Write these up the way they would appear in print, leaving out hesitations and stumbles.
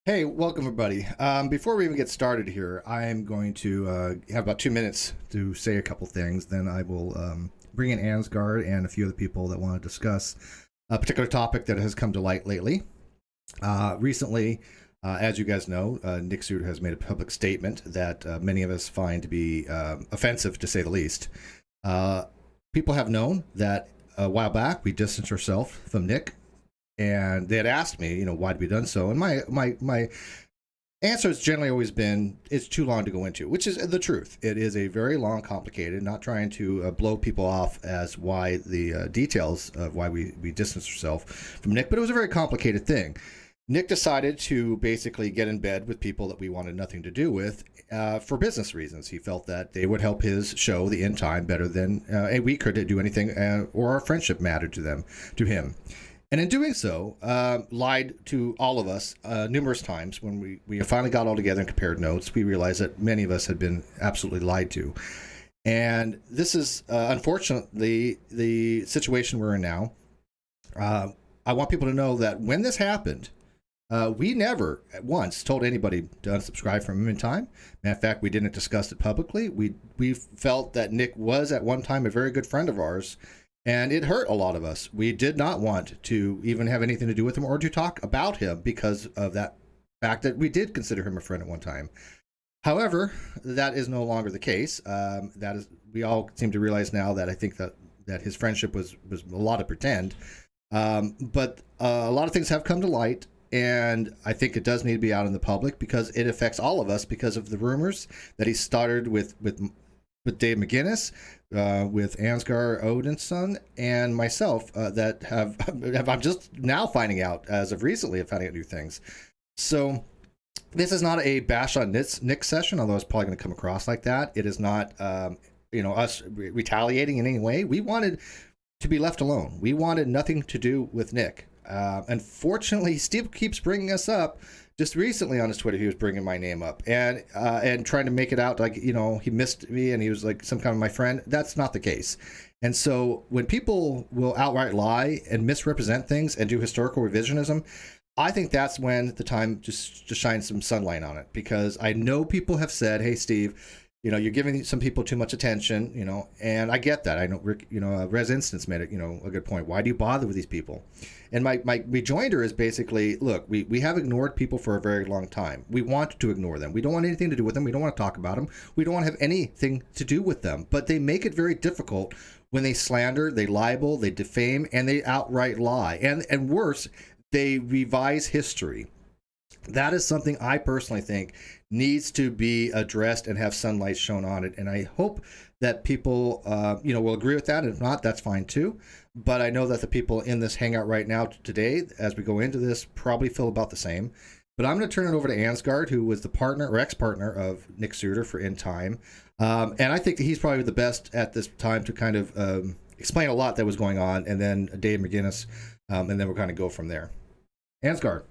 Hey, welcome everybody. Before we even get started here, I'm going to have about 2 minutes to say a couple things. Then I will bring in Ansgar and a few other people that want to discuss a particular topic that has come to light lately. Recently, as you guys know, Nick Soutter has made a public statement that many of us find to be offensive, to say the least. People have known that a while back we distanced ourselves from Nick. And they had asked me, why had we done so? And my answer has generally always been, it's too long to go into, which is the truth. It is a very long, complicated, not trying to blow people off as why the details of why we distanced ourselves from Nick, but it was a very complicated thing. Nick decided to basically get in bed with people that we wanted nothing to do with for business reasons. He felt that they would help his show, The End Time, better than we could do anything, or our friendship mattered to him. And in doing so, lied to all of us numerous times. When we finally got all together and compared notes, we realized that many of us had been absolutely lied to. And this is, unfortunately, the situation we're in now. I want people to know that when this happened, we never once told anybody to unsubscribe from him in time. Matter of fact, we didn't discuss it publicly. We felt that Nick was at one time a very good friend of ours. And it hurt a lot of us. We did not want to even have anything to do with him or to talk about him because of that fact that we did consider him a friend at one time. However, that is no longer the case. We all seem to realize now that I think that his friendship was a lot of pretend. But a lot of things have come to light, and I think it does need to be out in the public because it affects all of us because of the rumors that he started with Dave McGinnis, with Ansgar Odinson, and myself that I'm just now finding out, as of recently, of finding out new things. So this is not a bash on Nick session, although it's probably going to come across like that. It is not, us retaliating in any way. We wanted to be left alone. We wanted nothing to do with Nick. Unfortunately, Steve keeps bringing us up. Just recently on his Twitter, he was bringing my name up and trying to make it out like, he missed me and he was like some kind of my friend. That's not the case. And so when people will outright lie and misrepresent things and do historical revisionism, I think that's when the time just to shine some sunlight on it, because I know people have said, hey, Steve, you're giving some people too much attention, and I get that. I know, Rick, Res Instance made it, a good point. Why do you bother with these people? And my rejoinder is basically, look, we have ignored people for a very long time. We want to ignore them. We don't want anything to do with them. We don't want to talk about them. We don't want to have anything to do with them. But they make it very difficult when they slander, they libel, they defame, and they outright lie. And worse, they revise history. That is something I personally think needs to be addressed and have sunlight shown on it. And I hope that people, will agree with that. If not, that's fine too. But I know that the people in this hangout right now today, as we go into this, probably feel about the same. But I'm going to turn it over to Ansgar, who was the partner or ex-partner of Nick Soutter for In Time. And I think that he's probably the best at this time to kind of explain a lot that was going on. And then Dave McGinnis, and then we'll kind of go from there. Ansgar.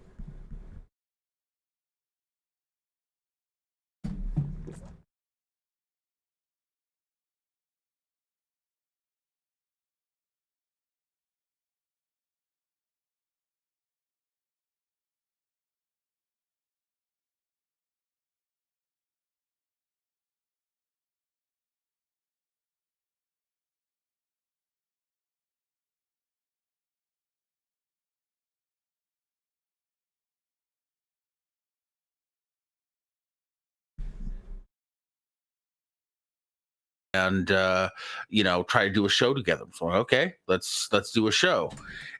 And try to do a show together. So okay, let's do a show.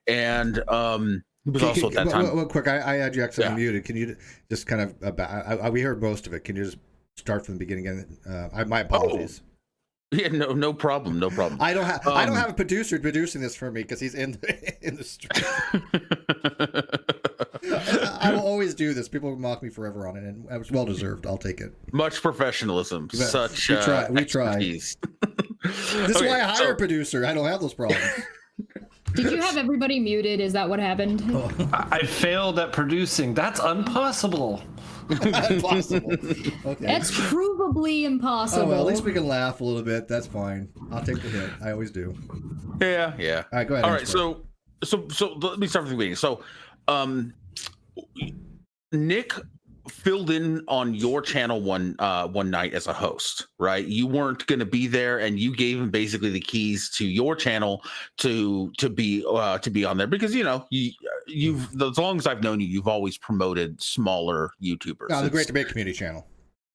And he was also at that time. Real quick, I had you accidentally muted. Can you just kind of we heard most of it. Can you just start from the beginning again? My apologies. Yeah, no problem. I don't have a producer producing this for me because he's in the street. I will always do this. People will mock me forever on it, and it was well deserved. I'll take it. Much professionalism. Such we try. This is why I hire a producer. I don't have those problems. Did you have everybody muted? Is that what happened? I failed at producing. That's impossible. Impossible. Okay. That's provably impossible. Oh, well, at least we can laugh a little bit. That's fine. I'll take the hit. I always do. Yeah. All right, go ahead. All right, so let me start from the beginning. So Nick filled in on your channel one night as a host, right? You weren't going to be there, and you gave him basically the keys to your channel to be on there, because you've as long as I've known you, you've always promoted smaller YouTubers. No, the Great Debate Community channel.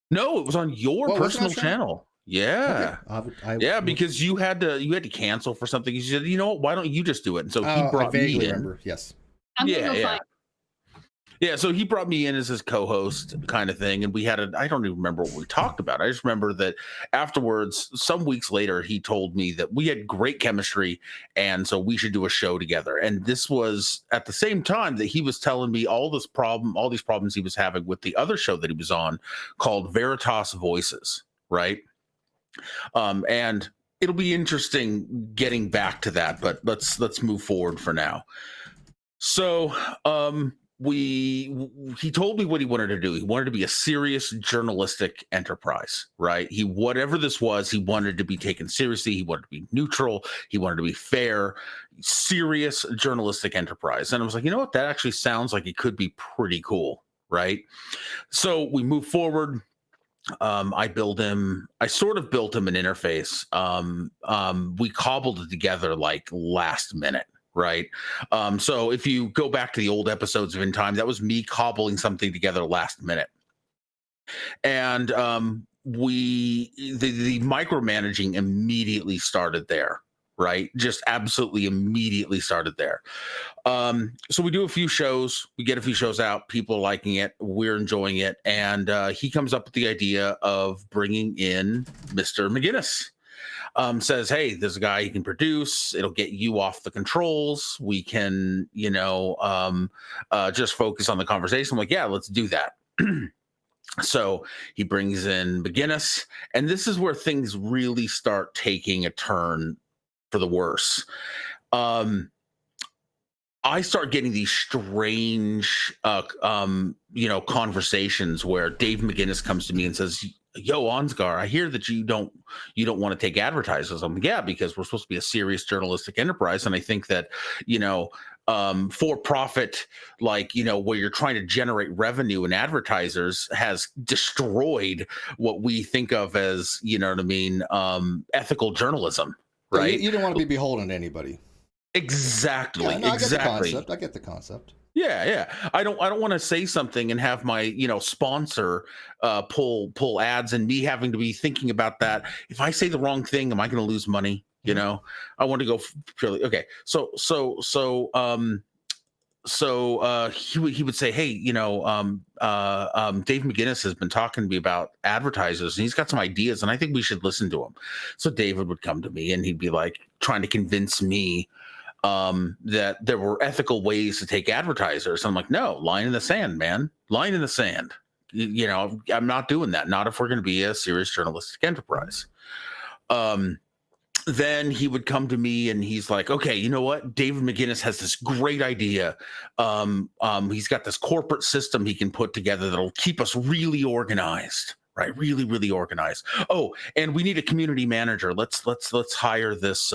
No, it was on your personal channel. Yeah. Okay. Because you had to cancel for something. You said, you know what, why don't you just do it? And so he brought me in. Remember. Yes. Yeah, so he brought me in as his co-host kind of thing, and we had I don't even remember what we talked about. I just remember that afterwards, some weeks later, he told me that we had great chemistry, and so we should do a show together. And this was at the same time that he was telling me all these problems he was having with the other show that he was on called Veritas Voices, right? And it'll be interesting getting back to that, but let's move forward for now. So, he told me what he wanted to do. He wanted to be a serious journalistic enterprise, right? Whatever this was, he wanted to be taken seriously. He wanted to be neutral. He wanted to be fair, serious journalistic enterprise. And I was like, you know what? That actually sounds like it could be pretty cool, right? So we move forward. I sort of built him an interface. We cobbled it together like last minute. Right. So if you go back to the old episodes of In Time, that was me cobbling something together last minute. And the micromanaging immediately started there. Right. Just absolutely immediately started there. So we do a few shows. We get a few shows out. People are liking it. We're enjoying it. And he comes up with the idea of bringing in Mr. McGinnis. Says, hey, there's a guy he can produce. It'll get you off the controls. We can, just focus on the conversation. I'm like, yeah, let's do that. So he brings in McGinnis, and this is where things really start taking a turn for the worse. I start getting these strange, conversations where Dave McGinnis comes to me and says, yo, Ansgar, I hear that you don't want to take advertisers. I'm like, yeah, because we're supposed to be a serious journalistic enterprise. And I think that, for profit, where you're trying to generate revenue and advertisers has destroyed what we think of as, ethical journalism, right? You don't want to be beholden to anybody. Exactly. Yeah, no, Exactly. I get the concept. Yeah. I don't want to say something and have my, sponsor pull ads and me having to be thinking about that. If I say the wrong thing, am I going to lose money? I want to go purely. Okay. So he would say, hey, Dave McGinnis has been talking to me about advertisers and he's got some ideas and I think we should listen to him. So David would come to me and he'd be like trying to convince me that there were ethical ways to take advertisers. I'm like, no, line in the sand, man, line in the sand. I'm not doing that. Not if we're going to be a serious journalistic enterprise. Then he would come to me and he's like, okay, you know what? David McGinnis has this great idea. He's got this corporate system he can put together that'll keep us really organized. Right, really, really organized. Oh, and we need a community manager. Let's hire this.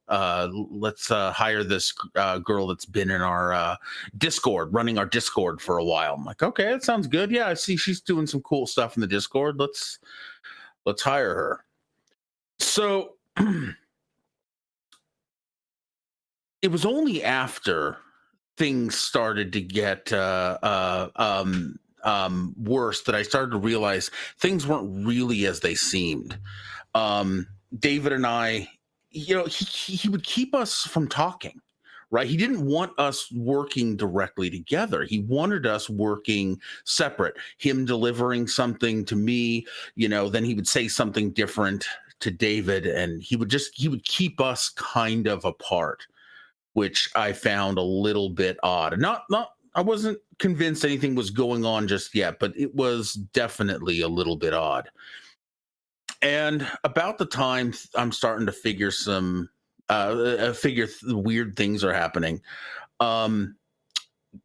Let's hire this girl that's been in our Discord, running our Discord for a while. I'm like, okay, that sounds good. Yeah, I see she's doing some cool stuff in the Discord. Let's hire her. So it was only after things started to get worse that I started to realize things weren't really as they seemed. David and I, he would keep us from talking, right? He didn't want us working directly together. He wanted us working separate, him delivering something to me, then he would say something different to David, and he would keep us kind of apart, which I found a little bit odd. I wasn't convinced anything was going on just yet, but it was definitely a little bit odd. And about the time I'm starting to figure weird things are happening,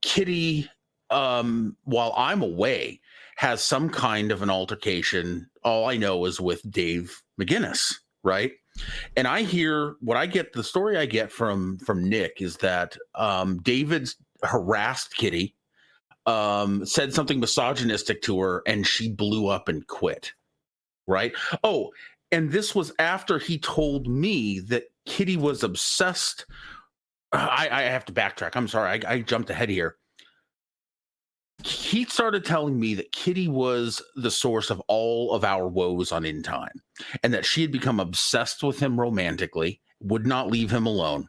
Kitty, while I'm away, has some kind of an altercation. All I know is with Dave McGinnis, right? And the story I get from Nick is that David harassed Kitty said something misogynistic to her, and she blew up and quit. Right? Oh, and this was after he told me that Kitty was obsessed. I have to backtrack. I'm sorry. I jumped ahead here. He started telling me that Kitty was the source of all of our woes on In Time, and that she had become obsessed with him romantically, would not leave him alone,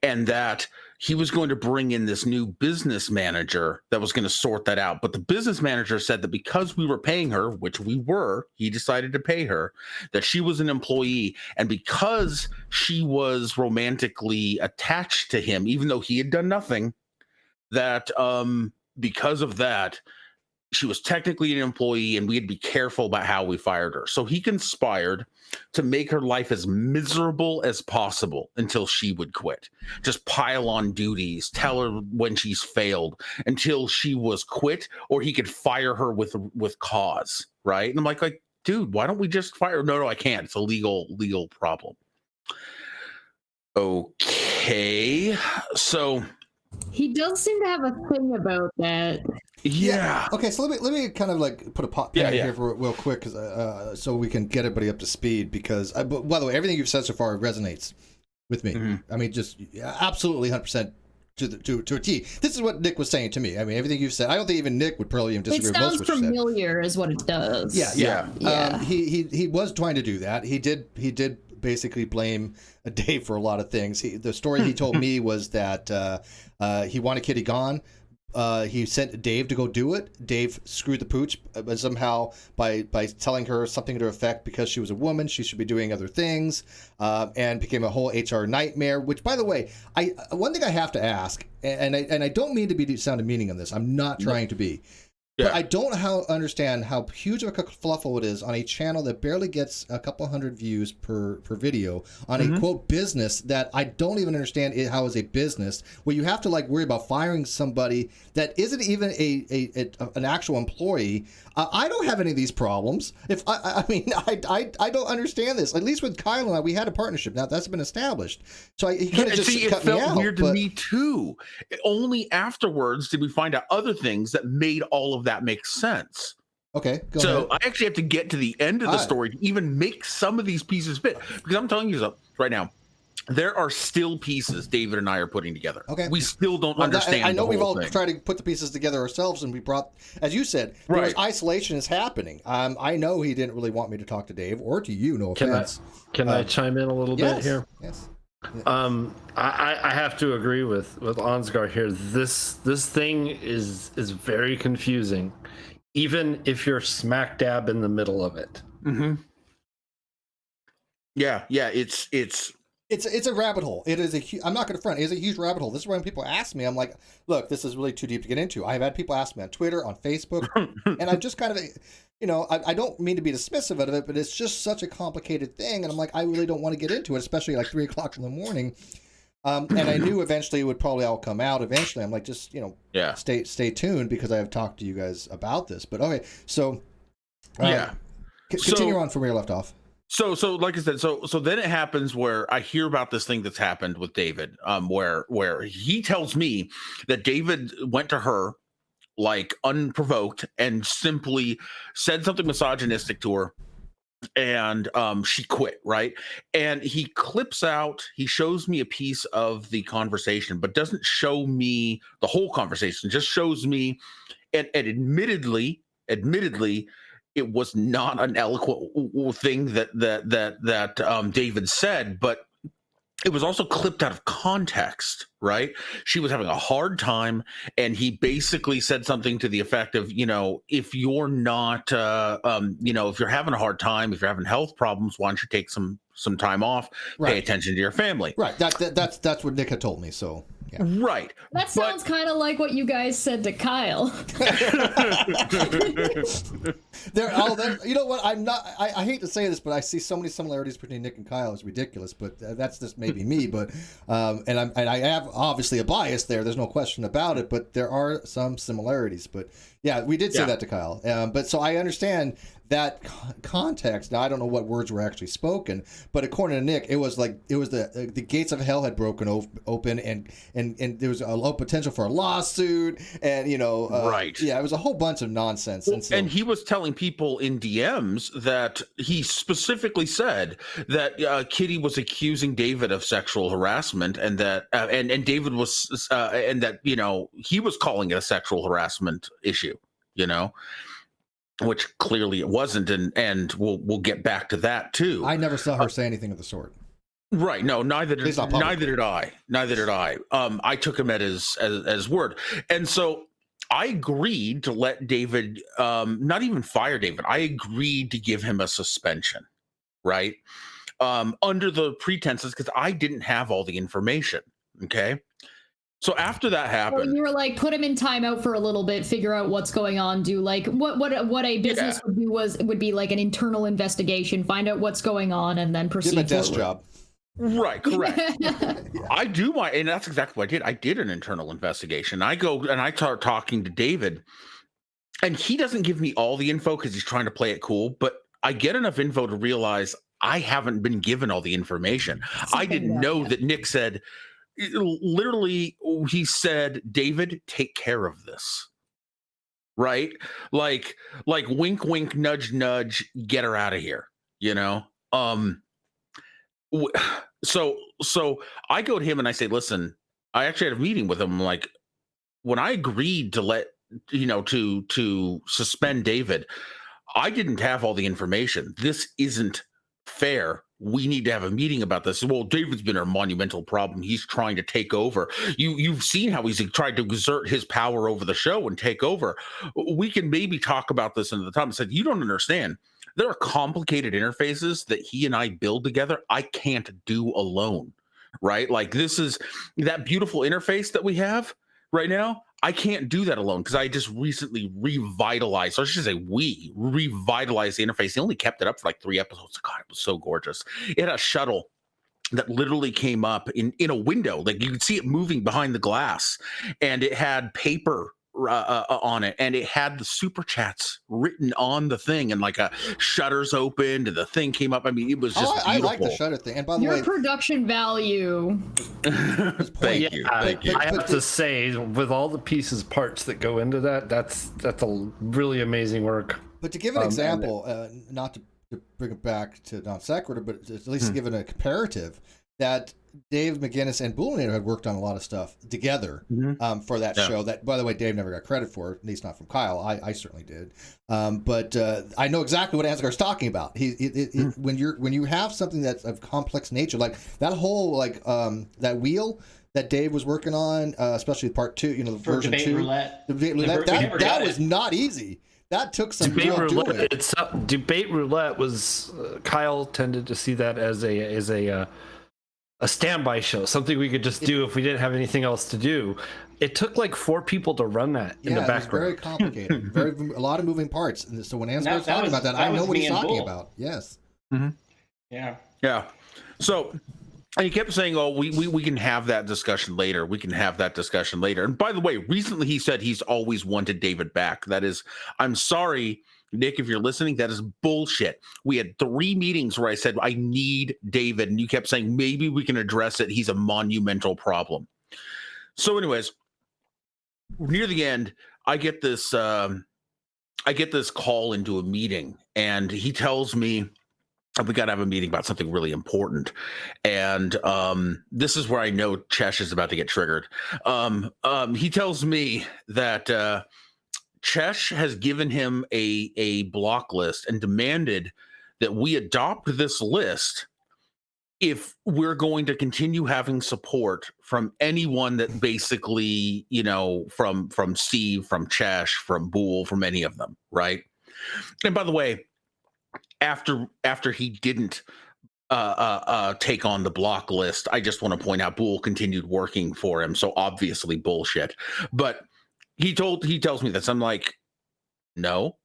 and that he was going to bring in this new business manager that was going to sort that out. But the business manager said that because we were paying her, which we were, he decided to pay her, that she was an employee. And because she was romantically attached to him, even though he had done nothing, that because of that, she was technically an employee, and we had to be careful about how we fired her. So he conspired to make her life as miserable as possible until she would quit. Just pile on duties, tell her when she's failed until she was quit, or he could fire her with cause, right? And I'm like, dude, why don't we just fire her? No, I can't. It's a legal problem. Okay, so He does seem to have a thing about that. yeah. Okay, so let me kind of like put a pin here for real quick, because so we can get everybody up to speed. Because by the way, everything you've said so far resonates with me. Mm-hmm. I mean, just absolutely 100% to a T. This is what Nick was saying to me. I mean, everything you've said. I don't think even Nick would probably even disagree with most of what you said. It sounds familiar, is what it does. Yeah. He was trying to do that. He did basically blame Dave for a lot of things. The story he told me was that he wanted Kitty gone. He sent Dave to go do it. Dave screwed the pooch somehow by telling her something to the effect because she was a woman, she should be doing other things, and became a whole HR nightmare. Which, by the way, one thing I have to ask, and I don't mean to be sounding meaning on this. I'm not trying to be. But I don't understand how huge of a kerfluffle it is on a channel that barely gets a couple hundred views per video on a quote business that I don't even understand how is a business where you have to like worry about firing somebody that isn't even an actual employee. I don't have any of these problems. If I don't understand this. At least with Kyle and I, we had a partnership. Now that's been established. So he kind of just cut me out. It felt weird to me too. Only afterwards did we find out other things that made all of that make sense. Okay, go so ahead. I actually have to get to the end of the story to even make some of these pieces fit, because I'm telling you something right now. There are still pieces David and I are putting together. Okay, we still don't understand. I know we've all thing. tried to put the pieces together ourselves, and we brought, as you said, there was isolation is happening. I know he didn't really want me to talk to Dave or to you. No offense. Can I chime in a little bit here? Yes. I have to agree with Ansgar here. This thing is very confusing, even if you're smack dab in the middle of it. Mm-hmm. Yeah, It's a rabbit hole. It is I'm not going to front. It is a huge rabbit hole. This is when people ask me, I'm like, look, this is really too deep to get into. I've had people ask me on Twitter, on Facebook, and I'm just kind of, I don't mean to be dismissive of it, but it's just such a complicated thing. And I'm like, I really don't want to get into it, especially like 3 o'clock in the morning. And I knew eventually it would probably all come out eventually. I'm like, just, stay tuned, because I have talked to you guys about this. But okay, so continue on from where you left off. So like I said, so then it happens where I hear about this thing that's happened with David, where he tells me that David went to her like unprovoked and simply said something misogynistic to her, and she quit, right? And he shows me a piece of the conversation, but doesn't show me the whole conversation, just shows me, and admittedly it was not an eloquent thing that David said, but it was also clipped out of context, right? She was having a hard time, and he basically said something to the effect of, if you're not, if you're having a hard time, if you're having health problems, why don't you take some time off, pay attention to your family. Right. That's what Nick had told me. So. Yeah. Right. That sounds kind of like what you guys said to Kyle. You know what? I hate to say this, but I see so many similarities between Nick and Kyle. It's ridiculous, but that's just maybe me. But and I have obviously a bias there. There's no question about it. But there are some similarities. But yeah, we did say that to Kyle. But so I understand that context. Now I don't know what words were actually spoken, but according to Nick, it was the gates of hell had broken open, and there was a low potential for a lawsuit, and right. Yeah, it was a whole bunch of nonsense. Well, and he was telling people in DMs that he specifically said that Kitty was accusing David of sexual harassment, and that and David was and that he was calling it a sexual harassment issue, which clearly it wasn't, and we'll get back to that too. I never saw her say anything of the sort. Right. No, neither did I. I took him at his word. And so I agreed to let David, not even fire David. I agreed to give him a suspension, right? Under the pretenses, because I didn't have all the information. Okay. So after that happened, well, you were like, put him in timeout for a little bit, figure out what's going on, do like what a business would do would be like an internal investigation, find out what's going on, and then proceed. Give him a desk job. Right, correct. I do and that's exactly what I did. I did an internal investigation. I go and I start talking to David, and he doesn't give me all the info because he's trying to play it cool, but I get enough info to realize I haven't been given all the information. I didn't know that Nick said, literally, he said, David, take care of this. Right? Like wink, wink, nudge, nudge, get her out of here, So I go to him and I say, listen, I actually had a meeting with him. Like, when I agreed to to suspend David, I didn't have all the information. This isn't fair. We need to have a meeting about this. Well, David's been a monumental problem. He's trying to take over. You've seen how he's tried to exert his power over the show and take over. We can maybe talk about this another time. I said, you don't understand. There are complicated interfaces that he and I build together I can't do alone, right? Like, this is that beautiful interface that we have right now. I can't do that alone because I just recently revitalized, or I should say we revitalized the interface. He only kept it up for like 3 episodes. God, it was so gorgeous. It had a shuttle that literally came up in a window. Like, you could see it moving behind the glass, and it had paper on it, and it had the super chats written on the thing, and like a shutters opened and the thing came up. I mean, it was just beautiful. I like the shutter thing. And by the way, your production value. Thank you. I have to say, with all the parts that go into that, that's a really amazing work. But to give an example, not to bring it back to non sequitur, but at least give it a comparative, that Dave McGinnis and Booleanenator had worked on a lot of stuff together for that show. That, by the way, Dave never got credit for, at least not from Kyle. I certainly did. But I know exactly what Ansgar's talking about. When you have something that's of complex nature, like that whole that wheel that Dave was working on, especially part 2, the version 2. Roulette. That was not easy. That took some debate roulette. Debate roulette was Kyle tended to see that as a standby show, something we could just do if we didn't have anything else to do. It took like 4 people to run that in the background. Very complicated. A lot of moving parts. And so when Ansgar's talking about that, I know what he's talking about. Yes. Mm-hmm. Yeah. So, and he kept saying, "Oh, we can have that discussion later. We can have that discussion later." And by the way, recently he said he's always wanted David back. That is, I'm sorry, Nick, if you're listening, that is bullshit. We had 3 meetings where I said, I need David. And you kept saying, maybe we can address it. He's a monumental problem. So anyways, near the end, I get this call into a meeting, and he tells me, we got to have a meeting about something really important. And this is where I know Chesh is about to get triggered. He tells me that Chesh has given him a block list and demanded that we adopt this list if we're going to continue having support from anyone that basically, from Steve, from Chesh, from Boole, from any of them, right? And by the way, after he didn't take on the block list, I just want to point out Boole continued working for him, so obviously bullshit. But he tells me this. I'm like, no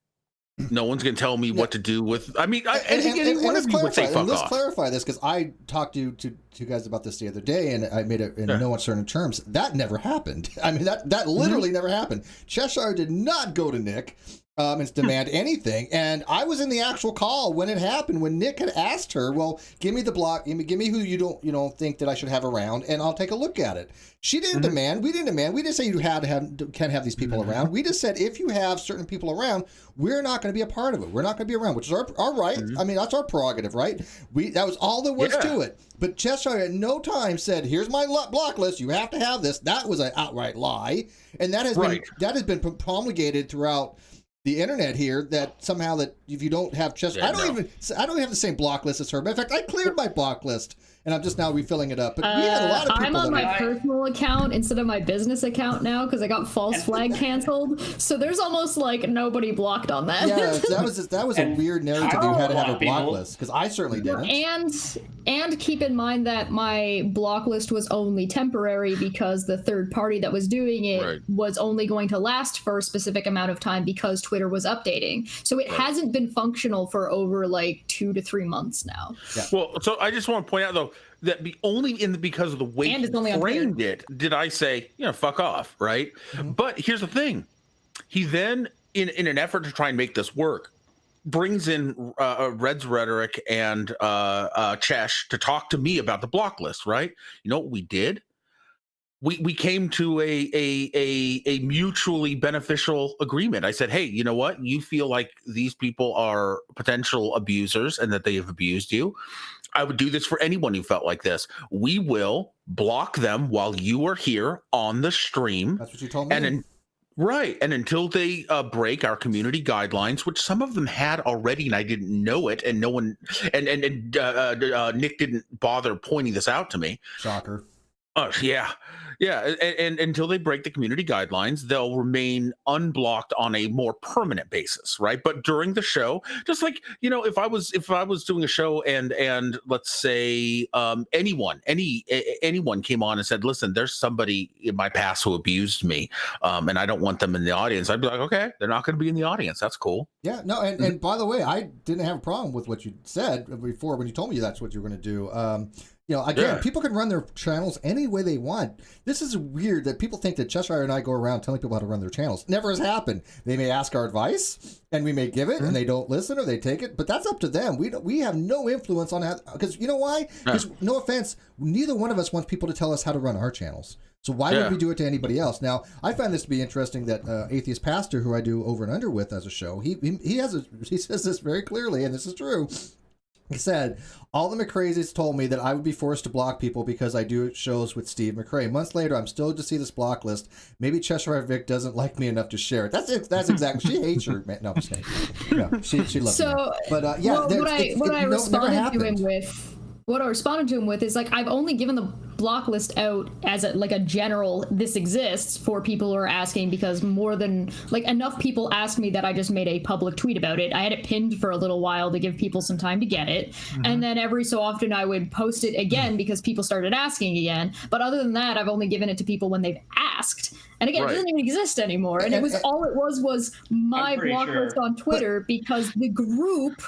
one's gonna tell me what to do with. I mean, I think any one of you would say fuck off. Let's clarify this, because I talked to you guys about this the other day, and I made it in no uncertain terms. That never happened. I mean, that literally never happened. Cheshire did not go to Nick and demand anything. And I was in the actual call when it happened, when Nick had asked her, well, give me the block, give me who you don't think that I should have around, and I'll take a look at it. She didn't demand, we didn't say you can't have these people around. We just said, if you have certain people around, we're not going to be a part of it. We're not going to be around, which is our right. I mean, that's our prerogative, right? That was all there was to it. But Cheshire at no time said, here's my block list, you have to have this. That was an outright lie. And that has been promulgated throughout the internet here, that somehow that if you don't have Cheshire, I don't have the same block list as her. In fact, I cleared my block list and I'm just now refilling it up. But we had a lot of people. I'm on my personal account instead of my business account now because I got false flag canceled. So there's almost like nobody blocked on that. Yeah, that was a weird narrative. You had to have a block list because I certainly didn't. And keep in mind that my block list was only temporary because the third party that was doing it was only going to last for a specific amount of time because Twitter was updating. So it hasn't been functional for over like 2 to 3 months now. Yeah. Well, so I just want to point out though that because of the way he framed it, did I say, fuck off, right? But here's the thing. He then, in an effort to try and make this work, brings in Red's Rhetoric and Chesh to talk to me about the block list, right? You know what we did? We came to a mutually beneficial agreement. I said, hey, you know what? You feel like these people are potential abusers and that they have abused you. I would do this for anyone who felt like this. We will block them while you are here on the stream. That's what you told me. And until they break our community guidelines, which some of them had already, and I didn't know it, and no one, and Nick didn't bother pointing this out to me. Shocker. Oh yeah. And until they break the community guidelines, they'll remain unblocked on a more permanent basis, right? But during the show, just like if I was doing a show and let's say anyone came on and said, listen, there's somebody in my past who abused me, and I don't want them in the audience, I'd be like, okay, they're not going to be in the audience. That's cool. Yeah, no, and by the way, I didn't have a problem with what you said before when you told me that's what you were going to do. Again, people can run their channels any way they want. This is weird that people think that Cheshire and I go around telling people how to run their channels. Never has happened. They may ask our advice, and we may give it, and they don't listen or they take it, but that's up to them. We have no influence on that, because you know why? Because, no offense, neither one of us wants people to tell us how to run our channels. So why would we do it to anybody else? Now, I find this to be interesting that Atheist Pastor, who I do Over and Under with as a show, he says this very clearly, and this is true. He said, all the McCrazies told me that I would be forced to block people because I do shows with Steve McRae. Months later, I'm still to see this block list. Maybe Cheshire Viq doesn't like me enough to share it. That's exactly. She hates her. No, I'm just kidding. No, she loves me. But what I responded to him with is like, I've only given the block list out as a general, this exists for people who are asking, because more than enough people asked me that I just made a public tweet about it. I had it pinned for a little while to give people some time to get it. And then every so often I would post it again because people started asking again. But other than that, I've only given it to people when they've asked. And again, it doesn't even exist anymore. And it was all it was my block list on Twitter, because the group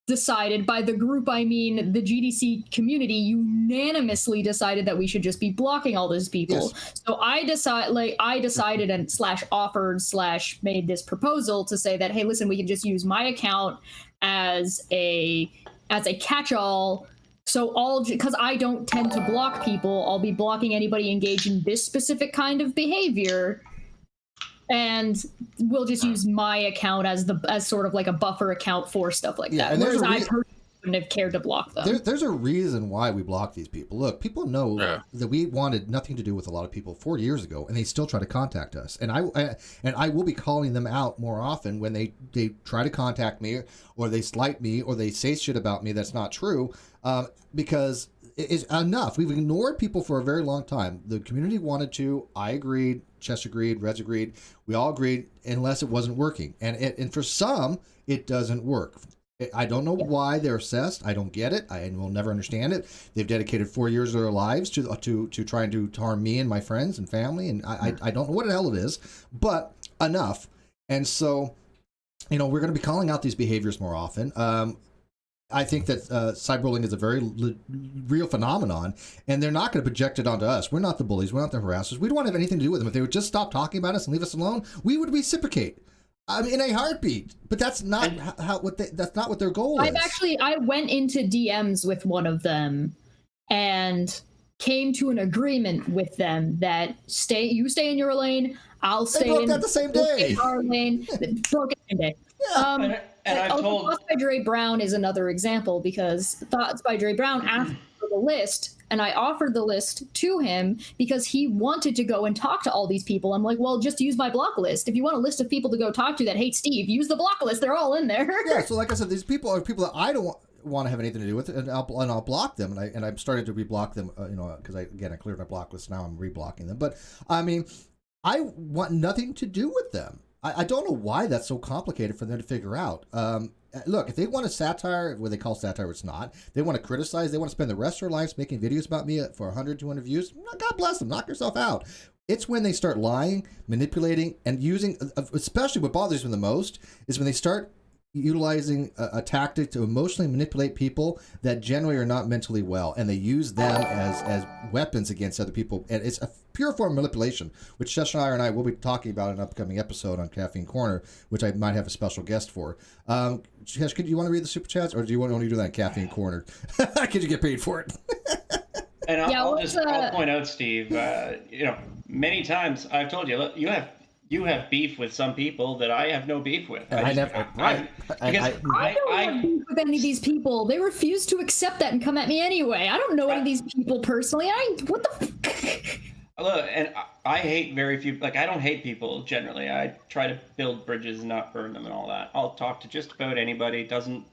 decided, by the group I mean the GDC community, unanimously decided that we should just be blocking all those people. So I decided and offered made this proposal to say that, hey, listen, we can just use my account as a catch-all. So because I don't tend to block people, I'll be blocking anybody engaged in this specific kind of behavior. And we'll just use my account as sort of like a buffer account for stuff like that. And whereas I personally wouldn't have cared to block them. There's a reason why we block these people. Look, people know that we wanted nothing to do with a lot of people 4 years ago, and they still try to contact us. And I will be calling them out more often when they try to contact me, or they slight me, or they say shit about me that's not true, because it's enough. We've ignored people for a very long time. The community wanted to. I agreed. Chess agreed, Reds agreed, we all agreed, unless it wasn't working. And for some, it doesn't work. I don't know why they're obsessed. I don't get it. I will never understand it. They've dedicated 4 years of their lives to trying to harm me and my friends and family, and I don't know what the hell it is, but enough. And so, we're going to be calling out these behaviors more often. I think that cyberbullying is a very real phenomenon, and they're not going to project it onto us. We're not the bullies. We're not the harassers. We don't want to have anything to do with them. If they would just stop talking about us and leave us alone, we would reciprocate. I mean, in a heartbeat, but that's not that's not what their goal is. I went into DMs with one of them and came to an agreement with them that you stay in your lane, I'll stay in that the same day. Our lane. Broke it the same day. Yeah. And I've told Thoughts by Dre Brown is another example, because Thoughts by Dre Brown asked for the list, and I offered the list to him because he wanted to go and talk to all these people. I'm like, well, just use my block list. If you want a list of people to go talk to that hate Steve, use the block list. They're all in there. Yeah. So like I said, these people are people that I don't want to have anything to do with, and I'll block them, and I'm starting to reblock them. Because I cleared my block list, now I'm reblocking them. But I mean, I want nothing to do with them. I don't know why that's so complicated for them to figure out. Look, if they want a satire, what they call satire, it's not. They want to criticize. They want to spend the rest of their lives making videos about me for 100, 200 views. God bless them. Knock yourself out. It's when they start lying, manipulating, and using, especially what bothers me the most, is when they start utilizing a tactic to emotionally manipulate people that generally are not mentally well, and they use them as weapons against other people. And it's a pure form of manipulation, which Cheshire and I will be talking about in an upcoming episode on Caffeine Corner, which I might have a special guest for. Chesh, do you want to read the super chats, or do you want to do that in Caffeine Corner? Could you get paid for it? And I'll point out, Steve, many times I've told you, look, you have beef with some people that I have no beef with. I don't have beef with any of these people. They refuse to accept that and come at me anyway. I don't know any of these people personally. What the Look, and I hate very few, I don't hate people generally. I try to build bridges and not burn them and all that. I'll talk to just about anybody. It doesn't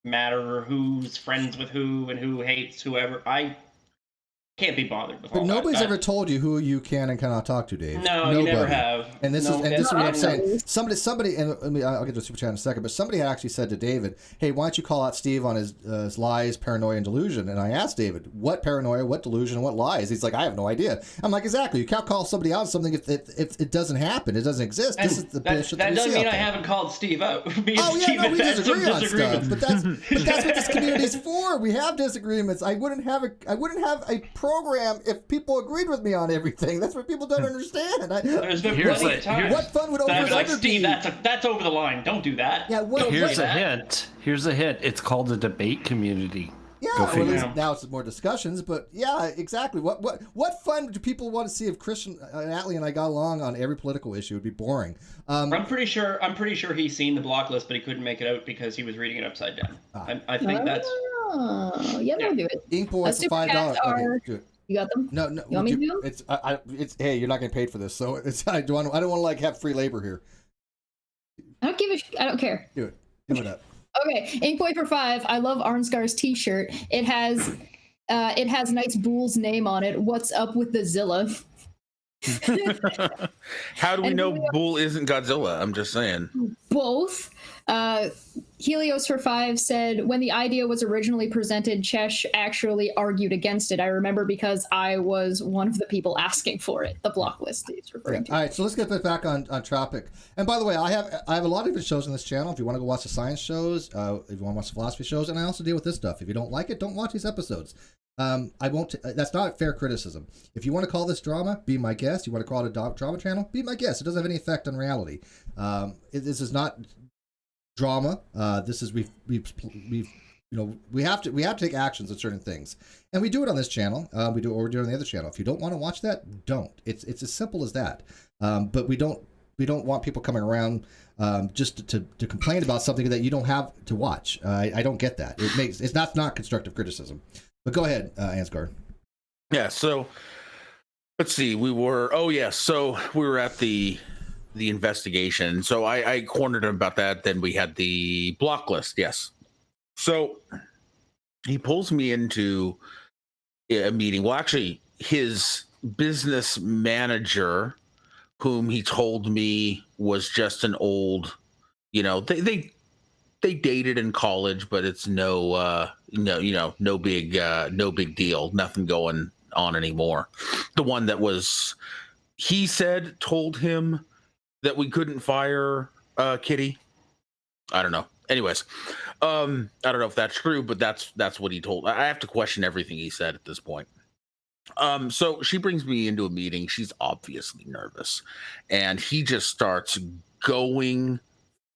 matter who's friends with who and who hates whoever. I can't be bothered with all that. But nobody's ever told you who you can and cannot talk to, Dave. No, you never have. And this is what I'm saying. Somebody, and I'll get to the super chat in a second, but somebody actually said to David, hey, why don't you call out Steve on his lies, paranoia, and delusion? And I asked David, what paranoia, what delusion, what lies? He's like, I have no idea. I'm like, exactly. You can't call somebody out on something if it doesn't happen. It doesn't exist. And this is the bullshit that doesn't mean I there. haven't called Steve out. We disagree on stuff, but that's what this community is for. We have disagreements. I wouldn't have a program if people agreed with me on everything. That's what people don't understand. What fun would Steve, be? That's over the line. Don't do that. Yeah. Here's a hint. Here's a hint. It's called the debate community. Yeah. Now it's more discussions, but yeah, exactly. What fun do people want to see if Christian Atlee and I got along on every political issue? It would be boring. I'm pretty sure he's seen the block list, but he couldn't make it out because he was reading it upside down. I think that's. We'll do it. Ink boy for $5. Okay, do it. You got them? No. You want me to do them? It's hey, you're not getting paid for this, so I don't want to have free labor here. I don't care. Do it. Give it up. Okay, Inkboy for $5. I love Ansgar's t-shirt. It has nice Bool's name on it. What's up with the Zilla? How do we know Bool isn't Godzilla? I'm just saying. Both. Helios for $5 said, when the idea was originally presented, Chesh actually argued against it. I remember because I was one of the people asking for it. The block list he's referring to. All right, so let's get back on topic. And by the way, I have a lot of different shows on this channel. If you want to go watch the science shows, if you want to watch the philosophy shows, and I also deal with this stuff. If you don't like it, don't watch these episodes. I won't. That's not fair criticism. If you want to call this drama, be my guest. You want to call it a drama channel, be my guest. It doesn't have any effect on reality. This is not drama. This is we have to take actions on certain things, and we do it on this channel. We do it, or we do it on the other channel. If you don't want to watch that, don't. It's as simple as that. But we don't want people coming around just to complain about something that you don't have to watch. I don't get that. It's not constructive criticism. But go ahead, Ansgar. Yeah. So let's see. So we were at the investigation. So I cornered him about that. Then we had the block list. Yes. So he pulls me into a meeting. Well, actually, his business manager, whom he told me was just an old, they dated in college, but it's no big deal. Nothing going on anymore. The one that was, he said, told him that we couldn't fire Kitty. I don't know. Anyways, I don't know if that's true, but that's what he told. I have to question everything he said at this point. So she brings me into a meeting. She's obviously nervous, and he just starts going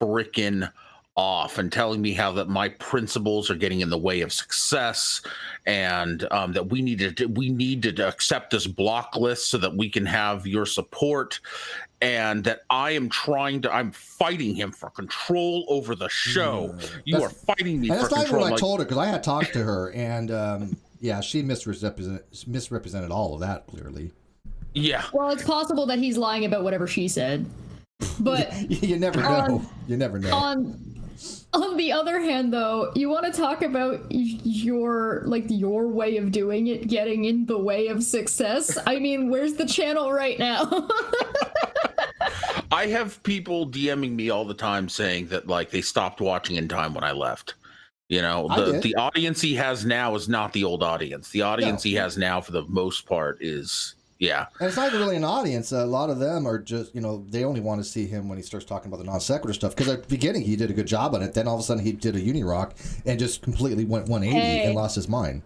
frickin' off and telling me how that my principles are getting in the way of success, and that we need to accept this block list so that we can have your support, and that I'm fighting him for control over the show. You are fighting me for control. That's not even what I told her, because I had talked to her, and yeah, she misrepresented all of that clearly. Yeah. Well, it's possible that he's lying about whatever she said, but you never know. You never know. On the other hand, though, you want to talk about your way of doing it getting in the way of success? I mean, where's the channel right now? I have people DMing me all the time saying that like they stopped watching in time when I left. You know, the audience he has now is not the old audience. The audience he has now, for the most part, is and it's not really an audience. A lot of them are just, you know, they only want to see him when he starts talking about the non sequitur stuff. Because at the beginning he did a good job on it. Then all of a sudden he did a Unirock and just completely went 180 and lost his mind.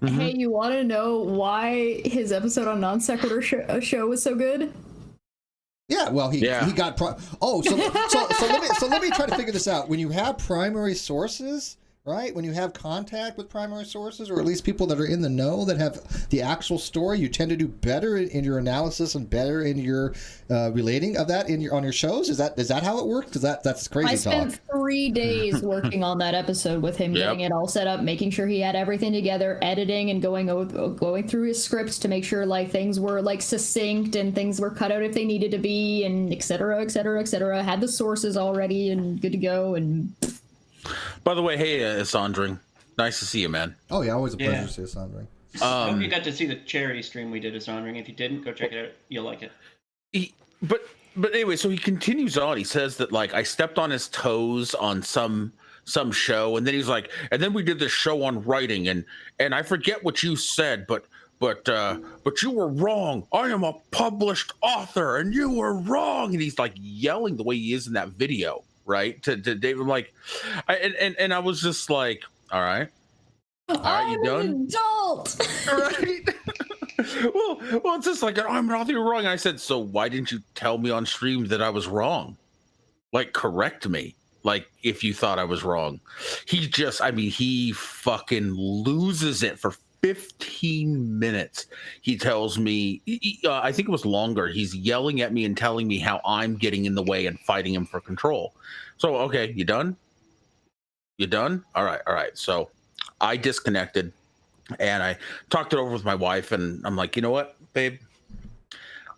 Hey, you want to know why his episode on non sequitur show was so good? Yeah, well, he got so let me try to figure this out. When you have primary sources, right? When you have contact with primary sources, or at least people that are in the know that have the actual story, you tend to do better in your analysis and better in your relating of that on your shows. Is that how it works? Because that's crazy. I spent 3 days working on that episode with him, getting it all set up, making sure he had everything together, editing and going through his scripts to make sure like things were like succinct and things were cut out if they needed to be, and et cetera, et cetera, et cetera. Had the sources already and good to go. And by the way, hey, Sandring, nice to see you, man. Oh yeah, always a pleasure to see you, Sandring. I hope you got to see the charity stream we did at Sandring. If you didn't, go check it out. You'll like it. But anyway, so he continues on. He says that like I stepped on his toes on some show, and then he's like, and then we did this show on writing, and I forget what you said, but you were wrong. I am a published author, and you were wrong. And he's like yelling the way he is in that video. Right to David, like, and I was just like, all right, you done? An adult, right? well, it's just like I'm not even wrong. And I said, so why didn't you tell me on stream that I was wrong? Like, correct me. Like, if you thought I was wrong, he fucking loses it for 15 minutes. He tells me, I think it was longer. He's yelling at me and telling me how I'm getting in the way and fighting him for control. So, okay, you done? You done? All right. So I disconnected and I talked it over with my wife, and I'm like, you know what, babe?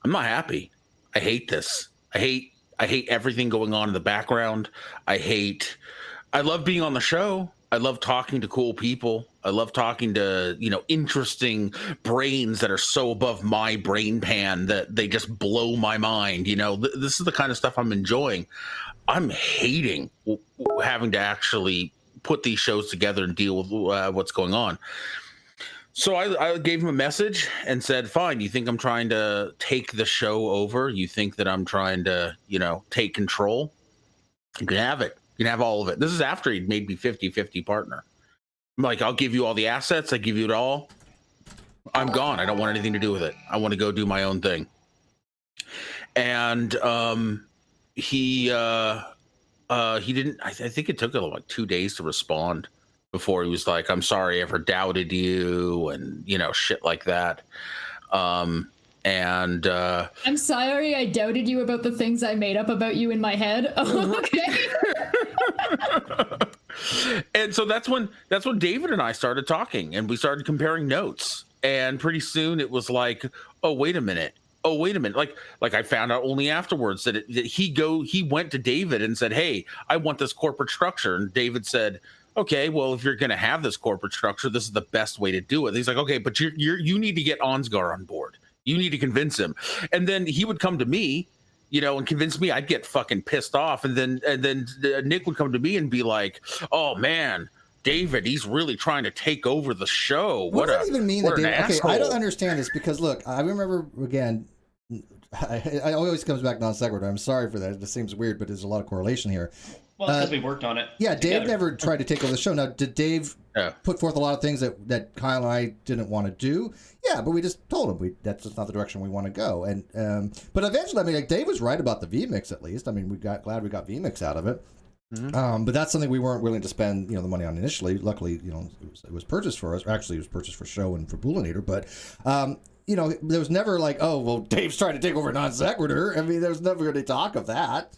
I'm not happy. I hate this. I hate everything going on in the background. I love being on the show. I love talking to cool people. I love talking to, interesting brains that are so above my brain pan that they just blow my mind. This is the kind of stuff I'm enjoying. I'm hating having to actually put these shows together and deal with what's going on. So I gave him a message and said, fine, you think I'm trying to take the show over? You think that I'm trying to, take control? You can have it. You can have all of it. This is after he'd made me 50-50 partner. I'm like, I'll give you all the assets. I give you it all. I'm gone. I don't want anything to do with it. I want to go do my own thing. And he didn't, I think it took him like 2 days to respond before he was like, I'm sorry I ever doubted you, and shit like that. I'm sorry I doubted you about the things I made up about you in my head. Okay. And so that's when David and I started talking, and we started comparing notes. And pretty soon it was like, oh, wait a minute. Like I found out only afterwards that he went to David and said, hey, I want this corporate structure. And David said, okay, well, if you're going to have this corporate structure, this is the best way to do it. He's like, okay, but you need to get Ansgar on board. You need to convince him. And then he would come to me, and convince me. I'd get fucking pissed off. And then Nick would come to me and be like, oh man, David, he's really trying to take over the show. What does that even mean? What an asshole. I don't understand this, because look, I remember again, I always comes back non sequitur. I'm sorry for that. It just seems weird, but there's a lot of correlation here. Well, it's because we worked on it. Yeah, together. Dave never tried to take over the show. Now, did Dave put forth a lot of things that Kyle and I didn't want to do? Yeah, but we just told him that's just not the direction we want to go. And but eventually, I mean, like, Dave was right about the vMix at least. I mean, glad we got vMix out of it. Mm-hmm. But that's something we weren't willing to spend, the money on initially. Luckily, it was purchased for us. Or actually, it was purchased for show and for Booleanenator. But there was never like, oh, well, Dave's trying to take over Non Sequitur. I mean, there was never any talk of that.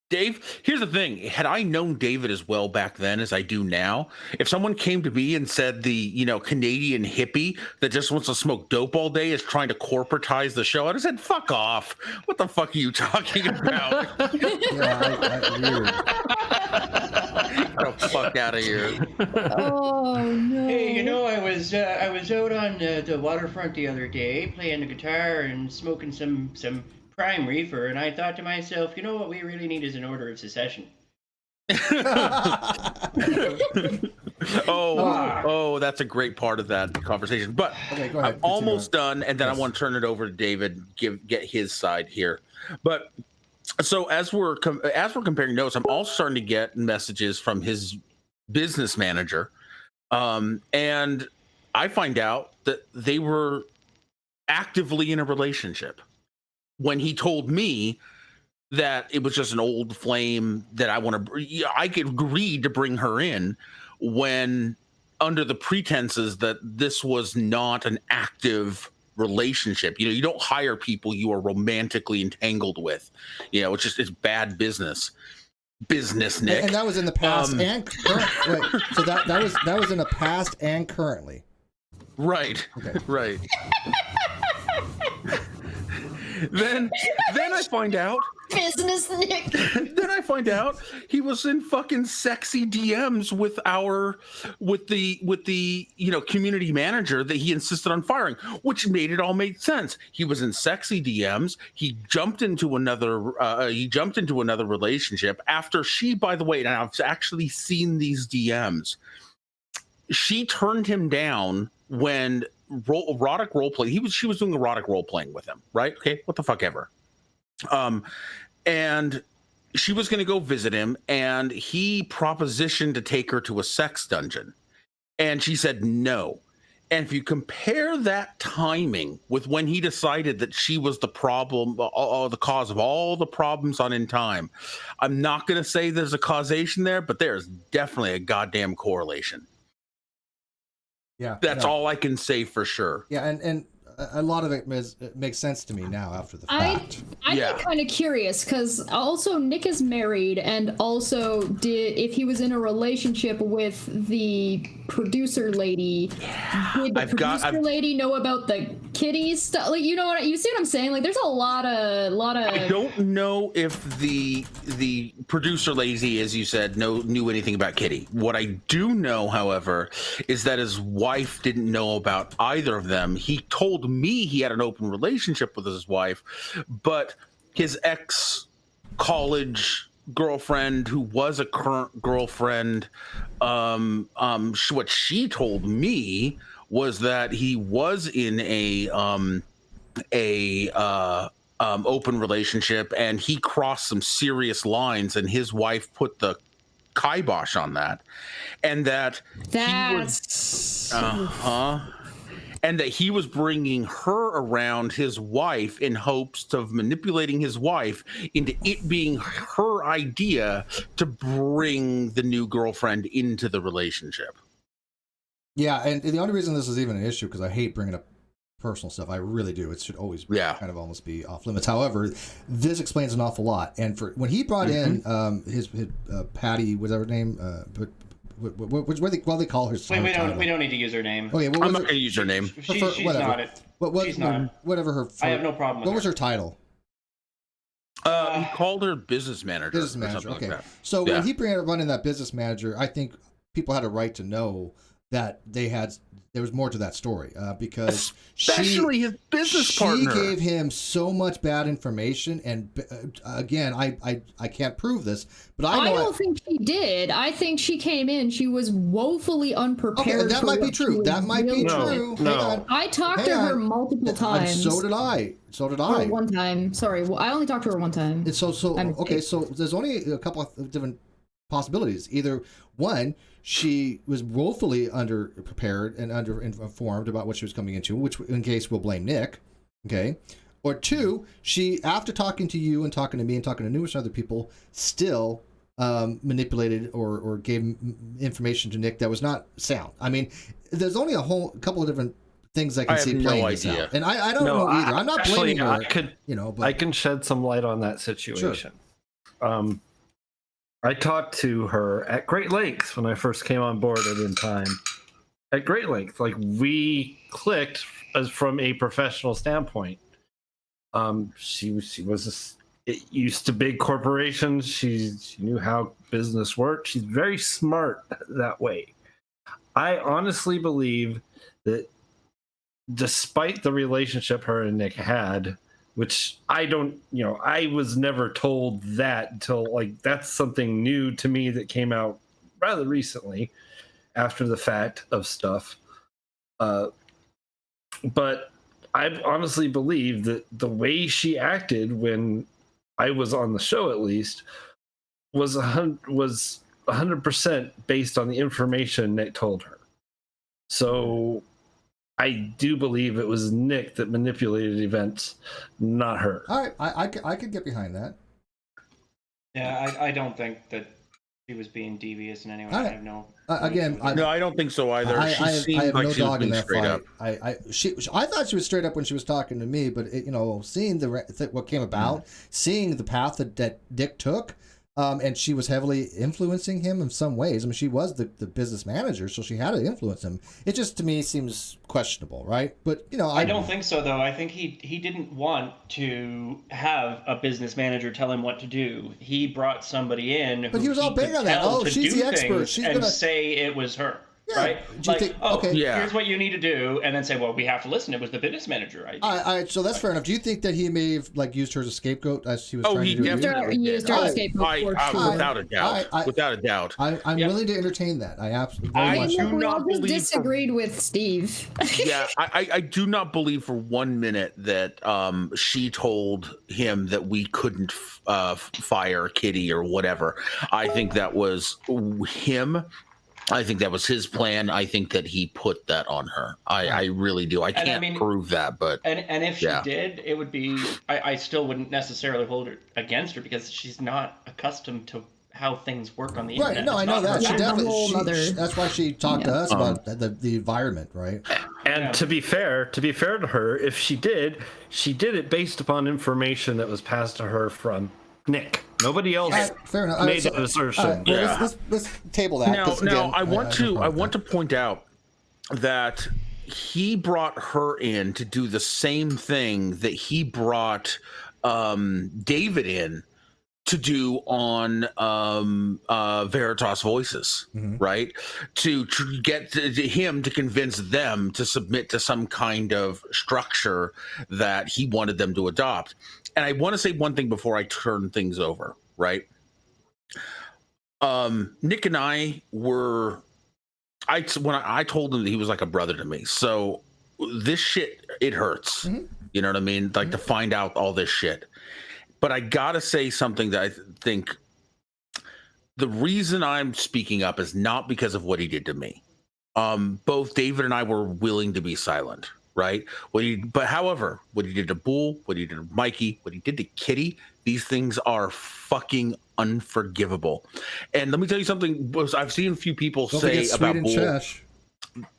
Dave, here's the thing. Had I known David as well back then as I do now, if someone came to me and said the, Canadian hippie that just wants to smoke dope all day is trying to corporatize the show, I'd have said, fuck off. What the fuck are you talking about? Weird. Get the fuck out of here. Oh, no. Hey, I was out on the waterfront the other day playing the guitar and smoking some prime reefer, and I thought to myself, what we really need is an order of secession. That's a great part of that conversation. But okay, go ahead. I'm almost done, and then I want to turn it over to David, get his side here. But so as we're comparing notes, I'm also starting to get messages from his business manager, and I find out that they were actively in a relationship. When he told me that it was just an old flame that I could agree to bring her in when under the pretenses that this was not an active relationship. You don't hire people you are romantically entangled with. It's bad business. Business, Nick. And that was in the past and current. Right. So that was in the past and currently. Right. Okay. Right. Then I find out business Nick. Then I find out he was in fucking sexy DMs with the community manager that he insisted on firing, which made it all make sense. He was in sexy DMs. He jumped into another relationship after she, by the way, and I've actually seen these DMs. She turned him down when erotic role play. She was doing erotic role playing with him, right? Okay, what the fuck ever. And she was going to go visit him, and he propositioned to take her to a sex dungeon, and she said no. And if you compare that timing with when he decided that she was the problem, the cause of all the problems on In Time, I'm not going to say there's a causation there, but there's definitely a goddamn correlation. Yeah, that's all I can say for sure. Yeah, and a lot of it makes sense to me now after the fact. I'm kind of curious because also Nick is married, and also if he was in a relationship with the producer lady, did the producer lady know about the kitty stuff? Like, you see what I'm saying? Like, there's a lot of. I don't know if the producer lady, as you said, knew anything about Kitty. What I do know, however, is that his wife didn't know about either of them. He told me he had an open relationship with his wife, but his ex-college girlfriend, who was a current girlfriend, what she told me was that he was in a open relationship, and he crossed some serious lines, and his wife put the kibosh on that, and that and that he was bringing her around his wife in hopes of manipulating his wife into it being her idea to bring the new girlfriend into the relationship. Yeah, and the only reason this is even an issue, because I hate bringing up personal stuff. I really do. It should always kind of almost be off limits. However, this explains an awful lot. And for when he brought in his Patty, was that her name? What they call her? Wait, we don't need to use her name. Okay, I'm not going to use her name. She's not it. She's not. Whatever her. I have no problem with What was her title? He called her business manager. Business manager. Okay. Like so when he brought in that business manager, I think people had a right to know that there was more to that story, because especially his business partner. She gave him so much bad information, and again, I can't prove this, but I don't think she did. I think she came in, she was woefully unprepared. Okay, that might be true. That might be true. No. I talked to her multiple times. So did I. One time. Sorry, I only talked to her one time. So there's only a couple of different possibilities. Either one, she was woefully underprepared and underinformed about what she was coming into, which in case we'll blame Nick, okay? Or two, she, after talking to you and talking to me and talking to numerous other people, still manipulated or gave information to Nick that was not sound. I mean, there's only a couple of different things I can see playing this out. And I don't know either. I'm not blaming her. But I can shed some light on that situation. Sure. I talked to her at great length when I first came on board at In Time. At great length. Like, we clicked as from a professional standpoint. She was used to big corporations. She knew how business worked. She's very smart that way. I honestly believe that despite the relationship her and Nick had, which I was never told that until, like, that's something new to me that came out rather recently after the fact of stuff. But I honestly believe that the way she acted when I was on the show, at least, was 100% based on the information Nick told her. So I do believe it was Nick that manipulated events, not her. All right, I could get behind that. Yeah, I don't think that she was being devious in any way. I have no. Again, I don't think so either. I have like no dog in that fight. Up. I thought she was straight up when she was talking to me, but seeing what came about, seeing the path that Dick took, and she was heavily influencing him in some ways. I mean, she was the business manager, so she had to influence him. It just, to me, seems questionable, right? But I don't think so, though. I think he didn't want to have a business manager tell him what to do. He brought somebody in, but he was all big on that. Oh, she's the expert. She's gonna say it was her. Yeah. Right? Here's what you need to do, and then say, well, we have to listen. It was the business manager, right? So that's fair enough. Do you think that he may have used her as a scapegoat as she was trying to do? He used her as a scapegoat for sure. Without a doubt. Without a doubt. I'm willing to entertain that. I absolutely. We all just disagreed with Steve. Yeah, I do not believe for 1 minute that she told him that we couldn't fire Kitty or whatever. I think that was him. I think that was his plan. I think that he put that on her. I really do. I can't prove that, but and if she did, it would be. I still wouldn't necessarily hold it against her because she's not accustomed to how things work on the internet. Right? No, I know that. She definitely. That's why she talked to us about the environment, right? And to be fair to her, if she did it based upon information that was passed to her from Nick. Nobody else fair enough. made that assertion. Let's table that. Now, I want to point out that he brought her in to do the same thing that he brought David in to do on Veritas Voices, right? To get him to convince them to submit to some kind of structure that he wanted them to adopt. And I want to say one thing before I turn things over, right? Nick and I were, when I told him that he was like a brother to me. So this shit, it hurts. You know what I mean? Like to find out all this shit. But I gotta say something that I think the reason I'm speaking up is not because of what he did to me. Both David and I were willing to be silent, right? However, what he did to Bull, what he did to Mikey, what he did to Kitty, these things are fucking unforgivable. And let me tell you something. I've seen a few people say about Bull. Chesh.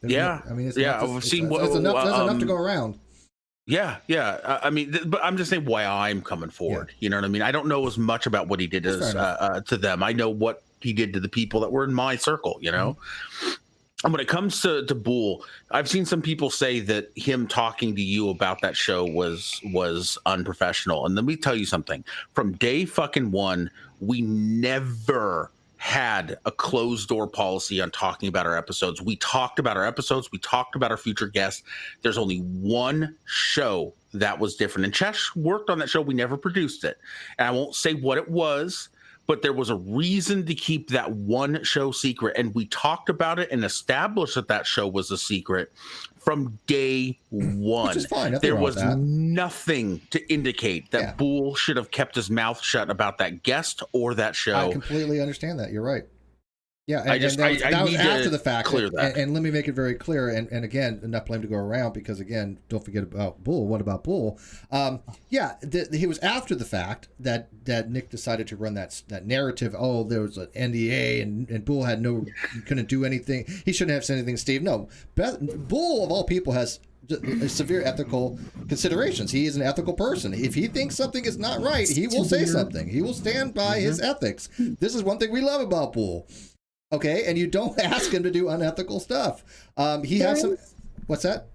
Yeah, I mean, I've seen there's enough to go around. Yeah. I mean, but I'm just saying why I'm coming forward. You know what I mean? I don't know as much about what he did to them. I know what he did to the people that were in my circle, you know? And when it comes to Bull, I've seen some people say that him talking to you about that show was unprofessional. And let me tell you something. From day fucking one, we never had a closed door policy on talking about our episodes. We talked about our episodes. We talked about our future guests. There's only one show that was different. And Chesh worked on that show. We never produced it. And I won't say what it was, but there was a reason to keep that one show secret. And we talked about it and established that that show was a secret from day one. Which is fine. Nothing There wrong with was that. nothing to indicate that Boole should have kept his mouth shut about that guest or that show. I completely understand that. You're right. Yeah, and, I that was need after to the fact. clear that. And let me make it very clear. And again, enough blame to go around because again, don't forget about Boole. What about Boole? He was after the fact that Nick decided to run that narrative. Oh, there was an NDA and Boole had couldn't do anything. He shouldn't have said anything to Steve. No, Boole of all people has severe ethical considerations. He is an ethical person. If he thinks something is not right, he will say something. He will stand by his ethics. This is one thing we love about Boole. Okay, and you don't ask him to do unethical stuff. He has some. What's that?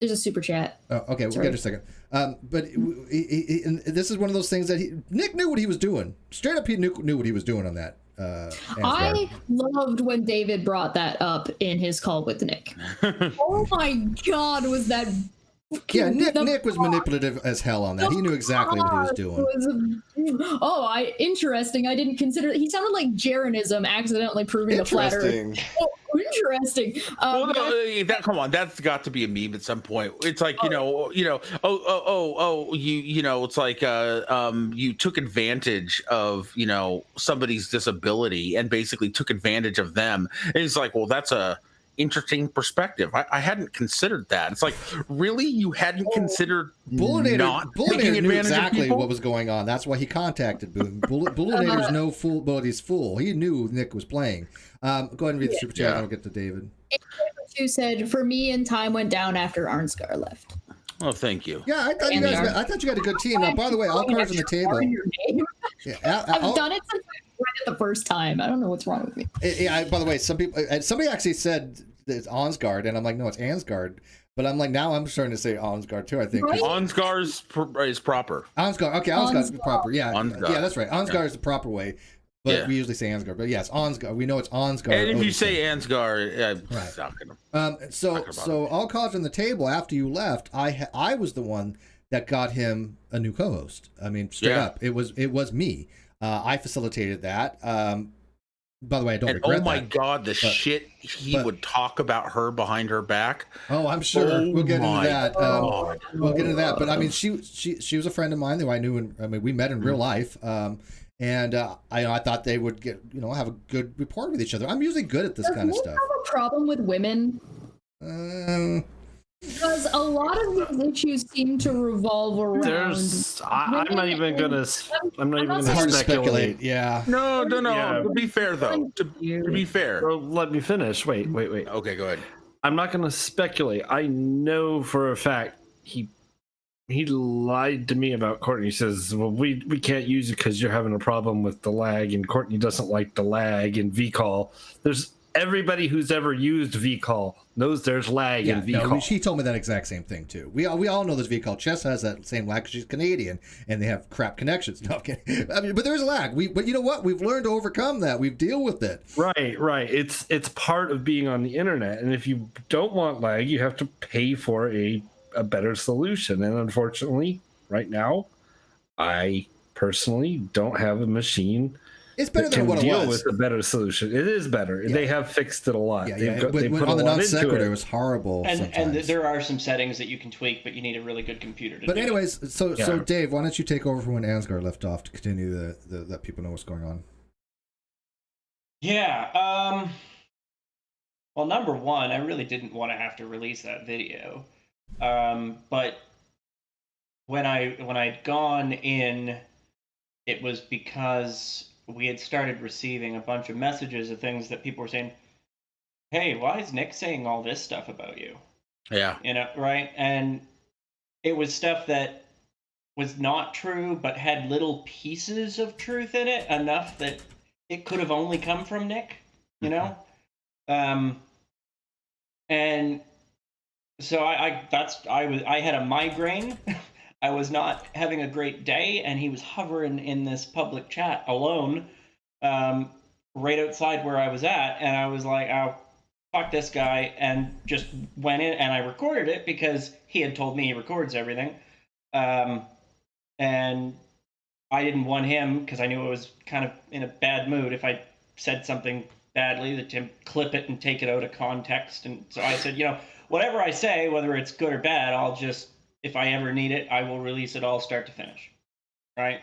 There's a super chat. Oh, okay, we'll get it in a second. But and this is one of those things that Nick knew what he was doing. Straight up, he knew what he was doing on that. I loved when David brought that up in his call with Nick. Oh my God, was that? Yeah, Nick was manipulative as hell on that. He knew exactly what he was doing. Interesting. I didn't consider. He sounded like Jaronism accidentally proving the flat Earth. Oh, interesting. Come on, that's got to be a meme at some point. It's like it's like you took advantage of somebody's disability and basically took advantage of them. And it's like, well, that's a interesting perspective. I hadn't considered that. It's like, really, you hadn't considered Booleanenator knew exactly what was going on. That's why he contacted Boone. Booleanenator's no fool, but he's fool. He knew Nick was playing. Go ahead and read the super chat. And I'll get to David. Who said, "For me, and time went down after Ansgar left." Oh, thank you. Yeah, I thought you had a good team. Now, by the way, all cards on the table. I've done it since I read it the first time. I don't know what's wrong with me. By the way, somebody actually said it's Ansgar, and I'm like, no, it's Ansgar. But I'm like, now I'm starting to say Ansgar too. I think right? Ansgar is proper. Ansgar, okay, Ansgar is proper. Yeah, Ansgar. Yeah, that's right. Ansgar is the proper way, but we usually say Ansgar. But yes, Ansgar. We know it's Ansgar. And if you say Ansgar, right. So all cards on the table after you left, I was the one that got him a new co-host. I mean, straight up, it was me. I facilitated that. By the way, I don't regret that. Oh my God, shit he would talk about her behind her back. Oh, I'm sure we'll get into that. We'll get into that. But I mean, she was a friend of mine who I knew, we met in real life. And I thought they would have a good rapport with each other. I'm usually good at this kind of stuff. Have a problem with women? Because a lot of these issues seem to revolve around. I'm not even gonna speculate. Yeah. No. Yeah. To be fair, though. To be fair. So let me finish. Wait. Okay, go ahead. I'm not gonna speculate. I know for a fact he lied to me about Courtney. He says, well, we can't use it because you're having a problem with the lag, and Courtney doesn't like the lag in vCall. There's everybody who's ever used vCall knows there's lag in vCall. No, she told me that exact same thing too. We all know there's vCall. Chess has that same lag because she's Canadian and they have crap connections. No, I'm kidding. I mean, but there's lag. But you know what? We've learned to overcome that. We've dealt with it. Right. It's part of being on the internet, and if you don't want lag, you have to pay for a better solution. And unfortunately, right now, I personally don't have a machine. It's better than what it was. Deal with a better solution. It is better. Yeah. They have fixed it a lot. They put on the non sequitur, it was horrible. And there are some settings that you can tweak, but you need a really good computer to do. But anyways, so Dave, why don't you take over from when Ansgar left off to continue the let people know what's going on? Yeah. Well, number one, I really didn't want to have to release that video, but when I'd gone in, it was because we had started receiving a bunch of messages of things that people were saying, hey, why is Nick saying all this stuff about you? Yeah. Right? And it was stuff that was not true, but had little pieces of truth in it, enough that it could have only come from Nick, And so I had a migraine. I was not having a great day, and he was hovering in this public chat alone, right outside where I was at, and I was like, oh, fuck this guy, and just went in, and I recorded it because he had told me he records everything, and I didn't want him, because I knew I was kind of in a bad mood if I said something badly, to clip it and take it out of context. And so I said, whatever I say, whether it's good or bad, I'll just, if I ever need it, I will release it all start to finish. Right?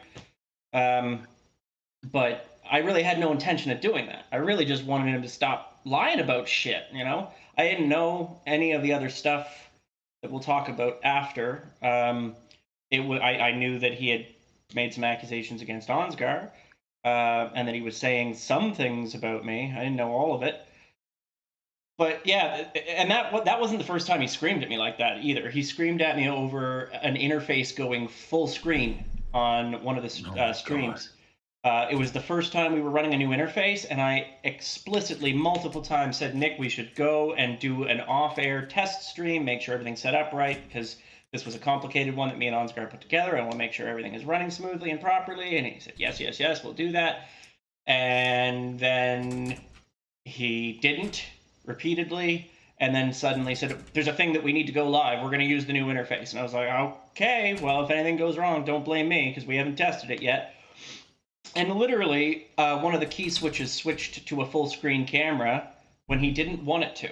But I really had no intention of doing that. I really just wanted him to stop lying about shit, I didn't know any of the other stuff that we'll talk about after. I knew that he had made some accusations against Ansgar, and that he was saying some things about me. I didn't know all of it. But yeah, and that wasn't the first time he screamed at me like that either. He screamed at me over an interface going full screen on one of the streams. It was the first time we were running a new interface, and I explicitly multiple times said, Nick, we should go and do an off-air test stream, make sure everything's set up right, because this was a complicated one that me and Ansgar put together. I want to make sure everything is running smoothly and properly. And he said, yes, we'll do that. And then he didn't, repeatedly, and then suddenly said, there's a thing that we need to go live. We're going to use the new interface. And I was like, okay, well, if anything goes wrong, don't blame me, because we haven't tested it yet. And literally, one of the key switches switched to a full screen camera when he didn't want it to.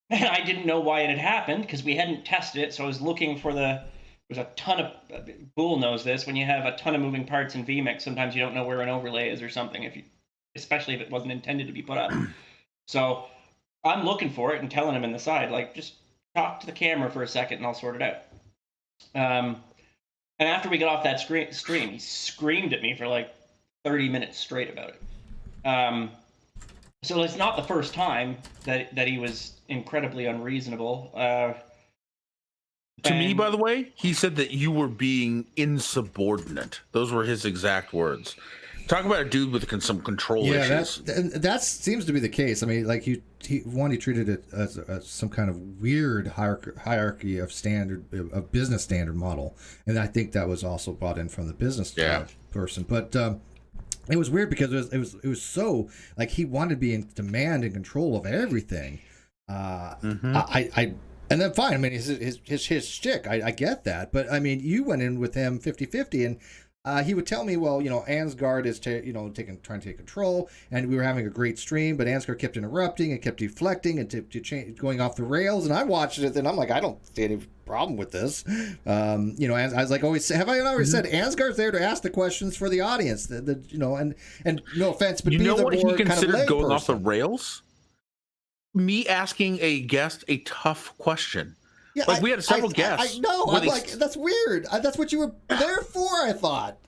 And I didn't know why it had happened, because we hadn't tested it. So I was looking for there's a ton of, Boole knows this, when you have a ton of moving parts in vMix, sometimes you don't know where an overlay is or something, especially if it wasn't intended to be put up. So I'm looking for it and telling him in the side, like, just talk to the camera for a second and I'll sort it out. And after we got off that stream, he screamed at me for like 30 minutes straight about it. So it's not the first time that he was incredibly unreasonable. To me, by the way, he said that you were being insubordinate. Those were his exact words. Talk about a dude with some control issues. That seems to be the case. I mean, like he treated it as some kind of weird hierarchy of business standard model, and I think that was also brought in from the business person. But it was weird because it was so like he wanted to be in demand and control of everything. And then fine. I mean, his shtick. I get that, but I mean, you went in with him 50-50 and. He would tell me, well, Ansgar is trying to take control, and we were having a great stream, but Ansgar kept interrupting and kept deflecting and going off the rails, and I watched it, and I'm like, I don't see any problem with this. I was like, have I always said Ansgar's there to ask the questions for the audience, and no offense, but you know what he considered kind of going off the rails? Me asking a guest a tough question. Yeah, we had several guests. I know. I'm like, that's weird. That's what you were there for, I thought.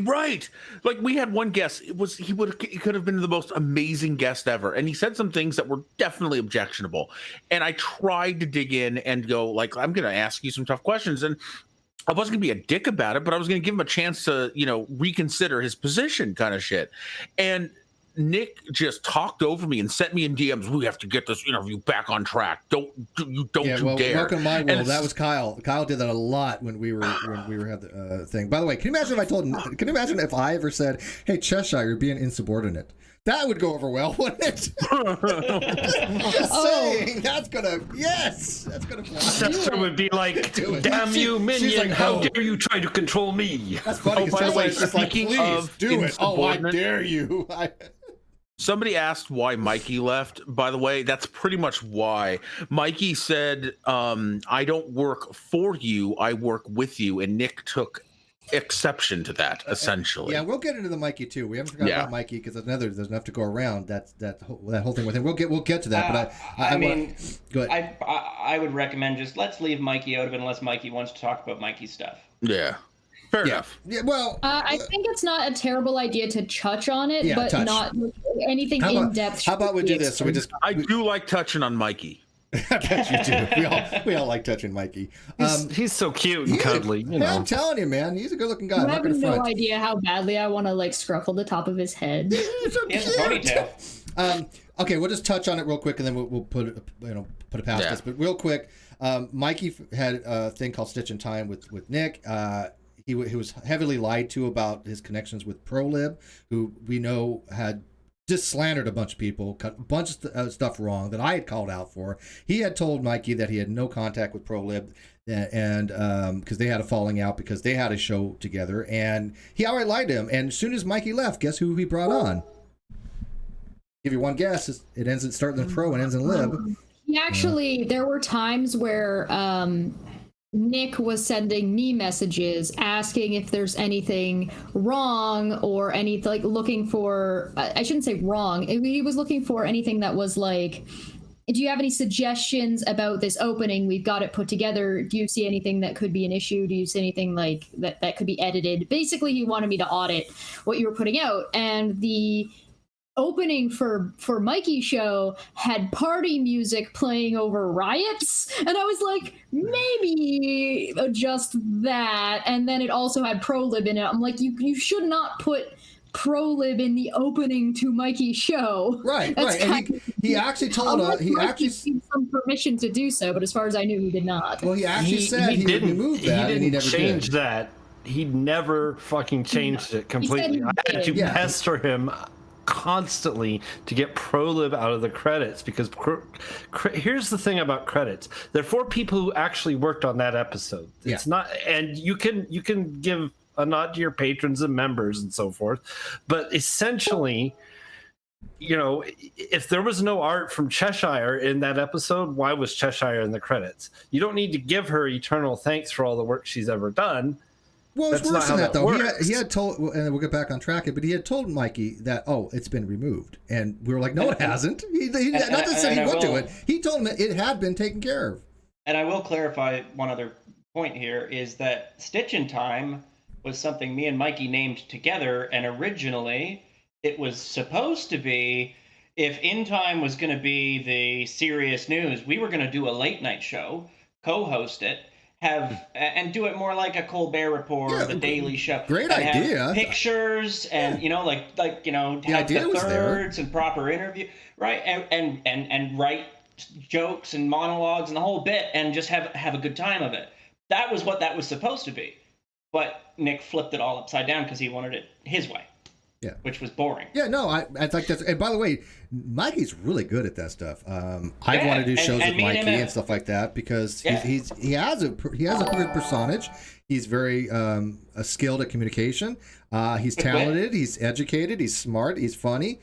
Right. Like we had one guest. He could have been the most amazing guest ever, and he said some things that were definitely objectionable. And I tried to dig in and go, like, I'm going to ask you some tough questions, and I wasn't going to be a dick about it, but I was going to give him a chance to, reconsider his position, kind of shit. And Nick just talked over me and sent me in DMs. We have to get this interview back on track. Don't you dare. Welcome to my world. That was Kyle. Kyle did that a lot when we were had the thing. By the way, can you imagine if I ever said, "Hey Cheshire, you're being insubordinate"? That would go over well, wouldn't it? Just saying, that's gonna fly. Cheshire would be like, "Damn you, minion! Like, how dare you try to control me?" That's funny. By the way, speaking of do it. Oh, I dare you. Somebody asked why Mikey left. By the way, that's pretty much why. Mikey said, I don't work for you, I work with you. And Nick took exception to that, essentially. Yeah, we'll get into the Mikey too. We haven't forgotten about Mikey because there's enough to go around. That whole thing with him. We'll get to that. But go ahead. I would recommend just let's leave Mikey out of it unless Mikey wants to talk about Mikey stuff. Yeah. Fair enough. Yeah, well, I think it's not a terrible idea to touch on it, but not anything in depth. How about we do this? So I do like touching on Mikey. I bet you do. We all like touching Mikey. He's so cute and cuddly. I'm telling you, man, he's a good-looking guy. I have no idea how badly I want to scruffle the top of his head. He's so cute. Ponytail. Okay, we'll just touch on it real quick, and then we'll put it past us. But real quick, Mikey had a thing called Stitch in Time with Nick. He was heavily lied to about his connections with ProLib, who we know had just slandered a bunch of people, cut a bunch of stuff wrong that I had called out for. He had told Mikey that he had no contact with ProLib, and because they had a falling out because they had a show together, and he outright lied to him. And as soon as Mikey left, guess who he brought on? Give you one guess. It ends at starting in Pro and ends in Lib. He actually, there were times where Nick was sending me messages asking if there's anything wrong or anything, like looking for, I shouldn't say wrong. He was looking for anything that was like, do you have any suggestions about this opening? We've got it put together. Do you see anything that could be an issue? Do you see anything like that could be edited? Basically, he wanted me to audit what you were putting out. And the opening for Mikey's show had party music playing over riots, and I was like, maybe adjust that. And then it also had ProLib in it. I'm like, you should not put ProLib in the opening to Mikey's show. Right. And he actually told he actually gave some permission to do so, but as far as I knew, he did not. Well, he actually said he would remove that, he and he never changed did. that. He never fucking changed it completely. I had to pester him constantly to get ProLib out of the credits, because here's the thing about credits: they're for people who actually worked on that episode. It's not, and you can give a nod to your patrons and members and so forth, but essentially, you know, if there was no art from Cheshire in that episode, why was Cheshire in the credits? You don't need to give her eternal thanks for all the work she's ever done. Well, it's worse than that, though. He had told, and we'll get back on track, but he had told Mikey that, it's been removed. And we were like, no, it hasn't. He not to say he would do it. He told him it had been taken care of. And I will clarify one other point here, is that Stitch in Time was something me and Mikey named together, and originally it was supposed to be, if In Time was going to be the serious news, we were going to do a late night show, co-host it, and do it more like a Colbert Report, the Daily Show. Great idea. Have pictures and have the thirds and proper interview, right? And write jokes and monologues and the whole bit, and just have a good time of it. That was what that was supposed to be, but Nick flipped it all upside down because he wanted it his way. Yeah, which was boring. Yeah, no, I think that's. And by the way, Mikey's really good at that stuff. I want to do shows with Mikey and stuff like that because he has a good personage. He's very skilled at communication. He's talented. He's educated. He's smart. He's funny.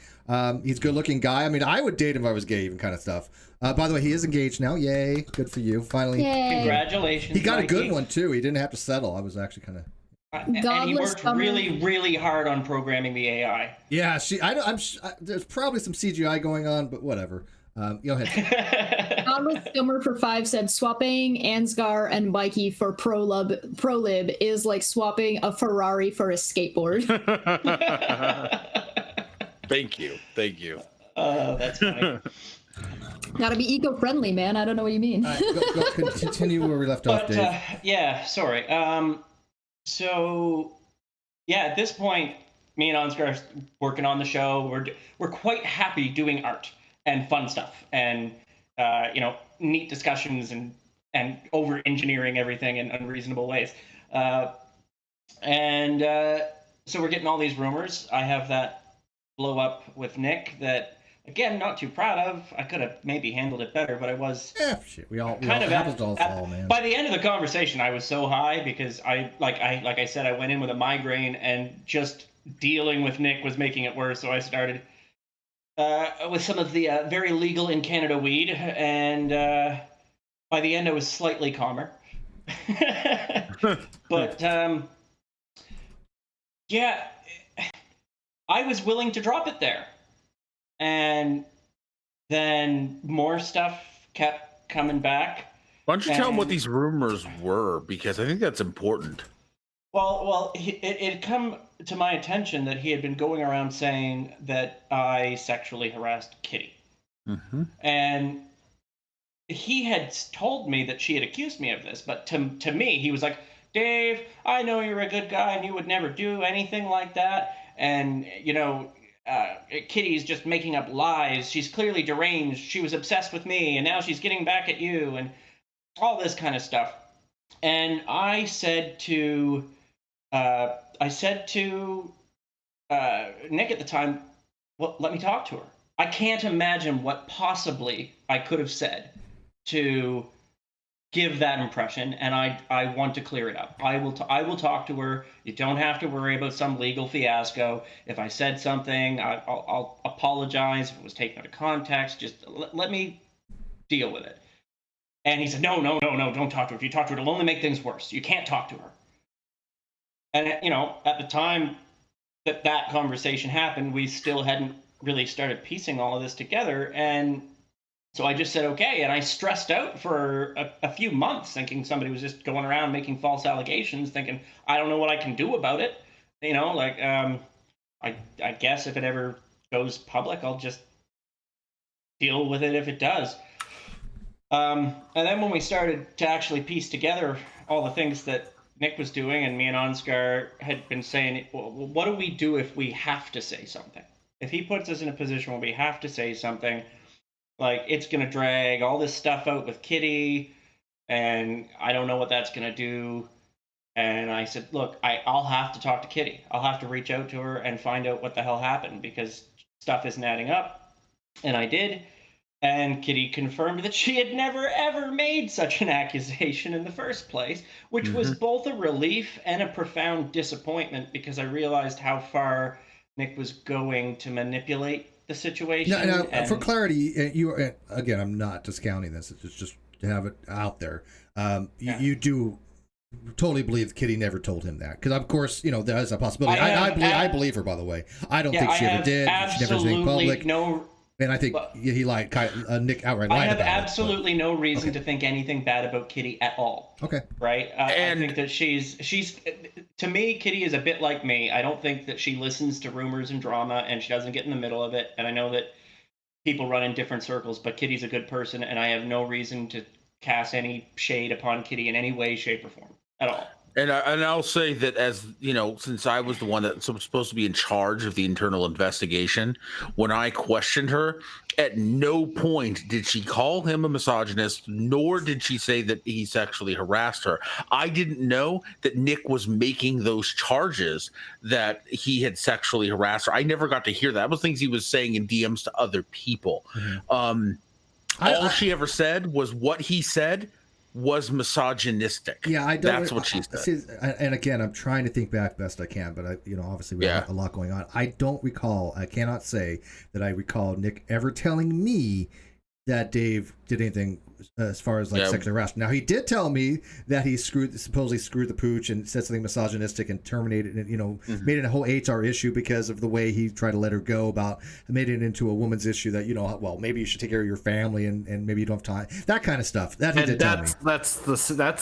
He's a good-looking guy. I mean, I would date him if I was gay, even kind of stuff. By the way, he is engaged now. Yay! Good for you. Finally, congratulations. He got a good one too. He didn't have to settle. I was actually kind of. And he worked really, really hard on programming the AI. Yeah, there's probably some CGI going on, but whatever. Go ahead. Godless Scummer for 5 said swapping Ansgar and Mikey for ProLib is like swapping a Ferrari for a skateboard. Thank you. That's funny. Gotta be eco-friendly, man. I don't know what you mean. Go continue where we left off, Dave. Sorry. So, at this point, me and Ansgar are working on the show. We're quite happy doing art and fun stuff, and neat discussions and over engineering everything in unreasonable ways. So we're getting all these rumors. I have that blow up with Nick that. Again, not too proud of. I could have maybe handled it better, but I was. Yeah, shit. We all fall, man. By the end of the conversation, I was so high because like I said, I went in with a migraine, and just dealing with Nick was making it worse. So I started with some of the very legal in Canada weed, and by the end, I was slightly calmer. But I was willing to drop it there. And then more stuff kept coming back. Why don't you tell them what these rumors were? Because I think that's important. Well, it had come to my attention that he had been going around saying that I sexually harassed Kitty. Mm-hmm. And he had told me that she had accused me of this. But to me, he was like, Dave, I know you're a good guy and you would never do anything like that. And, Kitty's just making up lies. She's clearly deranged. She was obsessed with me, and now she's getting back at you, and all this kind of stuff. And I said to Nick at the time, well, let me talk to her. I can't imagine what possibly I could have said to give that impression, and I want to clear it up. I will talk to her. You don't have to worry about some legal fiasco. If I said something, I'll apologize if it was taken out of context. Just let me deal with it. And he said, no, don't talk to her. If you talk to her, it'll only make things worse. You can't talk to her. And at the time that conversation happened, we still hadn't really started piecing all of this together, and so I just said okay, and I stressed out for a few months thinking somebody was just going around making false allegations, thinking I don't know what I can do about it. I guess if it ever goes public, I'll just deal with it if it does. And then when we started to actually piece together all the things that Nick was doing, and me and Ansgar had been saying, well, what do we do if we have to say something? If he puts us in a position where we have to say something, like it's going to drag all this stuff out with Kitty, and I don't know what that's going to do. And I said, look, I'll have to talk to Kitty. I'll have to reach out to her and find out what the hell happened, because stuff isn't adding up. And I did. And Kitty confirmed that she had never, ever made such an accusation in the first place, which was both a relief and a profound disappointment, because I realized how far Nick was going to manipulate the situation. Now, for clarity, you again, I'm not discounting this. It's just to have it out there. You do totally believe Kitty never told him that, because of course there is a possibility. I believe her, by the way. I don't think she ever did. She never said anything public. And I think he lied. Nick outright lied about it. I have absolutely no reason to think anything bad about Kitty at all. Okay. Right? I think that she's to me, Kitty is a bit like me. I don't think that she listens to rumors and drama, and she doesn't get in the middle of it. And I know that people run in different circles, but Kitty's a good person, and I have no reason to cast any shade upon Kitty in any way, shape, or form at all. And I'll say that, as since I was the one that was supposed to be in charge of the internal investigation, when I questioned her, at no point did she call him a misogynist, nor did she say that he sexually harassed her. I didn't know that Nick was making those charges that he had sexually harassed her. I never got to hear that. That was things he was saying in DMs to other people. All she ever said was what he said was misogynistic. Yeah, I don't. That's what she said. See, and again, I'm trying to think back best I can, but obviously we have a lot going on. I don't recall. I cannot say that I recall Nick ever telling me that Dave did anything as far as sexual harassment. Now, he did tell me that he supposedly screwed the pooch and said something misogynistic and terminated it, made it a whole HR issue because of the way he tried to let her go, made it into a woman's issue that, well, maybe you should take care of your family and maybe you don't have time. That kind of stuff. That he did tell me. That's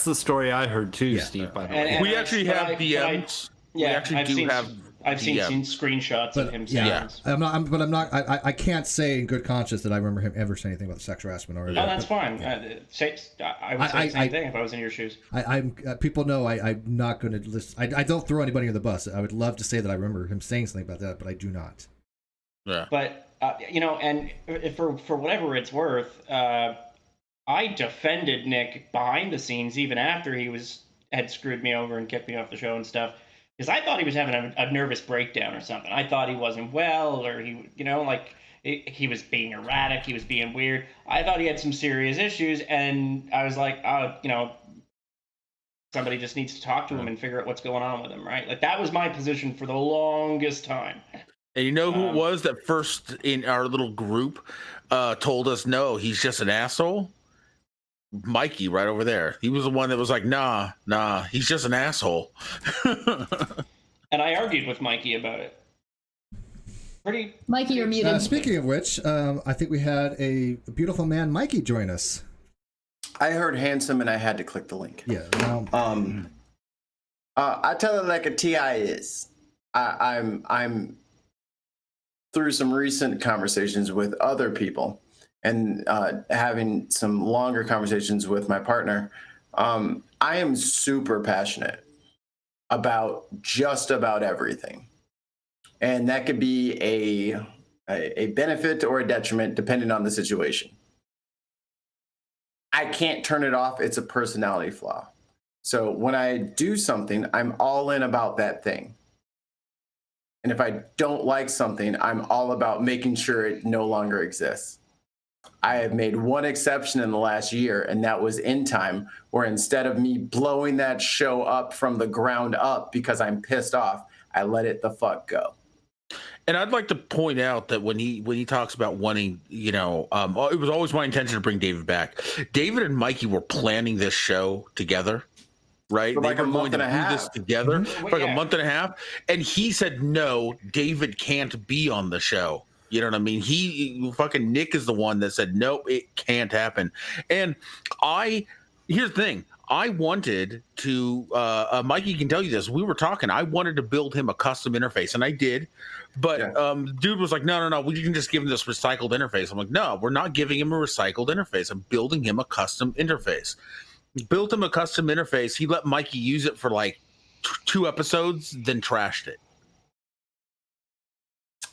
the story I heard too, Steve, by the way. We actually have DMs. I've seen screenshots of him saying this. I can't say in good conscience that I remember him ever saying anything about sexual harassment or that's fine. I would say the same thing if I was in your shoes. People know I'm not going to list. I don't throw anybody in the bus. I would love to say that I remember him saying something about that, but I do not. Yeah. But and for whatever it's worth, I defended Nick behind the scenes even after he had screwed me over and kicked me off the show and stuff. Because I thought he was having a nervous breakdown or something. I thought he wasn't well, or he was being erratic, he was being weird. I thought he had some serious issues, and I was like, somebody just needs to talk to him and figure out what's going on with him, right? Like, that was my position for the longest time. And you know who it was that first in our little group told us, no, he's just an asshole? Mikey right over there. He was the one that was like, nah, he's just an asshole. And I argued with Mikey about it. Mikey, you're muted. Speaking of which, I think we had a beautiful man, Mikey, join us. I heard handsome and I had to click the link. Yeah. I tell it like a TI is. I'm through some recent conversations with other people and having some longer conversations with my partner. I am super passionate about just about everything. And that could be a benefit or a detriment depending on the situation. I can't turn it off. It's a personality flaw. So when I do something, I'm all in about that thing. And if I don't like something, I'm all about making sure it no longer exists. I have made one exception in the last year, and that was In Time, where instead of me blowing that show up from the ground up because I'm pissed off, I let it the fuck go. And I'd like to point out that when he talks about wanting, it was always my intention to bring David back. David and Mikey were planning this show together, right? For like they were a month going and to a do half. this together for like a month and a half. And he said, no, David can't be on the show. You know what I mean? Fucking Nick is the one that said, nope, it can't happen. And here's the thing. I wanted to, Mikey can tell you this. We were talking. I wanted to build him a custom interface, and I did. But dude was like, no, we can just give him this recycled interface. I'm like, no, we're not giving him a recycled interface. I'm building him a custom interface. Built him a custom interface. He let Mikey use it for like 2 episodes, then trashed it.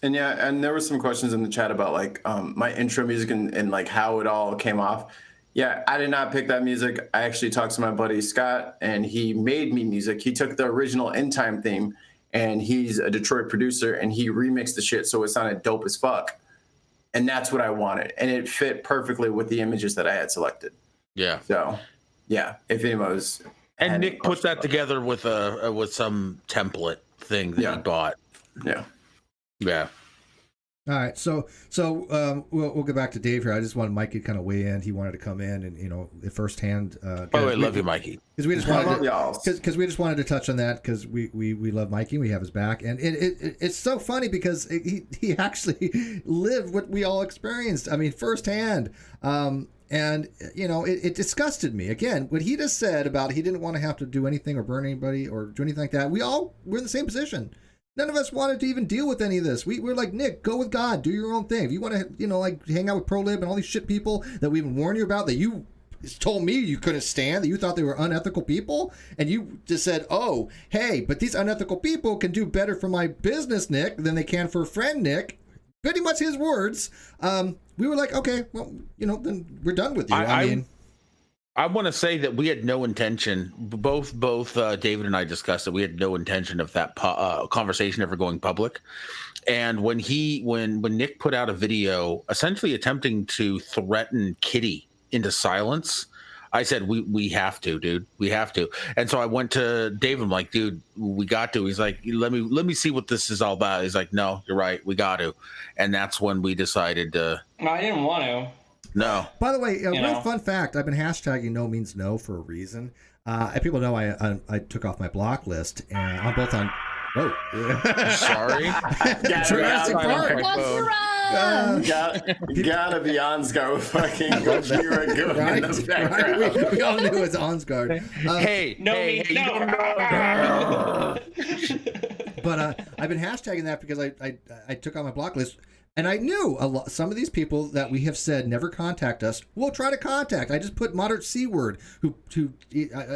And yeah, and there were some questions in the chat about like my intro music and like how it all came off. Yeah, I did not pick that music. I actually talked to my buddy Scott, and he made me music. He took the original In Time theme, and he's a Detroit producer, and he remixed the shit so it sounded dope as fuck. And that's what I wanted, and it fit perfectly with the images that I had selected. Yeah. So, yeah, if anyone was. And Nick put that together with some template thing that he bought. Yeah. Yeah. All right, so we'll get back to Dave here. I just wanted Mikey to kind of weigh in. He wanted to come in and firsthand. By the way, I love you, Mikey. Because we just wanted to touch on that because we love Mikey. We have his back, and it's so funny because he actually lived what we all experienced. I mean, firsthand. And it disgusted me. Again, what he just said about he didn't want to have to do anything or burn anybody or do anything like that. We're in the same position. None of us wanted to even deal with any of this. We're like, Nick, go with God. Do your own thing. If you want to, hang out with ProLib and all these shit people that we even warned you about that you told me you couldn't stand, that you thought they were unethical people, and you just said, oh, hey, but these unethical people can do better for my business, Nick, than they can for a friend, Nick. Pretty much his words. We were like, okay, well, then we're done with you. I want to say that we had no intention. Both David and I discussed that we had no intention of that conversation ever going public. And when Nick put out a video, essentially attempting to threaten Kitty into silence, I said, we have to, dude. We have to. And so I went to David. I'm like, dude, we got to. He's like, let me see what this is all about. He's like, no, you're right. We got to. And that's when we decided to. No, I didn't want to. No. By the way, real fun fact, I've been hashtagging no means no for a reason. People know I took off my block list, and I'm both on... Whoa. Sorry. Jurassic Park. Gotta be Ansgar with fucking Gojira going in the background. Right? We all knew it was Ansgar. But I've been hashtagging that because I took on my block list. And I knew some of these people that we have said never contact us will try to contact. I just put moderate C word who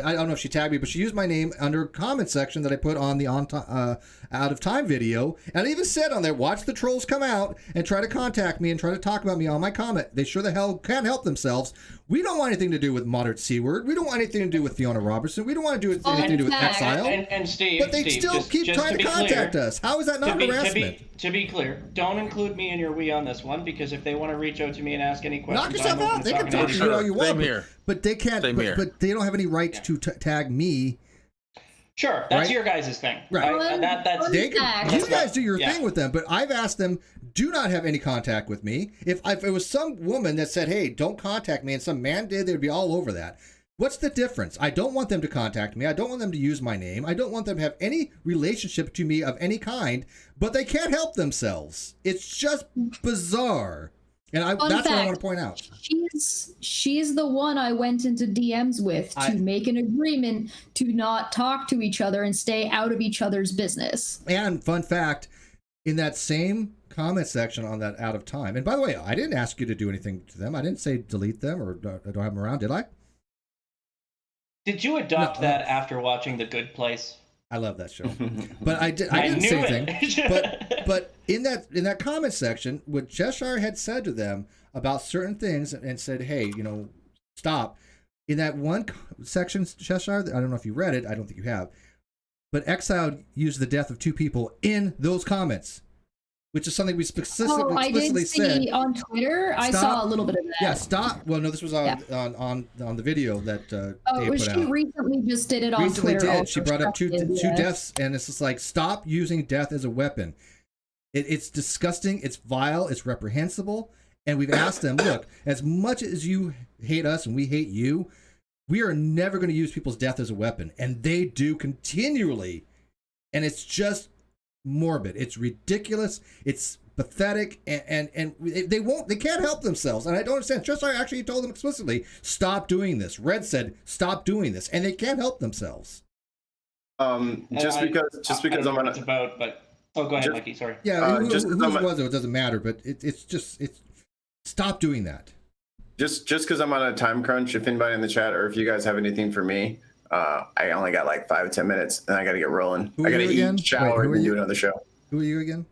I don't know if she tagged me, but she used my name under a comment section that I put on the out of time video. And I even said on there, watch the trolls come out and try to contact me and try to talk about me on my comment. They sure the hell can't help themselves. We don't want anything to do with moderate C word. We don't want anything to do with Fiona Robertson. We don't want to do anything to do with Exile. And Steve, but they still keep trying to contact us. How is that not harassment? To be clear, don't include me in your we on this one, because if they want to reach out to me and ask any questions, knock yourself out. They can talk to you all you want, but they can't. But they don't have any right to tag me. Sure, that's your guys' thing. Right. That's you guys do your thing with them, but I've asked them, do not have any contact with me. If it was some woman that said, hey, don't contact me, and some man did, they'd be all over that. What's the difference? I don't want them to contact me. I don't want them to use my name. I don't want them to have any relationship to me of any kind, but they can't help themselves. It's just bizarre. And that's what I want to point out. She's the one I went into DMs with to make an agreement to not talk to each other and stay out of each other's business. And fun fact, in that same comment section on that out of time, and by the way, I didn't ask you to do anything to them. I didn't say delete them or don't have them around, did I? Did you adopt that after watching The Good Place? I love that show, but I didn't say anything. But in that comment section, what Cheshire had said to them about certain things and said, hey, stop. In that one section, Cheshire, I don't know if you read it. I don't think you have. but Exiled used the death of 2 people in those comments, which is something we explicitly I did said. see on Twitter. I saw a little bit of that. Yeah, stop. Well, no, this was on the video that Dave put out. She recently just did it on Twitter. She brought up two deaths, and it's just like, stop using death as a weapon. It's disgusting. It's vile. It's reprehensible. And we've asked them, look, as much as you hate us and we hate you, we are never going to use people's death as a weapon. And they do continually. And it's just morbid. It's ridiculous. It's pathetic. And they can't help themselves. And I don't understand. Cheshire actually told them explicitly, stop doing this. Red said, stop doing this. And they can't help themselves. Just because I'm on it's about, but go ahead, Mikey. Sorry. Yeah, who it was, it doesn't matter. But it's stop doing that. Just because I'm on a time crunch, if anybody in the chat or if you guys have anything for me, I only got like 5 or 10 minutes, and I got to get rolling. I got to eat, shower, and do another show. Who are you again?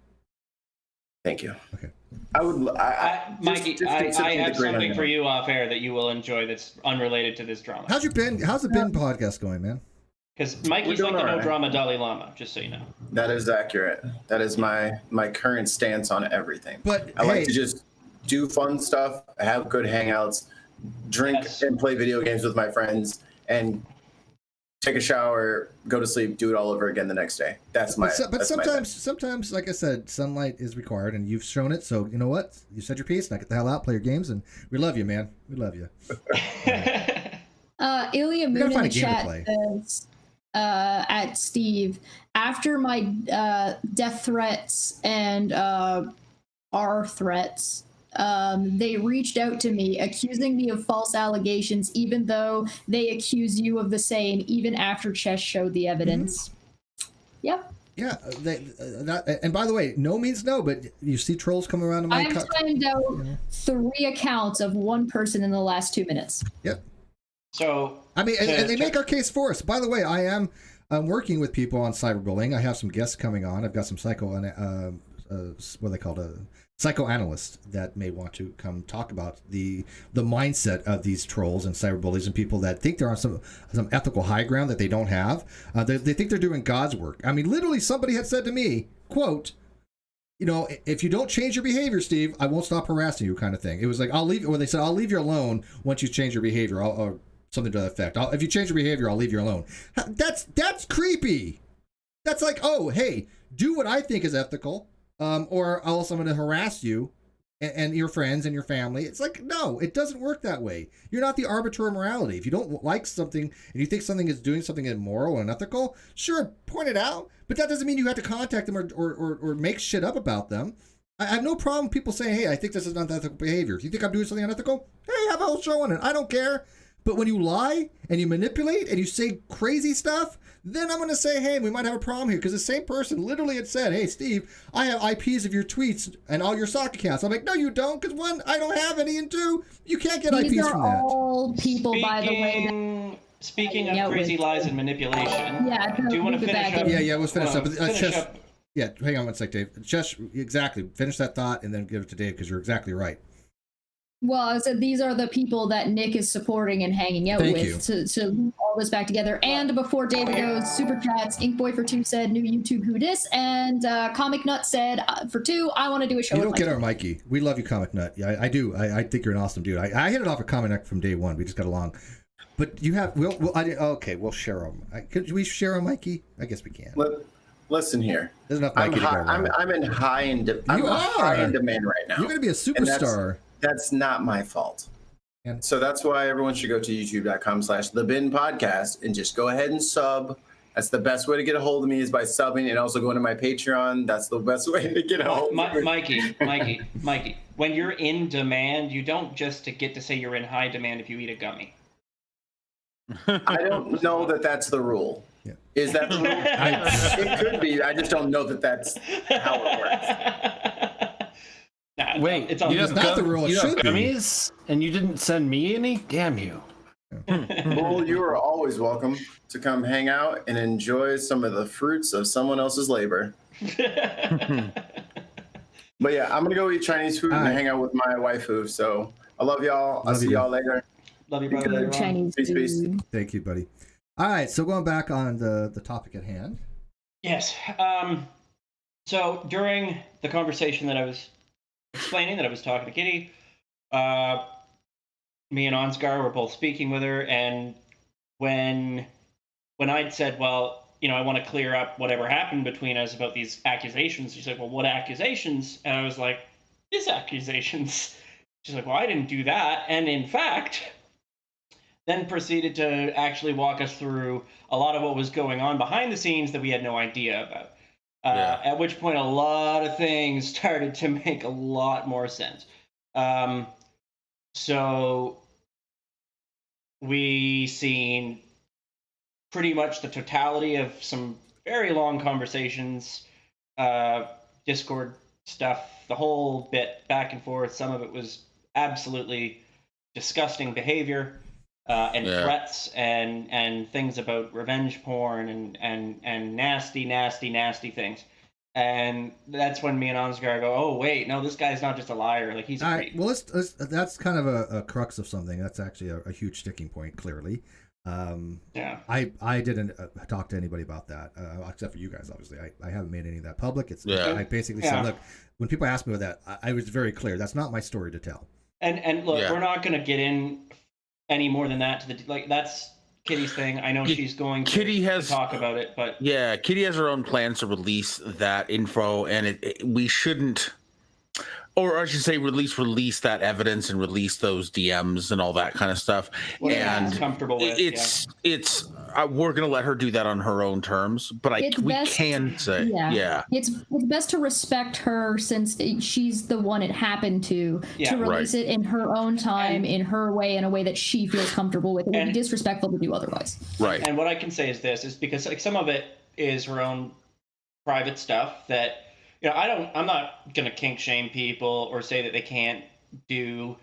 Thank you. Okay. Mikey, I have something for you off air that you will enjoy that's unrelated to this drama. How's the Ben podcast going, man? Because Mikey's like the no drama Dalai Lama, just so you know. That is accurate. That is my current stance on everything. But I like to just do fun stuff, have good hangouts, drink and play video games with my friends, and take a shower, go to sleep, do it all over again the next day. That's my. But sometimes, like I said, sunlight is required, and you've shown it. So you know what? You said your piece. Now get the hell out, play your games, and we love you, man. We love you. Ilya Moon in the chat says, at Steve, after my death threats and our threats, they reached out to me accusing me of false allegations, even though they accuse you of the same, even after Chesh showed the evidence. Mm-hmm. Yep. Yeah, and by the way, no means no, but you see trolls come around to my. I've timed out 3 accounts of one person in the last 2 minutes. Yep. So I mean, and they make our case for us. By the way, I'm working with people on cyberbullying. I have some guests coming on. I've got some what they call psychoanalysts that may want to come talk about the mindset of these trolls and cyberbullies and people that think they're on some ethical high ground that they don't have. They think they're doing God's work. I mean, literally, somebody had said to me, quote, you know, if you don't change your behavior, Steve, I won't stop harassing you, kind of thing. It was like, they said, I'll leave you alone once you change your behavior, or something to that effect. If you change your behavior, I'll leave you alone. That's creepy. That's like, oh, hey, do what I think is ethical. Or else I'm going to harass you and your friends and your family. It's like, no, it doesn't work that way. You're not the arbiter of morality. If you don't like something and you think something is doing something immoral and unethical, sure, point it out. But that doesn't mean you have to contact them or make shit up about them. I have no problem with people saying, hey, I think this is unethical behavior. If you think I'm doing something unethical, hey, have a whole show on it. I don't care. But when you lie and you manipulate and you say crazy stuff, then I'm going to say, hey, we might have a problem here. Because the same person literally had said, hey, Steve, I have IPs of your tweets and all your sock accounts. I'm like, no, you don't. Because 1, I don't have any. And 2, you can't get IPs from that. All people, by the way. Speaking of crazy lies and manipulation, do you want to finish up? Yeah, let's finish up. Yeah, hang on one sec, Dave. Chesh, exactly. Finish that thought and then give it to Dave because you're exactly right. Well, I said these are the people that Nick is supporting and hanging out with to link all this back together. And before David goes, super chats, Inkboy for 2 said new YouTube who dis, and Comic Nut said for 2, I want to do a show. You don't get our Mikey. We love you, Comic Nut. Yeah, I do. I think you're an awesome dude. I hit it off with Comic Nut from day one. We just got along. But you have we'll share them. Could we share a Mikey? I guess we can. Listen here. There's enough Mikey to go around. I'm high in demand right now. You're going to be a superstar. That's not my fault. And so that's why everyone should go to youtube.com/thebinpodcast and just go ahead and sub. That's the best way to get a hold of me is by subbing and also going to my Patreon. That's the best way to get a hold of me. Mikey, when you're in demand, you don't just get to say you're in high demand if you eat a gummy. I don't know that that's the rule. Yeah. Is that the rule? It could be. I just don't know that that's how it works. Nah, wait, it's not the rule. You have gummies, and you didn't send me any? Damn you! Well, you are always welcome to come hang out and enjoy some of the fruits of someone else's labor. But yeah, I'm gonna go eat Chinese food and hang out with my waifu. So I love y'all. I'll see y'all later. Love you, brother. Chinese peace. Thank you, buddy. All right, so going back on the topic at hand. Yes. So during the conversation that I was explaining, that I was talking to Kitty, me and Ansgar were both speaking with her, and when I'd said, well, I want to clear up whatever happened between us about these accusations, she's like, well, what accusations? And I was like, these accusations. She's like, well, I didn't do that. And in fact, then proceeded to actually walk us through a lot of what was going on behind the scenes that we had no idea about. At which point, a lot of things started to make a lot more sense. So we seen pretty much the totality of some very long conversations, Discord stuff, the whole bit back and forth. Some of it was absolutely disgusting behavior and threats and things about revenge porn and nasty things. And that's when me and Ansgar go, oh, wait, no, this guy's not just a liar. Like, he's a creep. Well, that's kind of a crux of something. That's actually a huge sticking point, clearly. I didn't talk to anybody about that, except for you guys, obviously. I haven't made any of that public. I basically said, look, when people ask me about that, I was very clear. That's not my story to tell. And look, we're not going to get in any more than that that's Kitty's thing. I know she's going to talk about it, but Kitty has her own plans to release that info, and we shouldn't, or I should say, release that evidence and release those DMs and all that kind of stuff. And comfortable with it's we're gonna let her do that on her own terms, but we can say it's best to respect her, since she's the one it happened to release it in her own time, in her way, in a way that she feels comfortable with. It would be disrespectful to do otherwise. Right. And what I can say is this, is because some of it is her own private stuff that I'm not gonna kink shame people or say that they can't do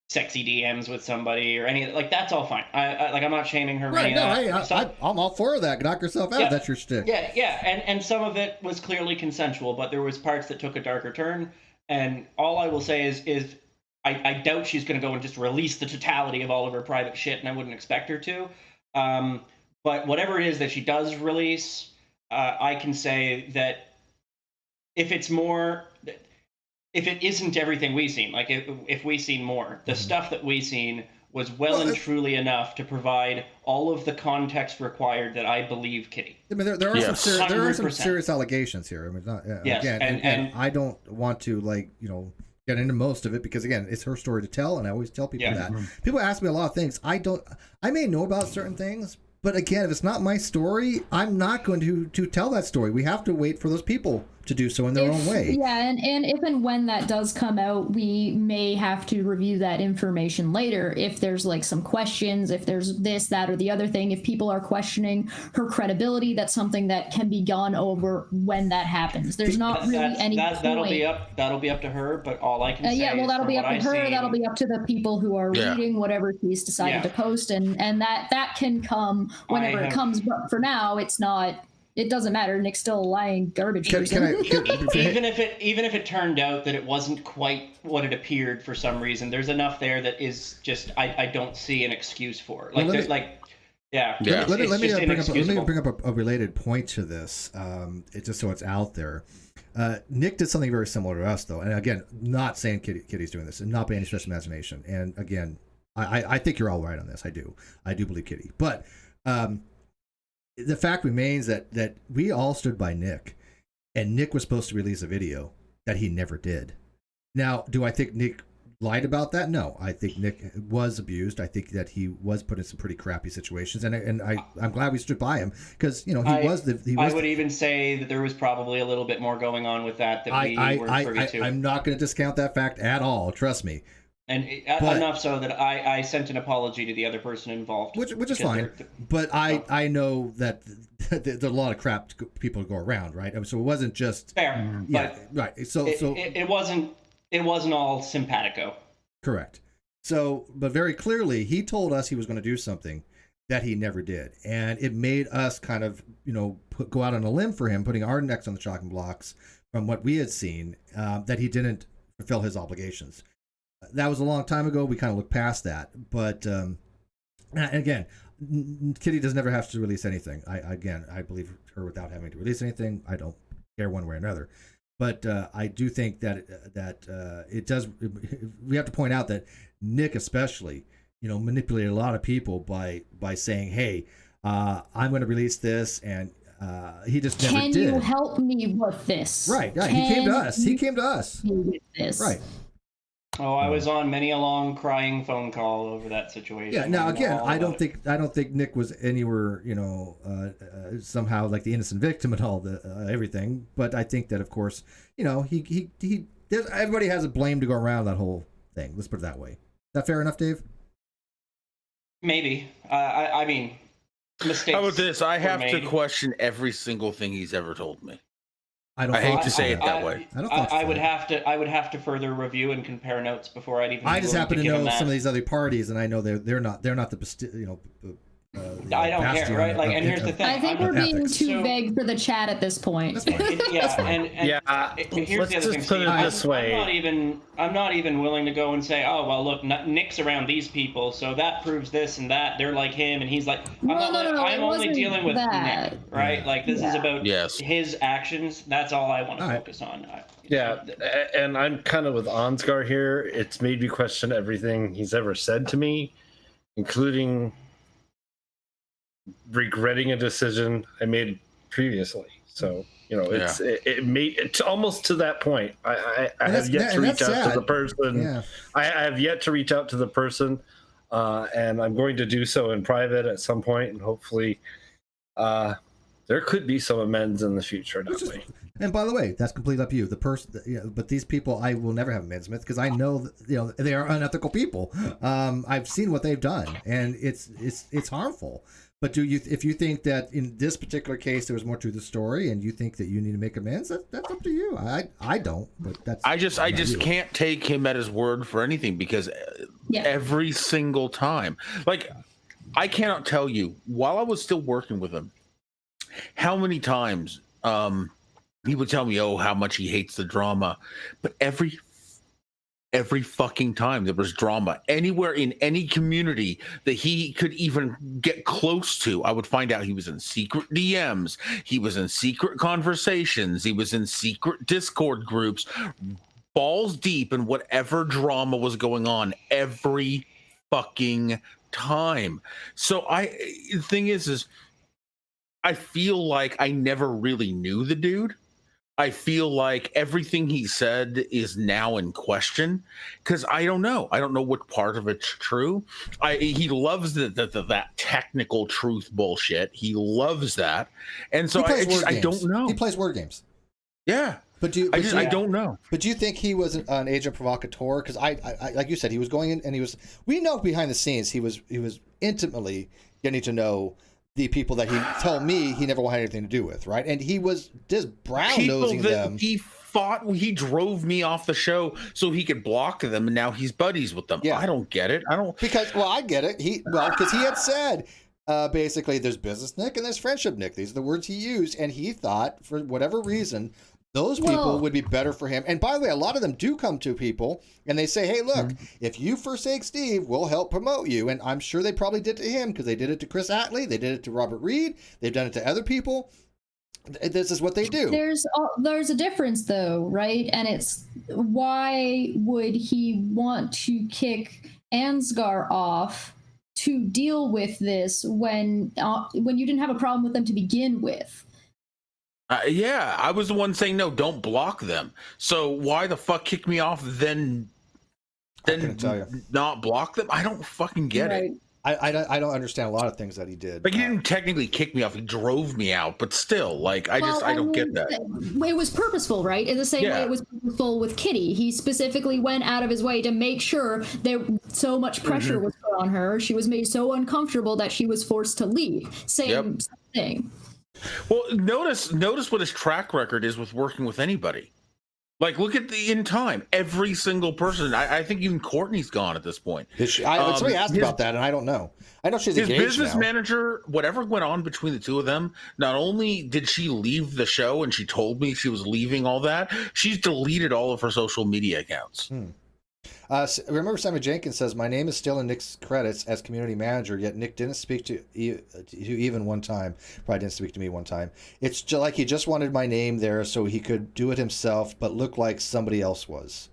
sexy DMs with somebody or any, that's all fine. I'm not shaming her. Right, I'm all for that. Knock yourself out. That's your shtick. And some of it was clearly consensual, but there was parts that took a darker turn. And all I will say is I doubt she's going to go and just release the totality of all of her private shit, and I wouldn't expect her to. But whatever it is that she does release, I can say that if it isn't everything we've seen, like if we've seen more, the stuff that we've seen was and truly enough to provide all of the context required that I believe Kitty. I mean, there are some serious allegations here. I mean, not, again, and I don't want to get into most of it because, again, it's her story to tell, and I always tell people that. People ask me a lot of things. I may know about certain things, but again, if it's not my story, I'm not going to tell that story. We have to wait for those people to do so in their own way. Yeah, and if and when that does come out, we may have to review that information later if there's some questions, if there's this, that, or the other thing. If people are questioning her credibility, that's something that can be gone over when that happens. There's not really any point. That'll be up to her, but all I can say that'll be up to her. That'll be up to the people who are reading whatever she's decided to post, and that can come whenever it comes. But for now, it's not. It doesn't matter. Nick's still a lying garbage person. Even if it turned out that it wasn't quite what it appeared for some reason, there's enough there that is just I don't see an excuse for. Let me bring up a related point to this. Just so it's out there. Nick did something very similar to us, though, and again, not saying Kitty's doing this, and not by any stretch of imagination. And again, I think you're all right on this. I do believe Kitty, but. The fact remains that we all stood by Nick, and Nick was supposed to release a video that he never did. Now, do I think Nick lied about that? No, I think Nick was abused. I think that he was put in some pretty crappy situations, and I'm glad we stood by him because I would even say that there was probably a little bit more going on with that we weren't privy to. I'm not going to discount that fact at all. Trust me. And enough so that I sent an apology to the other person involved. Which is fine. But I know that there's a lot of crap people go around, right? So it wasn't just... Fair. Right. So it wasn't all simpatico. Correct. So, but very clearly, he told us he was going to do something that he never did. And it made us kind of, go out on a limb for him, putting our necks on the chopping blocks from what we had seen, that he didn't fulfill his obligations. That was a long time ago. We kind of looked past that, but And again, Kitty does never have to release anything. I believe her without having to release anything. I don't care one way or another. But I do think that it does. We have to point out that Nick, especially, manipulated a lot of people by saying, "Hey, I'm going to release this," and he just never did. Can you help me with this? Right. He came to us. He came to us. With this. Right. Oh, I was on many a long crying phone call over that situation. Yeah. Now again, I don't think Nick was anywhere, somehow like the innocent victim and all the everything. But I think that, of course, everybody has a blame to go around that whole thing. Let's put it that way. Is that fair enough, Dave? Maybe. I mean, mistakes. How about this? I have to made. question every single thing he's ever told me. I hate to say it that way. I would have to further review and compare notes before I'd even. I just happen to know some of these other parties, and I know they're not the I don't care, right? Like, and here's the thing. I think we're being too vague for the chat at this point. Here's the let's other just thing, put Steve. it this way. I'm not even willing to go and say, oh well, look, Nick's around these people, so that proves this and that. They're like him, and he's like. I'm only dealing with Nick, right? Like this is about his actions. That's all I want to focus on. And I'm kind of with Ansgar here. It's made me question everything he's ever said to me, including regretting a decision I made previously. So it's almost to that point. I have yet to reach out to the person. Yeah. I have yet to reach out to the person, and I'm going to do so in private at some point, and hopefully there could be some amends in the future. And by the way, that's completely up to you. The person, but these people, I will never have amends with because I know that, they are unethical people. I've seen what they've done, and it's harmful. But if you think that in this particular case there was more to the story, and you think that you need to make amends, that's up to you. I don't. But that's I just can't take him at his word for anything because every single time, like I cannot tell you while I was still working with him, how many times he would tell me, oh, how much he hates the drama, but every fucking time there was drama anywhere in any community that he could even get close to, I would find out he was in secret DMs, he was in secret conversations, he was in secret Discord groups, balls deep in whatever drama was going on every fucking time. So the thing is I feel like I never really knew the dude. I feel like everything he said is now in question because I don't know what part of it's true. He loves that technical truth bullshit. He loves that, and so I don't know. He plays word games. Yeah, but I don't know. But do you think he was an agent provocateur? Because I like you said, he was going in and we know behind the scenes he was intimately getting to know the people that he told me he never wanted anything to do with, right? And he was just brown-nosing them. He drove me off the show so he could block them, and now he's buddies with them. Yeah. I don't get it. I get it. Because he had said, basically, there's business Nick and there's friendship Nick. These are the words he used, and he thought, for whatever reason, those people would be better for him. And by the way, a lot of them do come to people and they say, hey, look, if you forsake Steve, we'll help promote you. And I'm sure they probably did to him because they did it to Chris Attlee. They did it to Robert Reed. They've done it to other people. This is what they do. There's a difference, though, right? And it's why would he want to kick Ansgar off to deal with this when you didn't have a problem with them to begin with? I was the one saying no, don't block them. So why the fuck kick me off then not block them? I don't fucking get it. I don't understand a lot of things that he did. Like he didn't technically kick me off; he drove me out. But still, like I don't get that. It was purposeful, right? In the same way it was purposeful with Kitty. He specifically went out of his way to make sure so much pressure was put on her. She was made so uncomfortable that she was forced to leave. Same thing. Well, notice what his track record is with working with anybody. Like, look at in time, every single person. I think even Courtney's gone at this point. Somebody asked about that, and I don't know. I know she's engaged now. His business manager, whatever went on between the two of them, not only did she leave the show, and she told me she was leaving all that, she's deleted all of her social media accounts. Remember, Simon Jenkins says, "My name is still in Nick's credits as community manager, yet Nick didn't speak to even one time. Probably didn't speak to me one time. It's just like he just wanted my name there so he could do it himself, but look like somebody else was."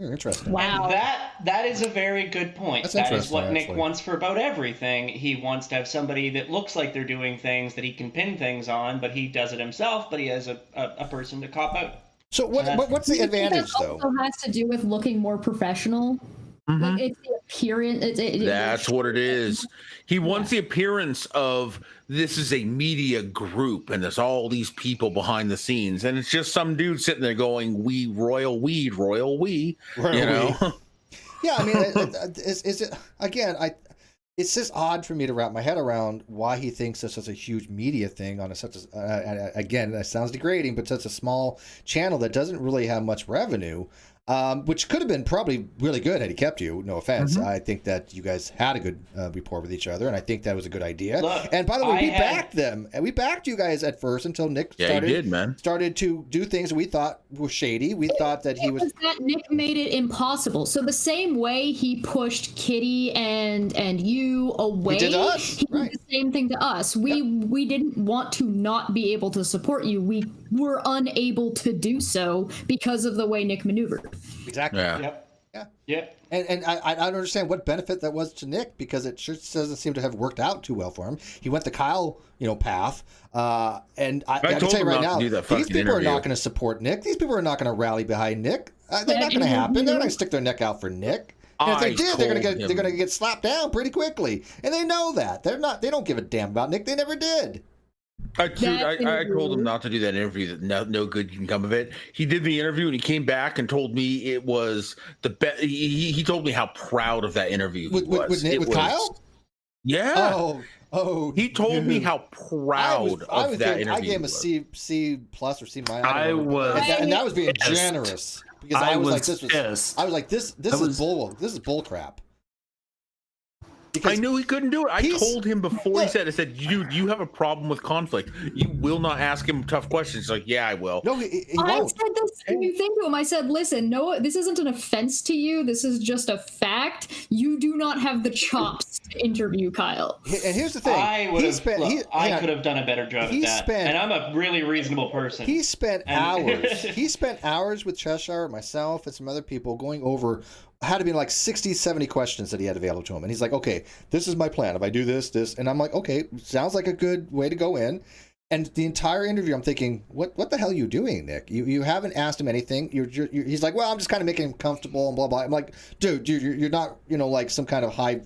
Interesting. Wow. And that is a very good point. That's that is what interesting, Nick actually. wants for about everything. He wants to have somebody that looks like they're doing things that he can pin things on, but he does it himself, but he has a person to cop out. So what's the advantage, that though? also has to do with looking more professional. Like, it's the appearance. That's what it is. He wants the appearance of this is a media group and there's all these people behind the scenes, and it's just some dude sitting there going, "We royal weed, royal we," you know. Yeah, I mean, is it again? It's just odd for me to wrap my head around why he thinks this is a huge media thing on again, that sounds degrading, but such a small channel that doesn't really have much revenue, which could have been probably really good had he kept you. No offense. I think that you guys had a good rapport with each other, and I think that was a good idea. Look, and by the way, we backed them, and we backed you guys at first until Nick started to do things that we thought were shady. We thought that he was that Nick made it impossible. So the same way he pushed Kitty and you away, he did to us. He did the same thing to us. We didn't want to not be able to support you. We were unable to do so because of the way Nick maneuvered. Exactly. Yeah. And I don't understand what benefit that was to Nick, because it sure doesn't seem to have worked out too well for him. He went the Kyle, path. And I can tell you right now, these people are not going to support Nick. These people are not going to rally behind Nick. They're not going to happen. They're not going to stick their neck out for Nick. And if they did, they're going to get slapped down pretty quickly. And they know that. They don't give a damn about Nick. They never did. I told him not to do that interview, that no good can come of it. He did the interview and he came back and told me it was the best. He told me how proud of that interview he was. With Kyle? Yeah. Oh, he told me how proud of that interview. I gave him a C plus or C minus. And that was being generous, because I was like, this is bull crap. Because I knew he couldn't do it. I told him before he said, I said, you have a problem with conflict. You will not ask him tough questions. He's like, yeah, I will. No, he I won't. said the same thing to him. I said, listen, no, this isn't an offense to you. This is just a fact. You do not have the chops to interview Kyle. And here's the thing. I could have done a better job at that. And I'm a really reasonable person. He spent hours. He spent hours with Cheshire, myself, and some other people going over had to be like 60, 70 questions that he had available to him. And he's like, okay, this is my plan. If I do this. And I'm like, okay, sounds like a good way to go in. And the entire interview, I'm thinking, what the hell are you doing, Nick? You haven't asked him anything. He's like, well, I'm just kind of making him comfortable and blah, blah. I'm like, dude, you're not, like some kind of high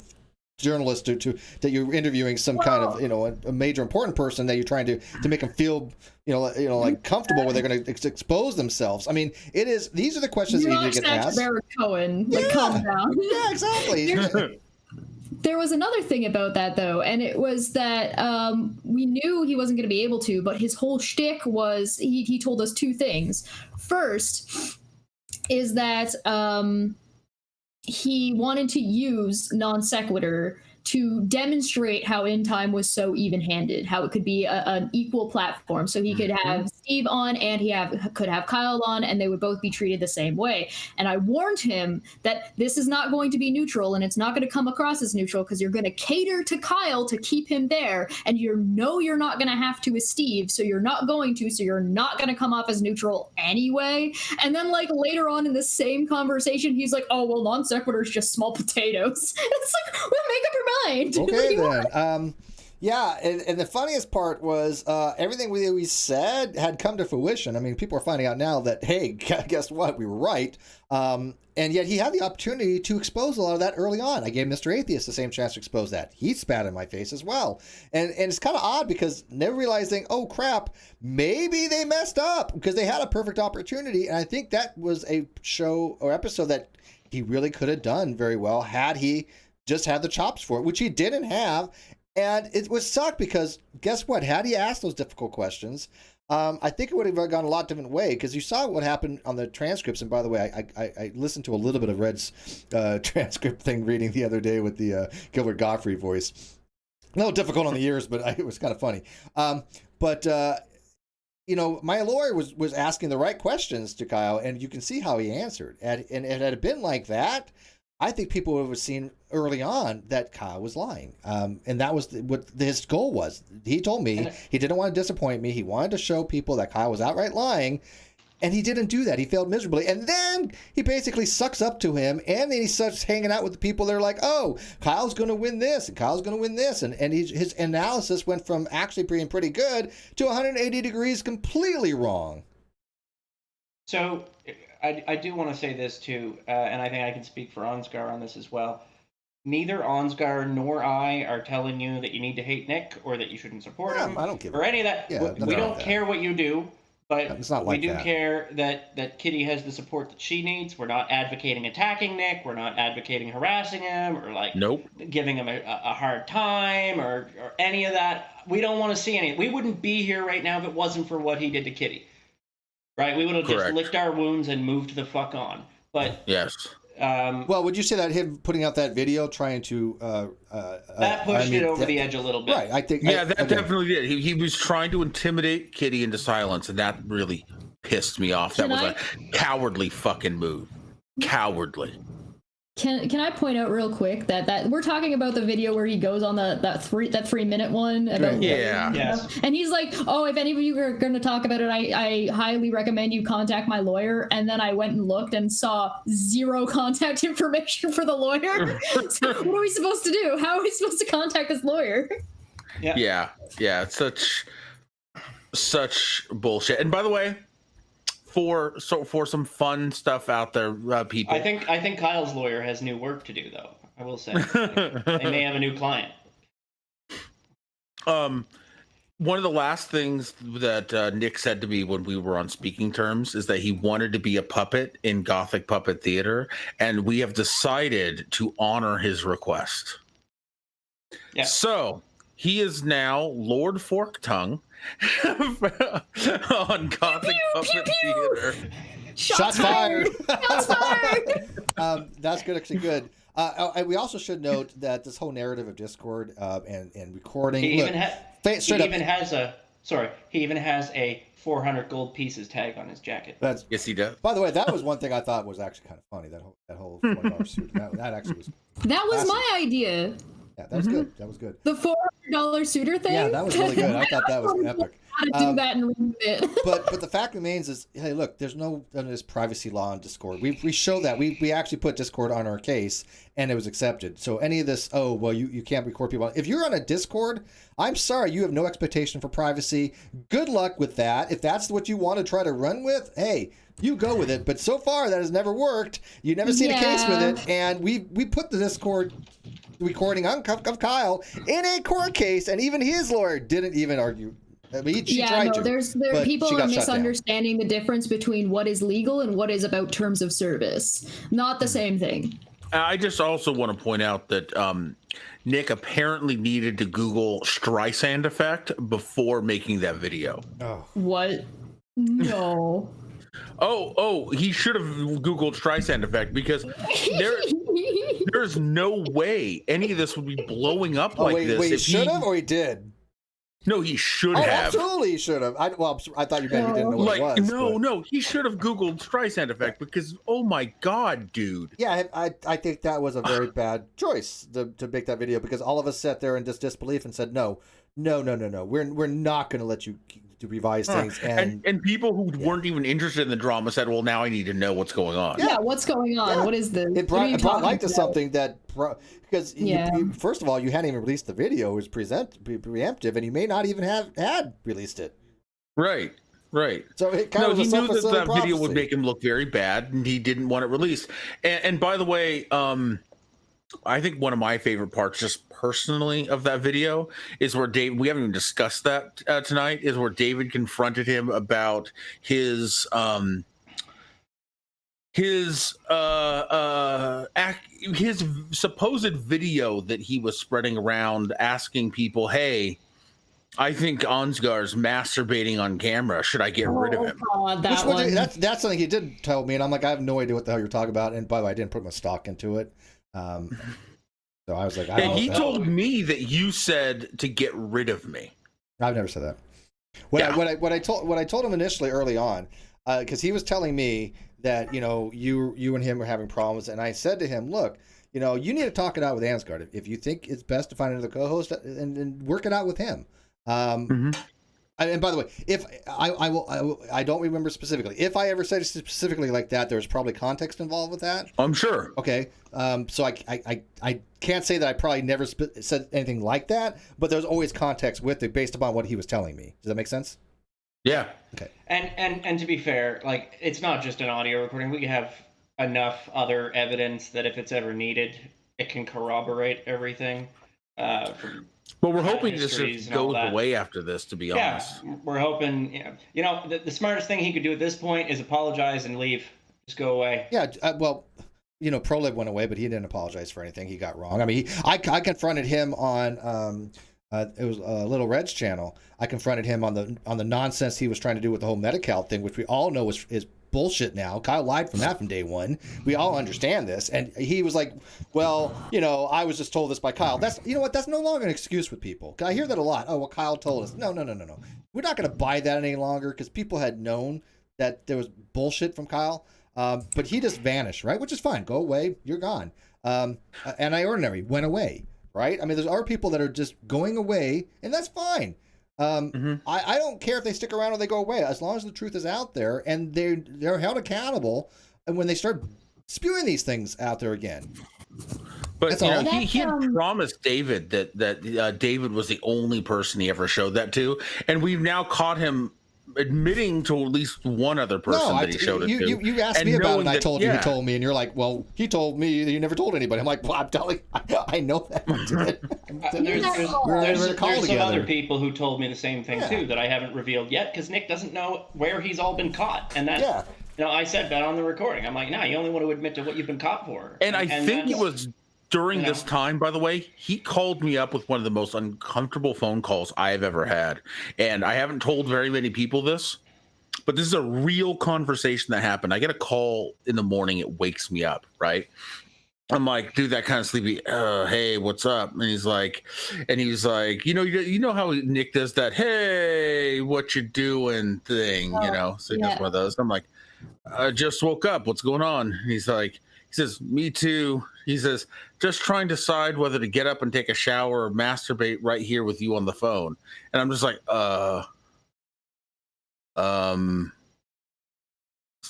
journalist that you're interviewing some kind of, a major important person that you're trying to make them feel, like comfortable where they're going to expose themselves. I mean, these are the questions that need to get asked. Barrett Cohen, calm down. Yeah, exactly. There was another thing about that, though, and it was that we knew he wasn't going to be able to, but his whole shtick was he told us two things. First is that he wanted to use non sequitur to demonstrate how In Time was so even-handed, how it could be an equal platform. So he could have Steve on and could have Kyle on, and they would both be treated the same way. And I warned him that this is not going to be neutral, and it's not going to come across as neutral, because you're going to cater to Kyle to keep him there, and you're not going to have to with Steve, so you're not going to, so you're not going to come off as neutral anyway. And then later on in the same conversation, he's like, oh, well, non sequitur is just small potatoes. It's like, well, make up your mind. Okay, then. Yeah, and the funniest part was everything we said had come to fruition. I mean, people are finding out now that, hey, guess what? We were right. And yet he had the opportunity to expose a lot of that early on. I gave Mr. Atheist the same chance to expose that. He spat in my face as well. And it's kind of odd, because never realizing, oh, crap, maybe they messed up, because they had a perfect opportunity. And I think that was a show or episode that he really could have done very well had he just had the chops for it, which he didn't have. And it was sucked, because guess what? Had he asked those difficult questions, I think it would have gone a lot different way, because you saw what happened on the transcripts. And by the way, I listened to a little bit of Red's transcript thing reading the other day with the Gilbert Gottfried voice. A little difficult on the ears, but it was kind of funny. But my lawyer was asking the right questions to Kyle, and you can see how he answered. And it had been like that, I think people would have seen early on that Kyle was lying. And that was what his goal was. He told me he didn't want to disappoint me. He wanted to show people that Kyle was outright lying. And he didn't do that. He failed miserably. And then he basically sucks up to him. And then he starts hanging out with the people that are like, oh, Kyle's going to win this. And Kyle's going to win this. And his analysis went from actually being pretty good to 180 degrees completely wrong. So I do want to say this too. And I think I can speak for Ansgar on this as well. Neither Ansgar nor I are telling you that you need to hate Nick or that you shouldn't support him. I don't give or any of that. Yeah, we don't care what you do. But it's not like we do that. care that Kitty has the support that she needs. We're not advocating attacking Nick. We're not advocating harassing him or giving him a hard time or any of that. We don't want to see any. We wouldn't be here right now if it wasn't for what he did to Kitty. Right? We would have just licked our wounds and moved the fuck on. But yes. Well, would you say that him putting out that video trying to that pushed it over the edge a little bit? Right, I think. Yeah, that definitely did. He was trying to intimidate Kitty into silence, and that really pissed me off. That was a cowardly fucking move. Cowardly. Can I point out real quick that we're talking about the video where he goes on that 3-minute one about yes. And he's like, oh, if any of you are going to talk about it, I highly recommend you contact my lawyer. And then I went and looked and saw zero contact information for the lawyer. So what are we supposed to do? How are we supposed to contact this lawyer? Yeah. Such bullshit. And by the way, for some fun stuff out there, people. I think Kyle's lawyer has new work to do, though. I will say they may have a new client. One of the last things that Nick said to me when we were on speaking terms is that he wanted to be a puppet in Gothic Puppet Theater, and we have decided to honor his request. Yeah. So he is now Lord Forktongue on Gothic Puppet Theater. Shots fired! Shots fired! That's good, actually good. We also should note that this whole narrative of Discord and recording. He even has a 400 gold pieces tag on his jacket. Yes, he does. By the way, that was one thing I thought was actually kind of funny. That whole $40 suit. That actually was. That was my idea. Yeah, that was good. That was good. The $400 suiter thing? Yeah, that was really good. I thought that was epic. How to do that and remove it. but the fact remains is, hey, look, there's no this privacy law on Discord. We show that. We actually put Discord on our case, and it was accepted. So any of this, oh, well, you can't record people. If you're on a Discord, I'm sorry, you have no expectation for privacy. Good luck with that. If that's what you want to try to run with, hey, you go with it. But so far, that has never worked. You've never seen a case with it. And we put the Discord recording of Kyle in a court case, and even his lawyer didn't even argue. I mean, people are misunderstanding the difference between what is legal and what is about terms of service. Not the same thing. I just also want to point out that Nick apparently needed to Google Streisand effect before making that video. Oh. What? No. Oh, he should have Googled Streisand effect because there's no way any of this would be blowing up like this. Wait, he should have or he did? No, he should have. Absolutely, he should have. I thought you meant he didn't know what it was. No, he should have Googled Streisand effect because, oh my God, dude. Yeah, I think that was a very bad choice to make that video because all of us sat there in disbelief and said, no, we're not going to let you to revise things. And people who weren't even interested in the drama said, well, now I need to know what's going on. Yeah, what's going on? Yeah. What is this? It brought light to something that, because you, first of all, you hadn't even released the video. It was preemptive, and you may not even have had released it. Right. So it kind of was he knew that video would make him look very bad, and he didn't want it released. And by the way, I think one of my favorite parts, just personally, of that video is where David, we haven't even discussed that tonight, is where David confronted him about his supposed video that he was spreading around asking people, hey, I think Ansgar's masturbating on camera. Should I get rid of him? God, that's something he did tell me, and I'm like, I have no idea what the hell you're talking about. And by the way, I didn't put my stock into it. So I was like, he told me that you said to get rid of me. I've never said that. What I told him initially early on, because he was telling me that you and him were having problems, and I said to him, look, you need to talk it out with Ansgar. If you think it's best to find another co-host, and work it out with him. And by the way, if I don't remember specifically. If I ever said specifically like that, there was probably context involved with that. I'm sure. Okay. So I can't say that I probably never said anything like that, but there's always context with it based upon what he was telling me. Does that make sense? Yeah. Okay. And to be fair, like, it's not just an audio recording. We have enough other evidence that if it's ever needed, it can corroborate everything. But we're hoping this goes away after this, to be honest. Yeah, we're hoping. The smartest thing he could do at this point is apologize and leave. Just go away. Yeah. Well, ProLib went away, but he didn't apologize for anything he got wrong. I mean, I confronted him on it was Little Red's channel. I confronted him on the nonsense he was trying to do with the whole Medi-Cal thing, which we all know is bullshit now. Kyle lied from that from day one. We all understand this. And he was like, well, I was just told this by Kyle. That's, that's no longer an excuse with people. I hear that a lot. Oh, well, Kyle told us. No. We're not going to buy that any longer because people had known that there was bullshit from Kyle. But he just vanished, right? Which is fine. Go away. You're gone. Anti-ordinary went away, right? I mean, there's other people that are just going away, and that's fine. I don't care if they stick around or they go away, as long as the truth is out there and they're held accountable. And when they start spewing these things out there again, but he had promised David that David was the only person he ever showed that to, and we've now caught him admitting to at least one other person that he showed it to. You asked me about it, and I told you he told me, and you're like, well, he told me that you never told anybody. I'm like, well, I'm telling you, I know that you did. There's some other people who told me the same thing too that I haven't revealed yet because Nick doesn't know where he's all been caught, and that I said that on the recording. I'm like, no, you only want to admit to what you've been caught for. And I think it was during this time, by the way, he called me up with one of the most uncomfortable phone calls I have ever had. And I haven't told very many people this, but this is a real conversation that happened. I get a call in the morning. It wakes me up, right? I'm like, dude, that kind of sleepy, hey, what's up? And he's like, you know how Nick does that, hey, what you doing thing, So he does one of those. I'm like, I just woke up. What's going on? And he says, me too. He says, just trying to decide whether to get up and take a shower or masturbate right here with you on the phone. And I'm just like, as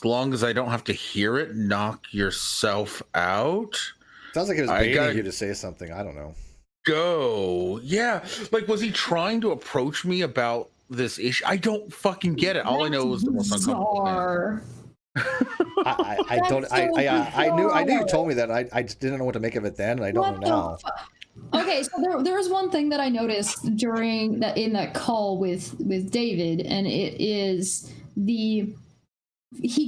long as I don't have to hear it, knock yourself out. Sounds like he was baiting you to say something. I don't know. Go. Yeah. Like, was he trying to approach me about this issue? I don't fucking get it. All I know is the most uncomfortable thing. I knew you told me that. I just didn't know what to make of it then, and I don't know now. Okay, so there was one thing that I noticed in that call with David, and it is he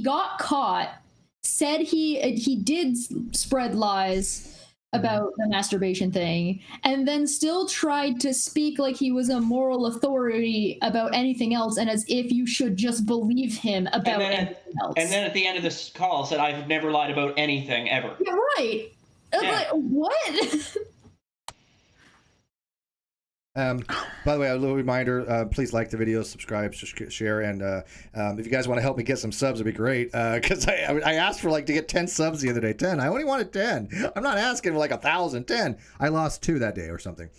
got caught, said he did spread lies about the masturbation thing, and then still tried to speak like he was a moral authority about anything else, and as if you should just believe him about anything else. And then at the end of this call said, I've never lied about anything ever. Yeah, right. Yeah. Like, what? By the way, a little reminder, please like the video, subscribe, share, and if you guys want to help me get some subs, it'd be great, because I asked for to get 10 subs the other day. 10. I only wanted 10. I'm not asking for 1,000. 10. I lost 2 that day or something.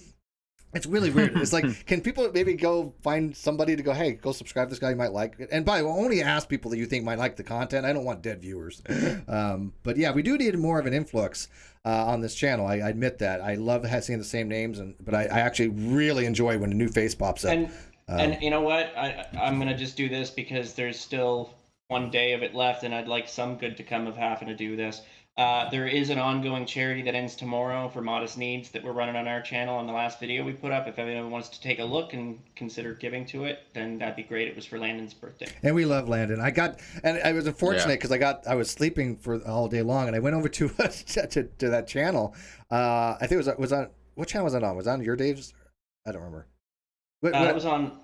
It's really weird. It's like, can people maybe go find somebody to go, hey, go subscribe to this guy you might like it? And by the way, only ask people that you think might like the content. I don't want dead viewers. But yeah, we do need more of an influx on this channel. I admit that. I love seeing the same names, but I actually really enjoy when a new face pops up. And you know what? I'm going to just do this because there's still one day of it left, and I'd like some good to come of having to do this. There is an ongoing charity that ends tomorrow for modest needs that we're running on our channel on the last video we put up. If anyone wants to take a look and consider giving to it, then that'd be great. It was for Landon's birthday. And we love Landon. I was unfortunate because I was sleeping for all day long, and I went over to that channel. I think it was on, what channel was it on? Was it on your Dave's? I don't remember. It was on.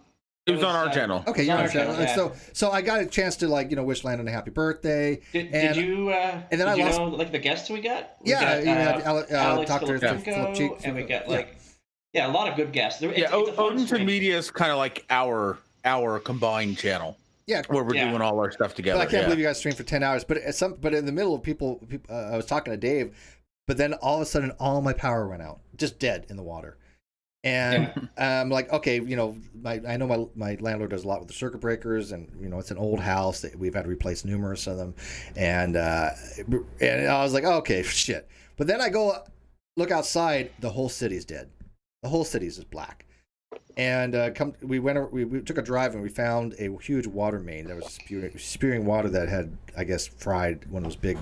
It was on our channel. Okay, your channel. Yeah. So I got a chance to wish Landon a happy birthday. Did you? And then I lost the guests we got. We got Dr. Flipcheek, and we got a lot of good guests. Odinson Media is kind of like our our combined channel. Yeah, where we're doing all our stuff together. But I can't believe you guys streamed for 10 hours. But but in the middle of people I was talking to Dave, but then all of a sudden all my power went out, just dead in the water. And I'm like, okay, you know, I know my landlord does a lot with the circuit breakers, and you know, it's an old house that we've had to replace numerous of them, and I was like, oh, okay, shit. But then I go look outside, the whole city's dead. The whole city's just black. And we took a drive and we found a huge water main that was spewing water that had, I guess, fried one of those big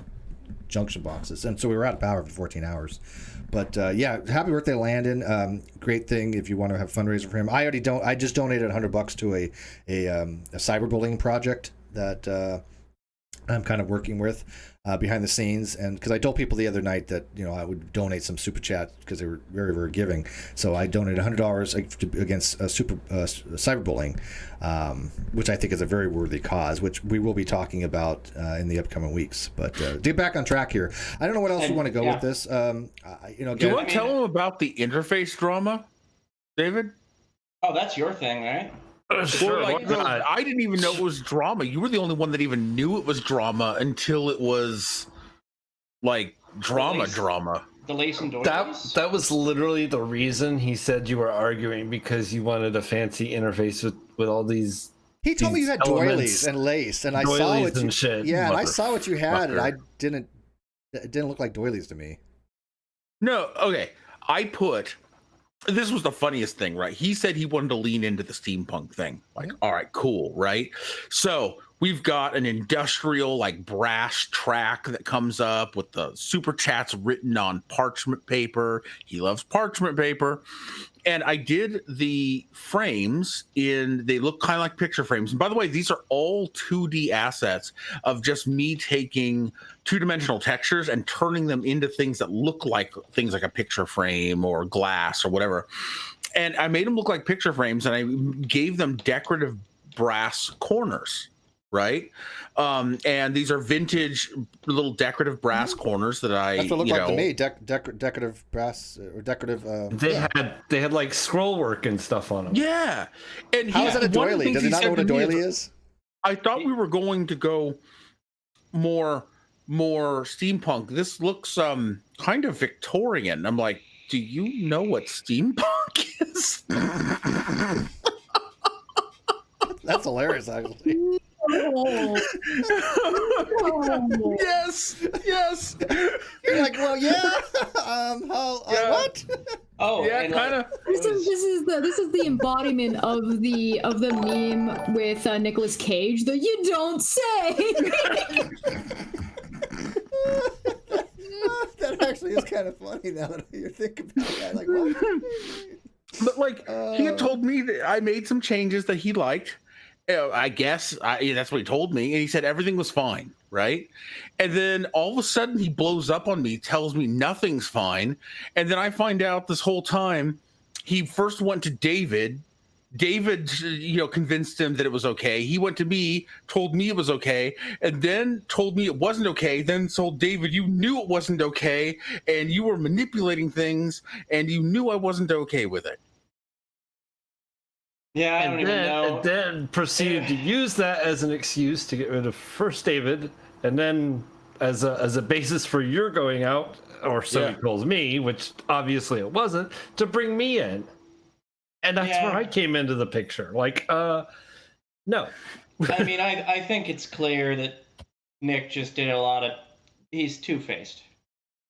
junction boxes, and so we were out of power for 14 hours. But yeah, happy birthday, Landon. Great thing if you want to have a fundraiser for him. I just donated $100 to a cyberbullying project that I'm kind of working with behind the scenes, and because I told people the other night that, you know, I would donate some super chat because they were very, very giving. So I donated $100 against cyberbullying, which I think is a very worthy cause, which we will be talking about in the upcoming weeks. But to get back on track here, I don't know what else you want to go with this. You know, do you want to tell them about the interface drama, David? Oh, that's your thing, right? Sure, I didn't even know it was drama. You were the only one that even knew it was drama until it was like drama. The lace and doilies? That was literally the reason he said you were arguing, because you wanted a fancy interface with all these. He told me you had doilies and lace, and I saw what you shit. Yeah, and I saw what you had, and it didn't look like doilies to me. No, okay. This was the funniest thing, right? He said he wanted to lean into the steampunk thing. Like, all right, cool, right? So we've got an industrial, like, brass track that comes up with the super chats written on parchment paper. He loves parchment paper. And I did the frames they look kind of like picture frames. And by the way, these are all 2D assets of just me taking two-dimensional textures and turning them into things that look like things like a picture frame or glass or whatever. And I made them look like picture frames, and I gave them decorative brass corners. Right, and these are vintage little decorative brass corners that That's what it looked like to me. Decorative brass or decorative. They had like scroll work and stuff on them. Yeah, and how is that a doily? Does he not know what a doily is? I thought we were going to go more steampunk. This looks kind of Victorian. I'm like, do you know what steampunk is? That's hilarious, actually. Yes. You're like, well, yeah. What? Oh, yeah, kind of. This is the embodiment of the meme with Nicolas Cage. The "you don't say." That actually is kind of funny now that you think about that. Like, what? But like, he had told me that I made some changes that he liked. I guess that's what he told me, and he said everything was fine, right? And then all of a sudden he blows up on me, tells me nothing's fine, and then I find out this whole time he first went to David, convinced him that it was okay. He went to me, told me it was okay, and then told me it wasn't okay, then told David you knew it wasn't okay, and you were manipulating things, and you knew I wasn't okay with it. Yeah, I don't even know. And then proceeded to use that as an excuse to get rid of first David, and then as a basis for your going out, or so he calls me, which obviously it wasn't, to bring me in. And that's where I came into the picture. Like, no. I mean, I think it's clear that Nick just did he's two-faced.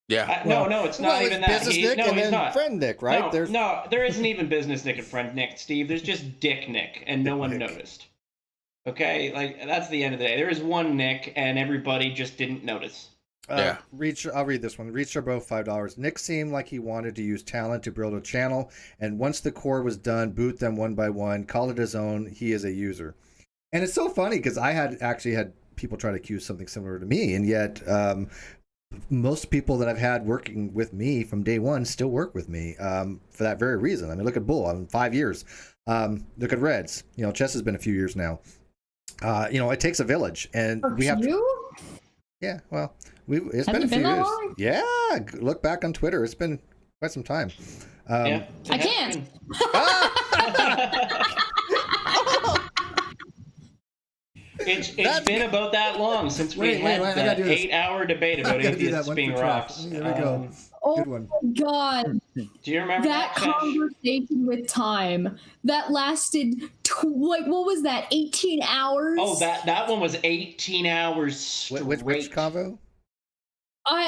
Yeah. No, it's not even that. Business Nick and then not. friend Nick, right? No, there isn't even business Nick and friend Nick, Steve. There's just Dick Nick, and no one noticed. Okay? Like, that's the end of the day. There is one Nick, and everybody just didn't notice. Yeah. I'll read this one. Reach both $5. Nick seemed like he wanted to use talent to build a channel, and once the core was done, boot them one by one, call it his own. He is a user. And it's so funny because I had people try to accuse something similar to me, and yet most people that I've had working with me from day one still work with me for that very reason. I mean, look at Bull, 5 years. Look at Reds. Chess has been a few years now. It takes a village, and we have to. Yeah, well, it's been a few years. Long? Yeah, look back on Twitter. It's been quite some time. I can't. It's been about that long since we had that 8-hour debate about atheists being rocks. There we go. Oh Good one. my God. Do you remember that that conversation with time that lasted what was that, 18 hours? Oh, that one was 18 hours straight. Which convo?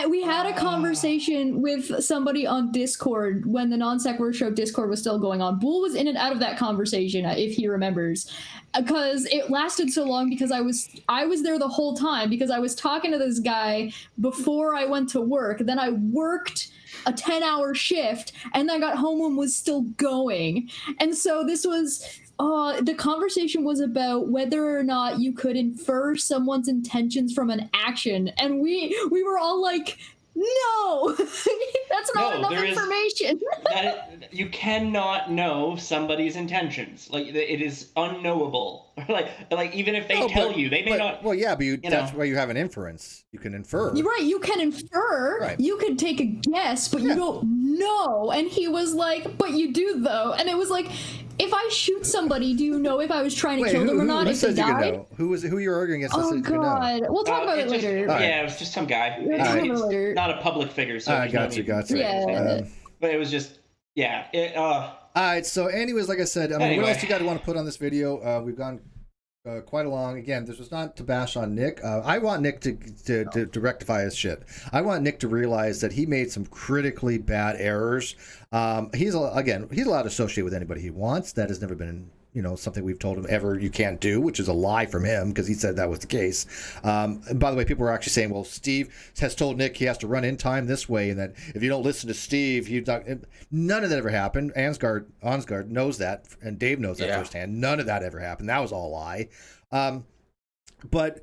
We had a conversation with somebody on Discord when the Non-Sequitur Show Discord was still going on. Boole was in and out of that conversation, if he remembers, because it lasted so long because I was there the whole time because I was talking to this guy before I went to work. Then I worked a 10-hour shift and then I got home and was still going. And so this was... the conversation was about whether or not you could infer someone's intentions from an action, and we were all like, no, that's not enough information. You cannot know somebody's intentions. Like, it is unknowable. like even if they tell you, they may not. Well, yeah, but that's why you have an inference. You can infer. You're right. You can infer. Right. You could take a guess, but you don't know. And he was like, "But you do, though." And it was like, if I shoot somebody, do you know if I was trying to kill them or not? If they died? Who you're arguing against? Oh God, we'll talk about it later. Yeah, it was just some guy. It's not a public figure, so gotcha. Yeah, but it was just all right. So, anyways, like I said, what else you guys want to put on this video? We've gone quite along. Again, this was not to bash on Nick. I want Nick to rectify his shit. I want Nick to realize that he made some critically bad errors. He's allowed to associate with anybody he wants. That has never been, something we've told him ever you can't do, which is a lie from him because he said that was the case. And by the way, people were actually saying, well, Steve has told Nick he has to run in time this way, and that if you don't listen to Steve, none of that ever happened. Ansgar knows that, and Dave knows that firsthand. None of that ever happened. That was all a lie. But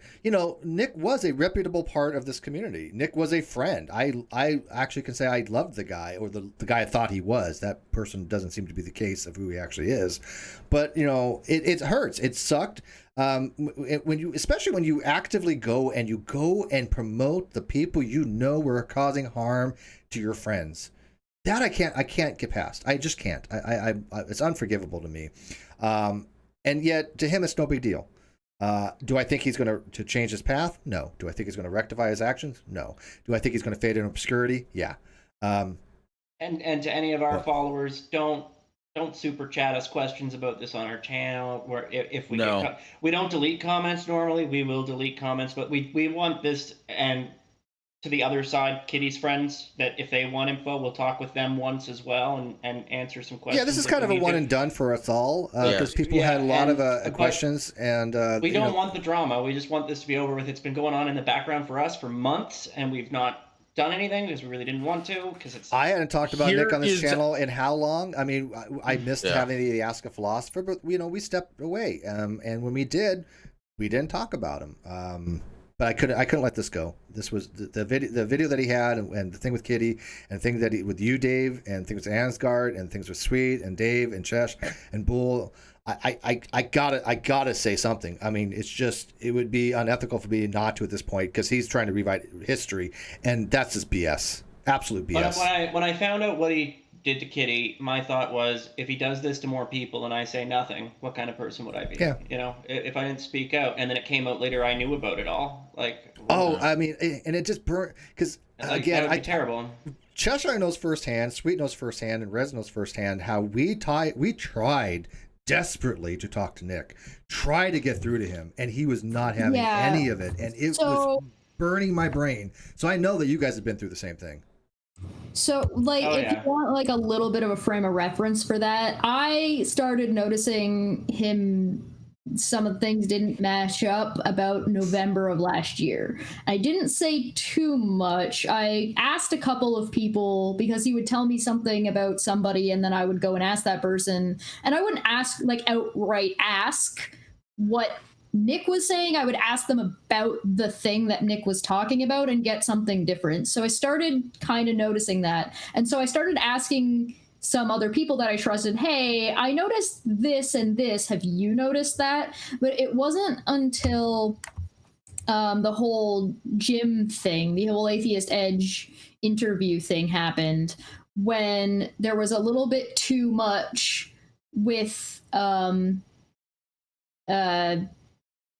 Nick was a reputable part of this community. Nick was a friend. I actually can say I loved the guy, or the guy I thought he was. That person doesn't seem to be the case of who he actually is. But it hurts. It sucked. Especially when you actively go and promote the people were causing harm to your friends. That I can't get past. I just can't. It's unforgivable to me. And yet to him, it's no big deal. Do I think he's going to change his path? No. Do I think he's going to rectify his actions? No. Do I think he's going to fade in obscurity? Yeah. And to any of our followers, don't super chat us questions about this on our channel. Where if we we don't delete comments normally, we will delete comments, but we want this, and to the other side, Kitty's friends, that if they want info, we'll talk with them once as well and answer some questions. Yeah, this is kind of a one and done for us all because people had a lot of questions, and we don't want the drama. We just want this to be over with. It's been going on in the background for us for months, and we've not done anything because we really didn't want to. I hadn't talked about Nick on this channel in how long? I mean, I missed having the Ask a Philosopher, but we stepped away, and when we did, we didn't talk about him. But I couldn't let this go. This was the video that he had, and the thing with Kitty, and things that with you, Dave, and things with Ansgar, and things with Sweet and Dave and Chesh and Boole. I gotta say something. I mean, it would be unethical for me not to at this point because he's trying to rewrite history, and that's just BS, absolute BS. When I found out what he did to Kitty, my thought was, if he does this to more people and I say nothing, what kind of person would I be? Yeah. If I didn't speak out, and then it came out later I knew about it all. I mean, and it just burned because again, that would be terrible. Cheshire knows firsthand, Sweet knows firsthand, and Rez knows firsthand how we tried desperately to talk to Nick, try to get through to him, and he was not having any of it, and it was burning my brain. So I know that you guys have been through the same thing. So, if you want, a little bit of a frame of reference for that, I started noticing some of the things didn't match up about November of last year. I didn't say too much. I asked a couple of people because he would tell me something about somebody, and then I would go and ask that person. And I wouldn't outright ask what Nick was saying. I would ask them about the thing that Nick was talking about and get something different. So I started kind of noticing that. And so I started asking some other people that I trusted, hey, I noticed this and this. Have you noticed that? But it wasn't until the whole Jim thing, the whole Atheist Edge interview thing happened, when there was a little bit too much with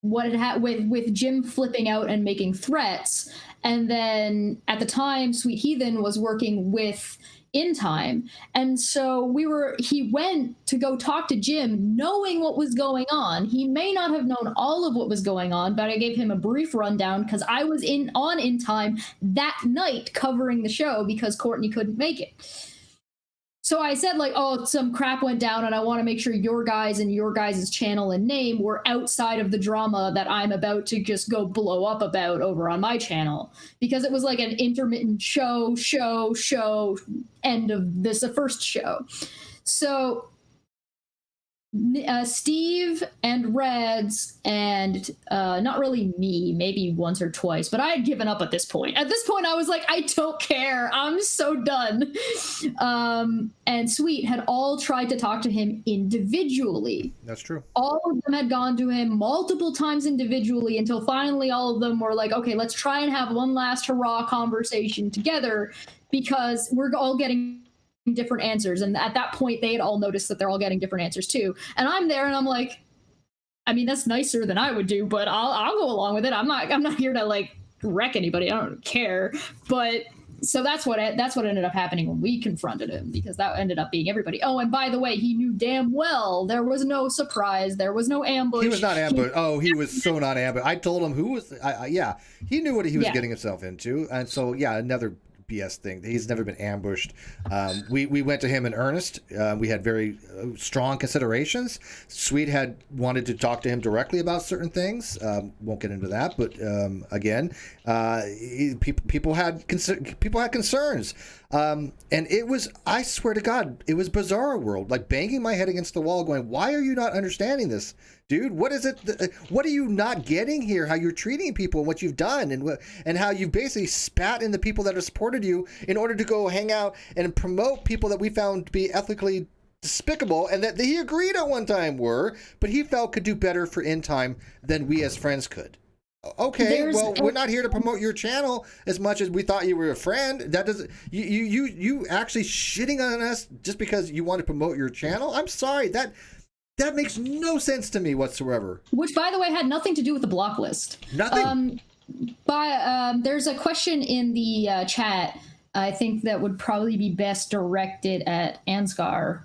what had with Jim flipping out and making threats. And then at the time, Sweet Heathen was working with In Time. And so he went to go talk to Jim knowing what was going on. He may not have known all of what was going on, but I gave him a brief rundown because I was on In Time that night covering the show because Courtney couldn't make it. So I said, like, oh, some crap went down and I want to make sure your guys and your guys' channel and name were outside of the drama that I'm about to just go blow up about over on my channel. Because it was like an intermittent show, end of this, the first show. So Steve and Reds and not really me, maybe once or twice, but I had given up at this point. At this point, I was like, I don't care. I'm so done. And Sweet had all tried to talk to him individually. That's true. All of them had gone to him multiple times individually until finally all of them were like, okay, let's try and have one last hurrah conversation together because we're all getting different answers. And at that point they had all noticed that they're all getting different answers too. And I'm there and I'm like, I mean, that's nicer than I would do, but I'll go along with it. I'm not here to like wreck anybody. I don't care. But so that's what ended up happening when we confronted him, because that ended up being everybody. Oh, and by the way, he knew damn well there was no surprise. There was no ambush. He was not ambushed. He was so not ambushed. I told him who was, he knew what he was getting himself into. And so, another BS thing. He's never been ambushed. We went to him in earnest. We had very strong considerations. Sweet had wanted to talk to him directly about certain things. Won't get into that, but again, people had concerns. And it was, I swear to God, it was bizarre world, like banging my head against the wall going, why are you not understanding this? Dude, what is it? What are you not getting here? How you're treating people and what you've done, and how you've basically spat in the people that have supported you in order to go hang out and promote people that we found to be ethically despicable and that he agreed at one time were, but he felt could do better for In Time than we as friends could. Okay, we're not here to promote your channel as much as we thought you were a friend. That doesn't you actually shitting on us just because you want to promote your channel? I'm sorry, that makes no sense to me whatsoever. Which, by the way, had nothing to do with the block list. Nothing. There's a question in the chat, I think, that would probably be best directed at Ansgar.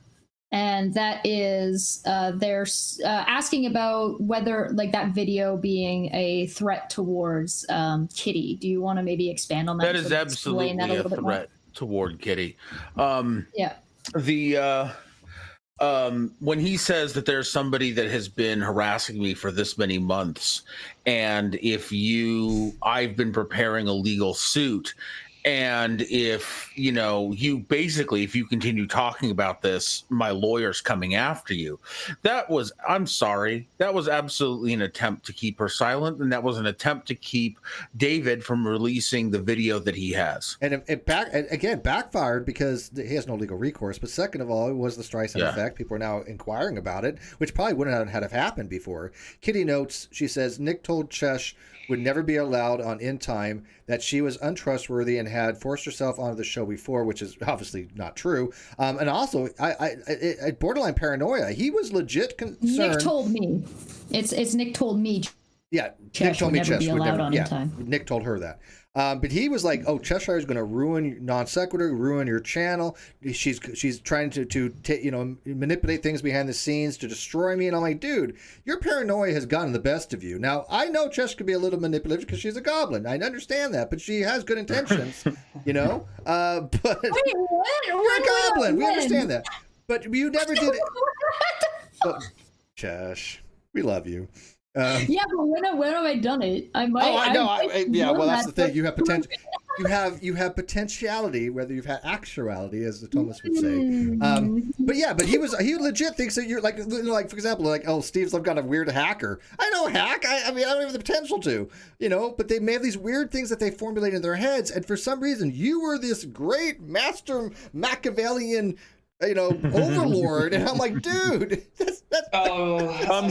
And that is, they're asking about whether, like, that video being a threat towards Kitty. Do you want to maybe expand on that? That is absolutely a threat toward Kitty. When he says that there's somebody that has been harassing me for this many months, and I've been preparing a legal suit, and if if you continue talking about this, my lawyer's coming after you. I'm sorry, that was absolutely an attempt to keep her silent, and that was an attempt to keep David from releasing the video that he has. And it backfired because he has no legal recourse. But second of all, it was the Streisand effect. People are now inquiring about it, which probably wouldn't have happened before. Kitty notes, she says, Nick told Chesh would never be allowed on In Time, that she was untrustworthy and had forced herself onto the show before, which is obviously not true. And also, I borderline paranoia. He was legit concerned. Nick told me. It's Nick told me. Yeah, Chesh Nick told me Chesh would never be allowed on In Time. Nick told her that. But he was like, "Oh, Cheshire is going to ruin non sequitur, ruin your channel. She's trying to manipulate things behind the scenes to destroy me." And I'm like, "Dude, your paranoia has gotten the best of you." Now I know Cheshire could be a little manipulative because she's a goblin. I understand that, but she has good intentions, But Wait, you're a goblin. We understand that, but you never did it. Chesh, we love you. But when have I done it? I might. Oh, I know. Well, that's the thing. You have potential. You have potentiality, whether you've had actuality, as the Thomas would say. But he legit thinks that you're like for example, like, oh, Steve's got a weird hacker. I know hack. I mean, I don't have the potential to, But they made these weird things that they formulate in their heads, and for some reason, you were this great master Machiavellian, overlord, and I'm like, dude, that's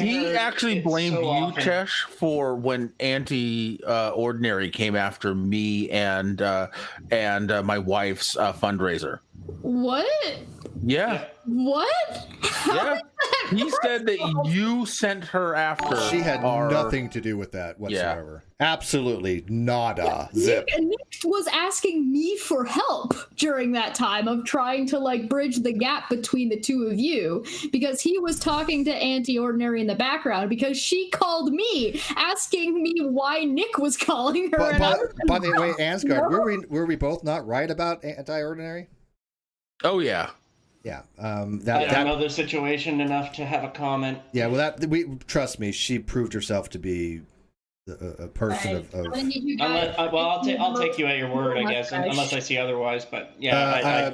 he actually blamed you, Chesh, for when Ordinary came after me and my wife's fundraiser. What? Yeah. What? How does that He said that you sent her after. She had nothing to do with that whatsoever. Absolutely nada. Zip. Nick was asking me for help during that time of trying to like bridge the gap between the two of you, because he was talking to Anti-Ordinary in the background because she called me asking me why Nick was calling her. By the way, Ansgar, were we both not right about Anti-Ordinary? Oh yeah. Yeah. I don't know the situation enough to have a comment. Yeah. Well, trust me, she proved herself to be a person of. I'll take you at your word, I guess, unless I see otherwise. But yeah,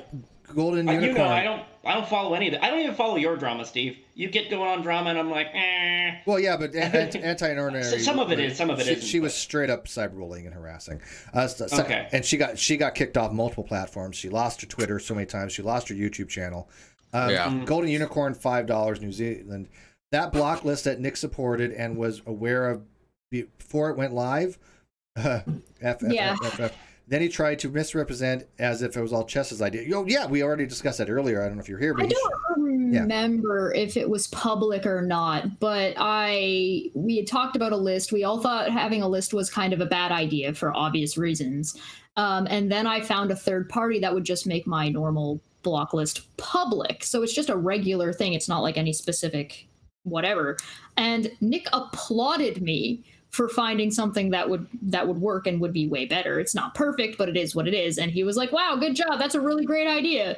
Golden Unicorn. You know, I don't follow any of that. I don't even follow your drama, Steve. You get going on drama, and I'm like, eh. Well, yeah, but Anti-Ordinary. Some of it is. Some of it isn't. She was straight up cyberbullying and harassing. Okay. And she got kicked off multiple platforms. She lost her Twitter so many times. She lost her YouTube channel. Golden Unicorn, $5 New Zealand. That block list that Nick supported and was aware of before it went live. Then he tried to misrepresent as if it was all Chess's idea. Yeah, we already discussed that earlier. I don't know if you're here. But I don't remember if it was public or not, but we had talked about a list. We all thought having a list was kind of a bad idea for obvious reasons. And then I found a third party that would just make my normal block list public. So it's just a regular thing. It's not like any specific whatever. And Nick applauded me for finding something that would work and would be way better. It's not perfect, but it is what it is. And he was like, "Wow, good job. That's a really great idea."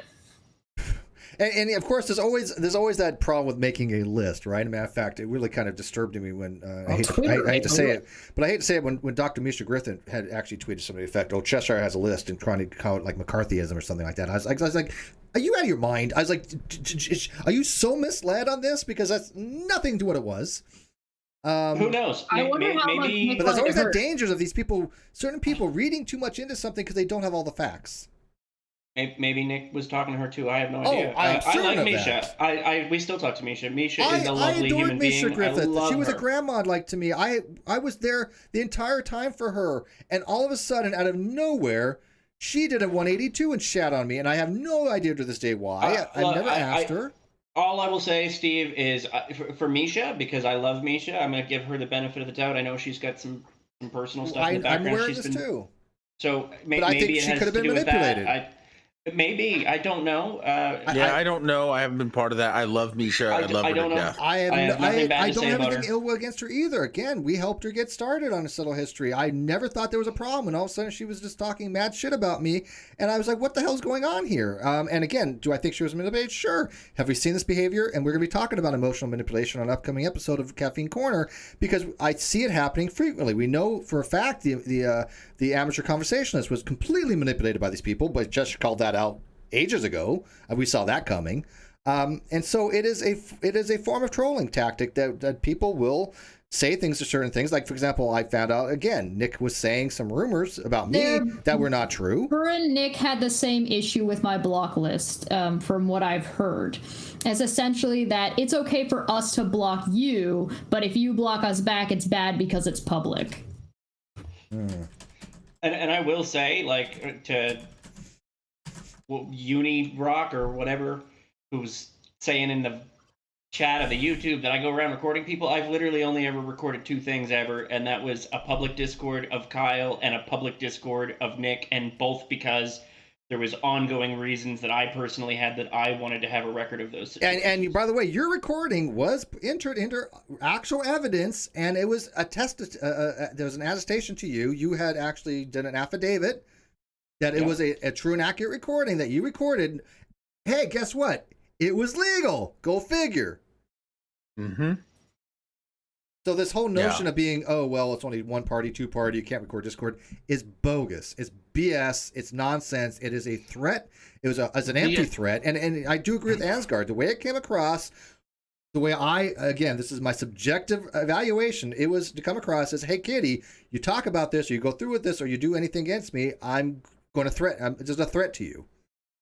And of course, there's always that problem with making a list, right? As a matter of fact, it really kind of disturbed me when I hate to say it, but I hate to say it when Dr. Misha Griffin had actually tweeted something to the effect, "Oh, Cheshire has a list," and trying to call it like McCarthyism or something like that. I was like, "Are you out of your mind?" I was like, "Are you so misled on this?" Because that's nothing to what it was. Who knows? I wonder how much. But there's always that dangers of these people, certain people, reading too much into something because they don't have all the facts. Maybe Nick was talking to her too. I have no idea. I like Misha. We still talk to Misha. Misha is a lovely human Misha being. Griffith. I love she was her. a grandma like to me. I was there the entire time for her, and all of a sudden, out of nowhere, she did a 182 and shat on me, and I have no idea to this day why. I've never asked her. All I will say, Steve, is for Misha, because I love Misha, I'm going to give her the benefit of the doubt. I know she's got some personal stuff in the background. I'm aware of this too. So but I think she could have been manipulated. Maybe. I don't know. I don't know. I haven't been part of that. I love Misha. I love her to death. I don't have anything ill will against her either. Again, we helped her get started on a subtle history. I never thought there was a problem, and all of a sudden she was just talking mad shit about me, and I was like, what the hell's going on here? And again, do I think she was manipulated? Sure. Have we seen this behavior? And we're going to be talking about emotional manipulation on an upcoming episode of Caffeine Corner, because I see it happening frequently. We know for a fact the amateur conversationalist was completely manipulated by these people, but just called that out ages ago. We saw that coming. And so it is a form of trolling tactic that people will say things to certain things. Like, for example, I found out, again, Nick was saying some rumors about me that were not true. Her and Nick had the same issue with my block list, from what I've heard. It's essentially that it's okay for us to block you, but if you block us back, it's bad because it's public. And I will say, like, to Uni Rock or whatever, who's saying in the chat of the YouTube that I go around recording people, I've literally only ever recorded 2 things ever, and that was a public Discord of Kyle and a public Discord of Nick, and both because there was ongoing reasons that I personally had that I wanted to have a record of those situations. And by the way, your recording was entered into actual evidence, and it was attested. There was an attestation to you. You had actually done an affidavit that it was a true and accurate recording that you recorded. Hey, guess what? It was legal. Go figure. Mm-hmm. So this whole notion of being, oh, well, it's only one party, two party, you can't record Discord, is bogus. It's BS. It's nonsense. It is a threat. It was as an empty threat. And I do agree with Ansgar. The way it came across, the way again, this is my subjective evaluation, it was to come across as, hey, Kitty, you talk about this, or you go through with this, or you do anything against me, I'm going to it's just a threat to you.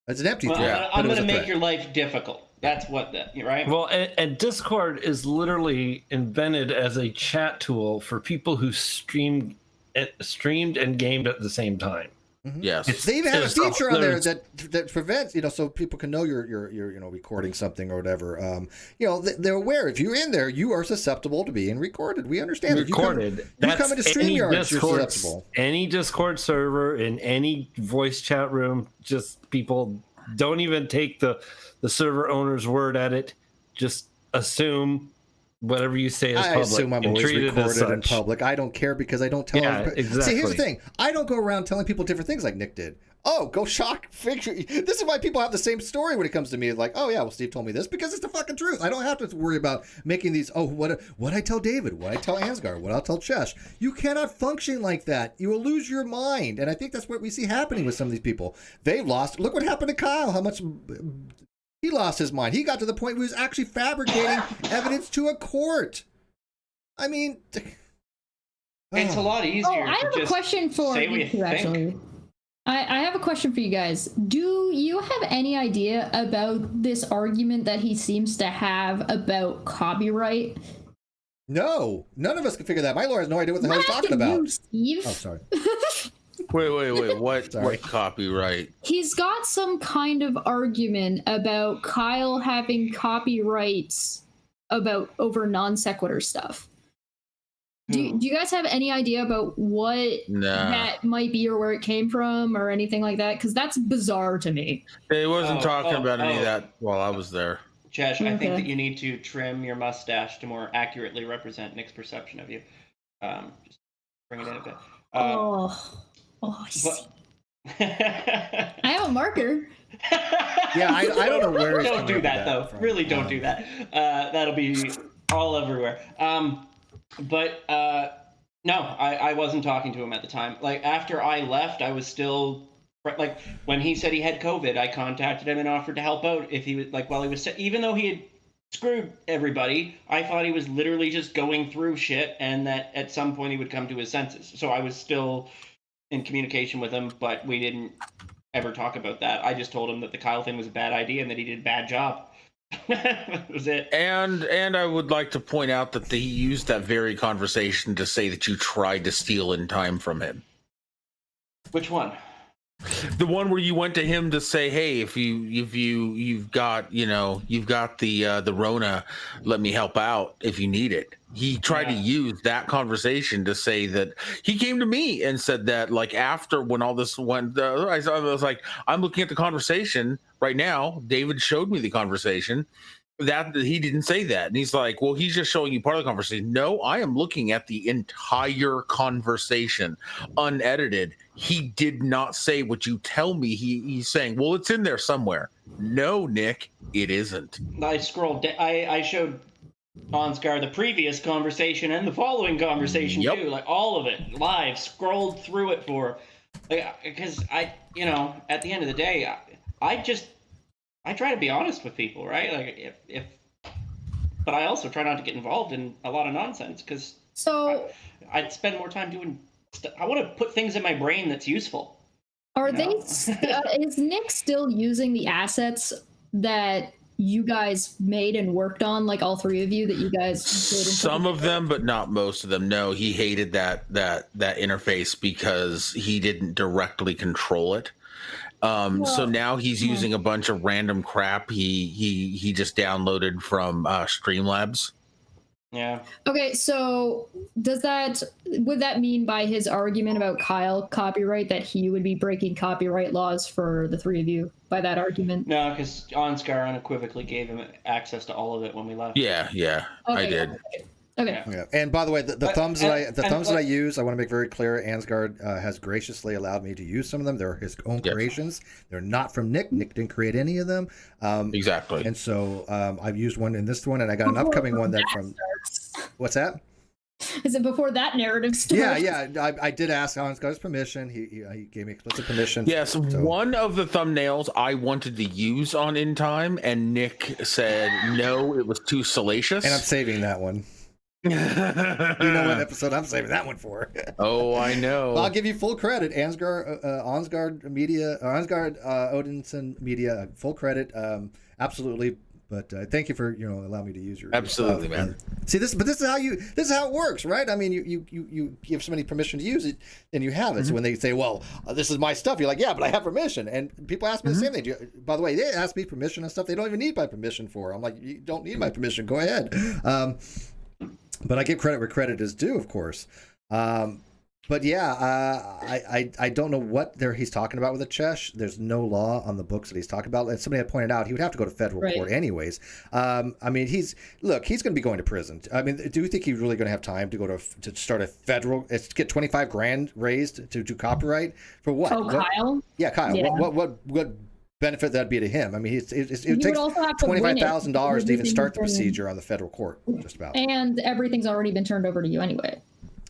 It's an empty threat. I'm going to make your life difficult. That's what right? Well, and Discord is literally invented as a chat tool for people who streamed and gamed at the same time. Mm-hmm. Yes, they even have a feature on there that prevents, so people can know you're recording something or whatever. They're aware if you're in there, you are susceptible to being recorded. We understand. Recorded. You come into StreamYard, you're susceptible. Any Discord server in any voice chat room, just people don't even take the server owner's word at it. Just assume whatever you say is public. I assume I'm always recorded in public. I don't care because I don't tell them. Exactly. See, here's the thing. I don't go around telling people different things like Nick did. Oh, go shock figure. This is why people have the same story when it comes to me. Like, oh yeah, well Steve told me this because it's the fucking truth. I don't have to worry about making these. Oh, what I tell David, what I tell Ansgar, what I'll tell Chesh. You cannot function like that. You will lose your mind, and I think that's what we see happening with some of these people. They've lost. Look what happened to Kyle. How much. He lost his mind. He got to the point where he was actually fabricating evidence to a court. I mean, it's a lot easier. I have a question for you, actually. I have a question for you guys. Do you have any idea about this argument that he seems to have about copyright? No, none of us can figure that. My lawyer has no idea what the hell he's talking about. Steve? Oh, sorry. Wait. What copyright? He's got some kind of argument about Kyle having copyrights over non sequitur stuff. Do you guys have any idea about what that might be or where it came from or anything like that? Because that's bizarre to me. He wasn't talking about any of that while I was there. Chesh, I think that you need to trim your mustache to more accurately represent Nick's perception of you. Just bring it in a bit. I see. I have a marker. Yeah, I don't know where. Don't do that though. Really, don't do that. That'll be all everywhere. No, I wasn't talking to him at the time. Like after I left, I was still like when he said he had COVID, I contacted him and offered to help out if he was while he was sick. Even though he had screwed everybody, I thought he was literally just going through shit, and that at some point he would come to his senses. So I was still in communication with him, but we didn't ever talk about that. I just told him that the Kyle thing was a bad idea and that he did a bad job. That was it. And I would like to point out that he used that very conversation to say that you tried to steal in time from him. Which one? The one where you went to him to say, "Hey, if you've got the Rona, let me help out if you need it." He tried to use that conversation to say that he came to me and said that after when all this went, I was like, I'm looking at the conversation right now. David showed me the conversation. That he didn't say that, and he's like, well, he's just showing you part of the conversation. No, I am looking at the entire conversation unedited. He did not say what you tell me he's saying. Well, it's in there somewhere. No, Nick, it isn't. I scrolled I showed Ansgar the previous conversation and the following conversation too, all of it live, scrolled through it because at the end of the day, I try to be honest with people, right? But I also try not to get involved in a lot of nonsense because I'd spend more time doing. I want to put things in my brain that's useful. Is Nick still using the assets that you guys made and worked on, all three of you that you guys did? Some of them, but not most of them. No, he hated that interface because he didn't directly control it. So now he's using a bunch of random crap he just downloaded from Streamlabs. Yeah. Okay, so would that mean by his argument about Kyle copyright that he would be breaking copyright laws for the three of you by that argument? No, because Ansgar unequivocally gave him access to all of it when we left. Yeah, okay, I did. Okay. Yeah. And by the way, the thumbs that I use, I want to make very clear. Ansgar has graciously allowed me to use some of them. They're his own creations. They're not from Nick. Nick didn't create any of them. Exactly. And so I've used one in this one, and I got an upcoming one that from. What's that? Is it before that narrative starts? Yeah. I did ask Ansgar's permission. He gave me explicit permission. Yes, so. One of the thumbnails I wanted to use on In Time, and Nick said no, it was too salacious. And I'm saving that one. You know what episode I'm saving that one for. Oh, I know. I'll give you full credit. Ansgar Media, Ansgar Odinson Media, full credit. Absolutely But thank you for allowing me to use your Absolutely, man. See this, but this is how it works, right? I mean, you give somebody permission to use it, and you have it. So when they say, "Well, this is my stuff," you're like, "Yeah, but I have permission." And people ask me the same thing. By the way, they ask me permission on stuff they don't even need my permission for. I'm like, "You don't need my permission. Go ahead." But I give credit where credit is due, of course. But yeah, I don't know what he's talking about with the Chesh. There's no law on the books that he's talking about. And somebody had pointed out he would have to go to federal court anyways. I mean, he's going to be going to prison. I mean, do you think he's really going to have time to go to start a federal, get $25,000 raised to do copyright for what? Oh, Kyle? Yeah, Kyle. Yeah. What benefit that'd be to him? I mean, it takes $25,000 to even start the procedure on the federal court, just about. And everything's already been turned over to you anyway.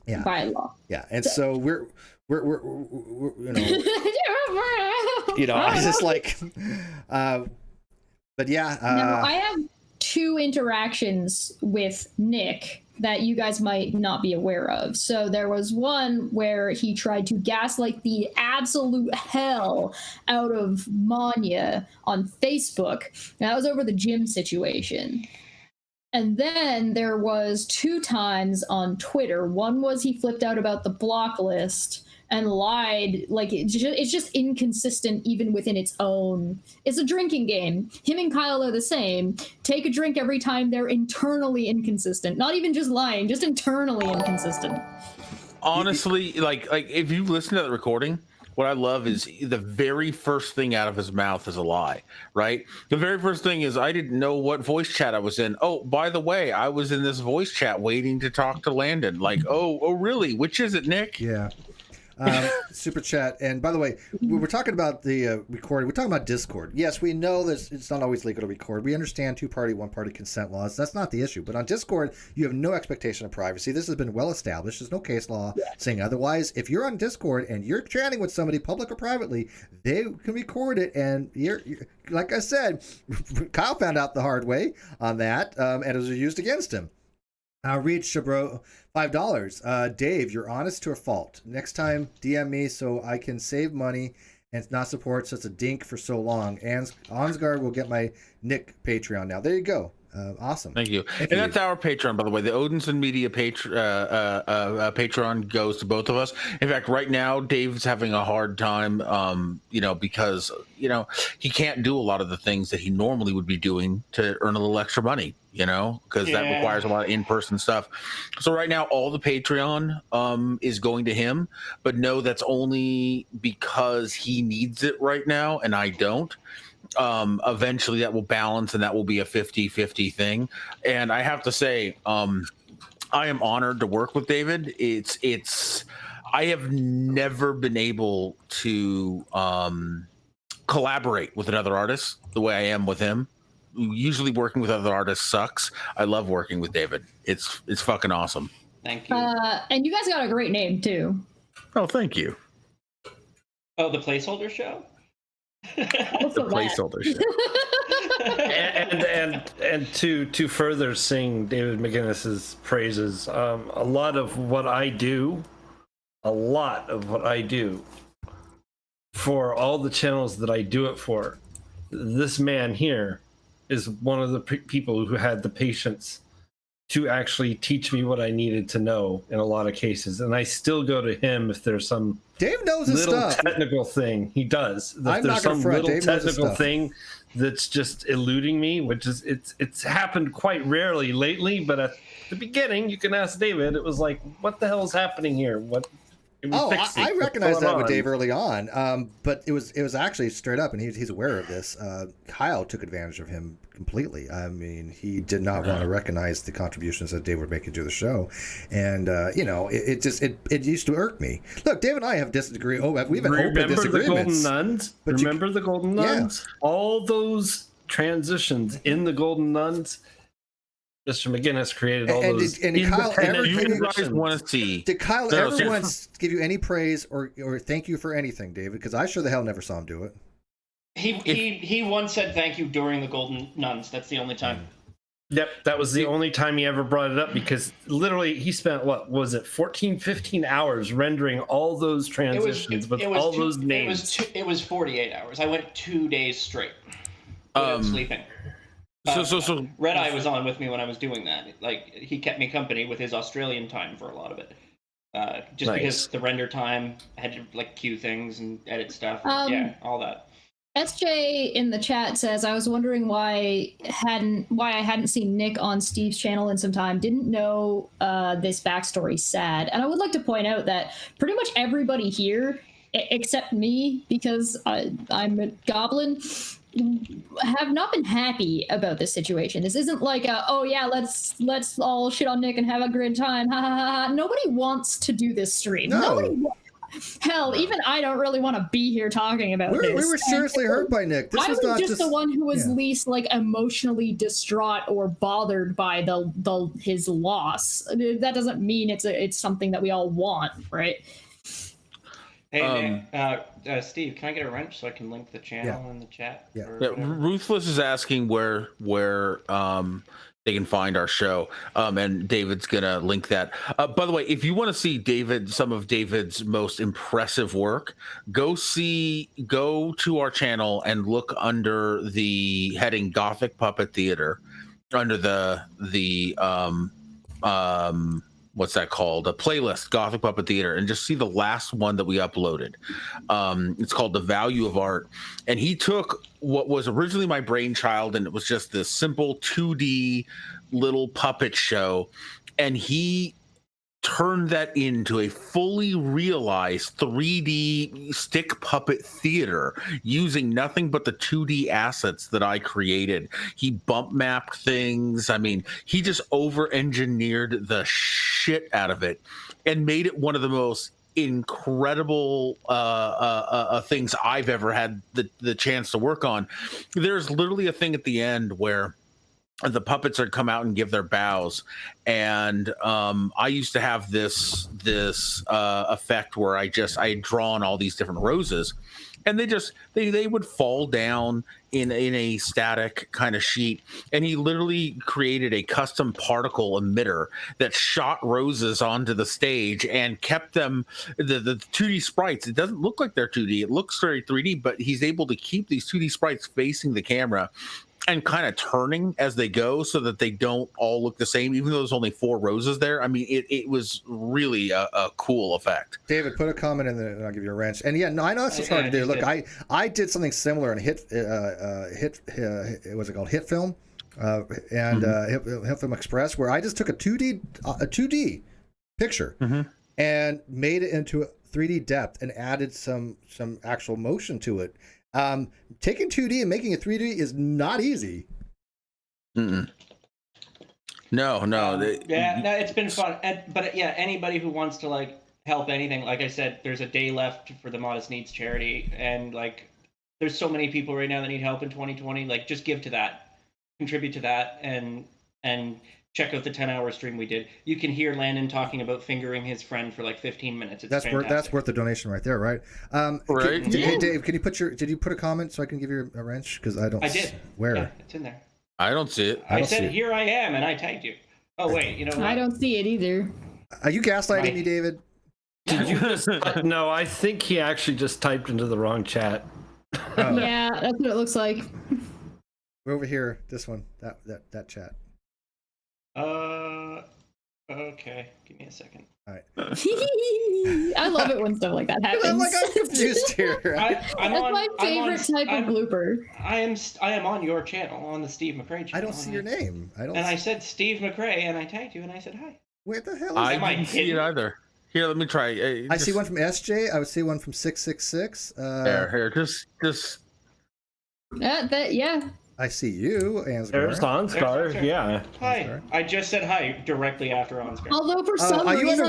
Yeah. By law. Yeah, and so we're I was just like, but yeah. Now I have 2 interactions with Nick that you guys might not be aware of. So there was one where he tried to gaslight the absolute hell out of Manya on Facebook. That was over the gym situation. And then there was 2 times on Twitter. One was he flipped out about the block list and lied. Like, it's just inconsistent even within its own. It's a drinking game. Him and Kyle are the same. Take a drink every time. They're internally inconsistent. Not even just lying, just internally inconsistent. Honestly, like if you listen to the recording, what I love is the very first thing out of his mouth is a lie, right? The very first thing is, I didn't know what voice chat I was in. Oh, by the way, I was in this voice chat waiting to talk to Landon. Like, oh, really? Which is it, Nick? Yeah. Super chat. And by the way, we're talking about the recording. We're talking about Discord. Yes, we know that it's not always legal to record. We understand 2-party, 1-party consent laws. That's not the issue. But on Discord, you have no expectation of privacy. This has been well established. There's no case law saying otherwise. If you're on Discord and you're chatting with somebody, public or privately, they can record it. And you're like I said, Kyle found out the hard way on that, and it was used against him. Reed Chabro, $5. Dave, you're honest to a fault. Next time, DM me so I can save money and not support such a dink for so long. Ansgar will get my Nick Patreon now. There you go. Awesome. Thank you. And that's our Patreon, by the way. The Odinson Media Patreon goes to both of us. In fact, right now, Dave's having a hard time, because, he can't do a lot of the things that he normally would be doing to earn a little extra money, because that requires a lot of in-person stuff. So right now, all the Patreon is going to him, but no, that's only because he needs it right now, and I don't. Eventually that will balance and that will be a 50-50 thing. And I have to say, I am honored to work with David. I have never been able to collaborate with another artist the way I am with him. Usually working with other artists sucks. I love working with David. It's fucking awesome. Thank you. And you guys got a great name too. Oh, thank you. Oh, the placeholder show? The placeholder show. and to further sing David McGinnis's praises, a lot of what I do for all the channels that I do it for, this man here is one of the people who had the patience to actually teach me what I needed to know in a lot of cases. And I still go to him if there's some Dave knows his little stuff. technical thing. He does. If I'm there's not gonna some front. little Dave knows his technical stuff. thing that's just eluding me, which is it's happened quite rarely lately, but at the beginning you can ask David, it was like, what the hell is happening here? What I recognized that with Dave early on, but it was actually straight up, and he's aware of this. Kyle took advantage of him completely. I mean, he did not want to recognize the contributions that Dave would make into the show, and it used to irk me. Look, Dave and I have disagreed. Oh, we've had open disagreements. Remember the Golden Nuns? All those transitions in the Golden Nuns. Mr. McGinnis created all those. Did Kyle ever you guys want to see? Did Kyle ever once give you any praise or thank you for anything, David? Because I sure the hell never saw him do it. He once said thank you during the Golden Nuns. That's the only time. Yep, that was the only time he ever brought it up, because literally he spent, 15 hours rendering all those transitions with all those names. It was 48 hours. I went 2 days straight without sleeping. Red Eye was on with me when I was doing that. Like, he kept me company with his Australian time for a lot of it. Just because the render time, I had to like queue things and edit stuff. Yeah, all that. SJ in the chat says, I was wondering why I hadn't seen Nick on Steve's channel in some time. Didn't know this backstory. Sad. And I would like to point out that pretty much everybody here, except me, because I'm a goblin, have not been happy about this situation. This isn't like oh yeah, let's all shit on Nick and have a great time. Ha ha ha. Nobody wants to do this stream. No. Hell, even I don't really want to be here talking about this. We were seriously hurt by Nick. This I was was not just the one who was least like emotionally distraught or bothered by his loss. That doesn't mean it's something that we all want, right? Hey, Nick, Steve, can I get a wrench so I can link the channel in the chat? Yeah. Ruthless is asking where they can find our show, and David's gonna link that. By the way, if you want to see some of David's most impressive work, go to our channel and look under the heading Gothic Puppet Theater, under the what's that called? A playlist, Gothic Puppet Theater, and just see the last one that we uploaded. It's called The Value of Art. And he took what was originally my brainchild, and it was just this simple 2D little puppet show, and he turned that into a fully realized 3D stick puppet theater using nothing but the 2D assets that I created. He bump mapped things. I mean, he just over-engineered the shit out of it and made it one of the most incredible things I've ever had the chance to work on. There's literally a thing at the end where the puppets are come out and give their bows, and I used to have this effect where I had drawn all these different roses, and they would fall down in a static kind of sheet, and he literally created a custom particle emitter that shot roses onto the stage and kept them the 2D sprites. It doesn't look like they're 2D, it looks very 3D, but he's able to keep these 2D sprites facing the camera and kind of turning as they go so that they don't all look the same, even though there's only 4 roses there. I mean, it was really a cool effect. David, put a comment in there and I'll give you a wrench. And yeah, no, I know it's hard to do. Look, I did something similar in what's it called? Hit Film, Hit Film Express, where I just took a 2D picture and made it into a 3D depth and added some actual motion to it. Taking 2D and making it 3D is not easy. No. It's been fun. But yeah, anybody who wants to like help anything, like I said, there's a day left for the Modest Needs charity, and like there's so many people right now that need help in 2020. Like, just give to that, contribute to that, and check out the 10-hour stream we did. You can hear Landon talking about fingering his friend for like 15 minutes. It's fantastic. That's worth the donation right there, right? Right. Hey, Dave, can you did you put a comment so I can give you a wrench? Because I did. Where? Yeah, it's in there. I don't see it. I said, here I am, and I tagged you. Oh, wait, you know what? I don't see it either. Are you gaslighting me, David? Did you just... No, I think he actually just typed into the wrong chat. Oh. Yeah, that's what it looks like. We're over here. This one. That chat. Okay. Give me a second. All right. I love it when stuff like that happens. I'm confused here. That's my favorite type of blooper. I am on your channel, on the Steve McRae channel. I don't see your name. I said Steve McRae, and I tagged you, and I said hi. Where the hell is I didn't see it either. Here, let me try. I see one from SJ. I would see one from 666. Here, just. Yeah. I see you, Ansgar. There's Ansgar, yeah. Hi. Ansgar. I just said hi directly after Ansgar. Although for some are you reason,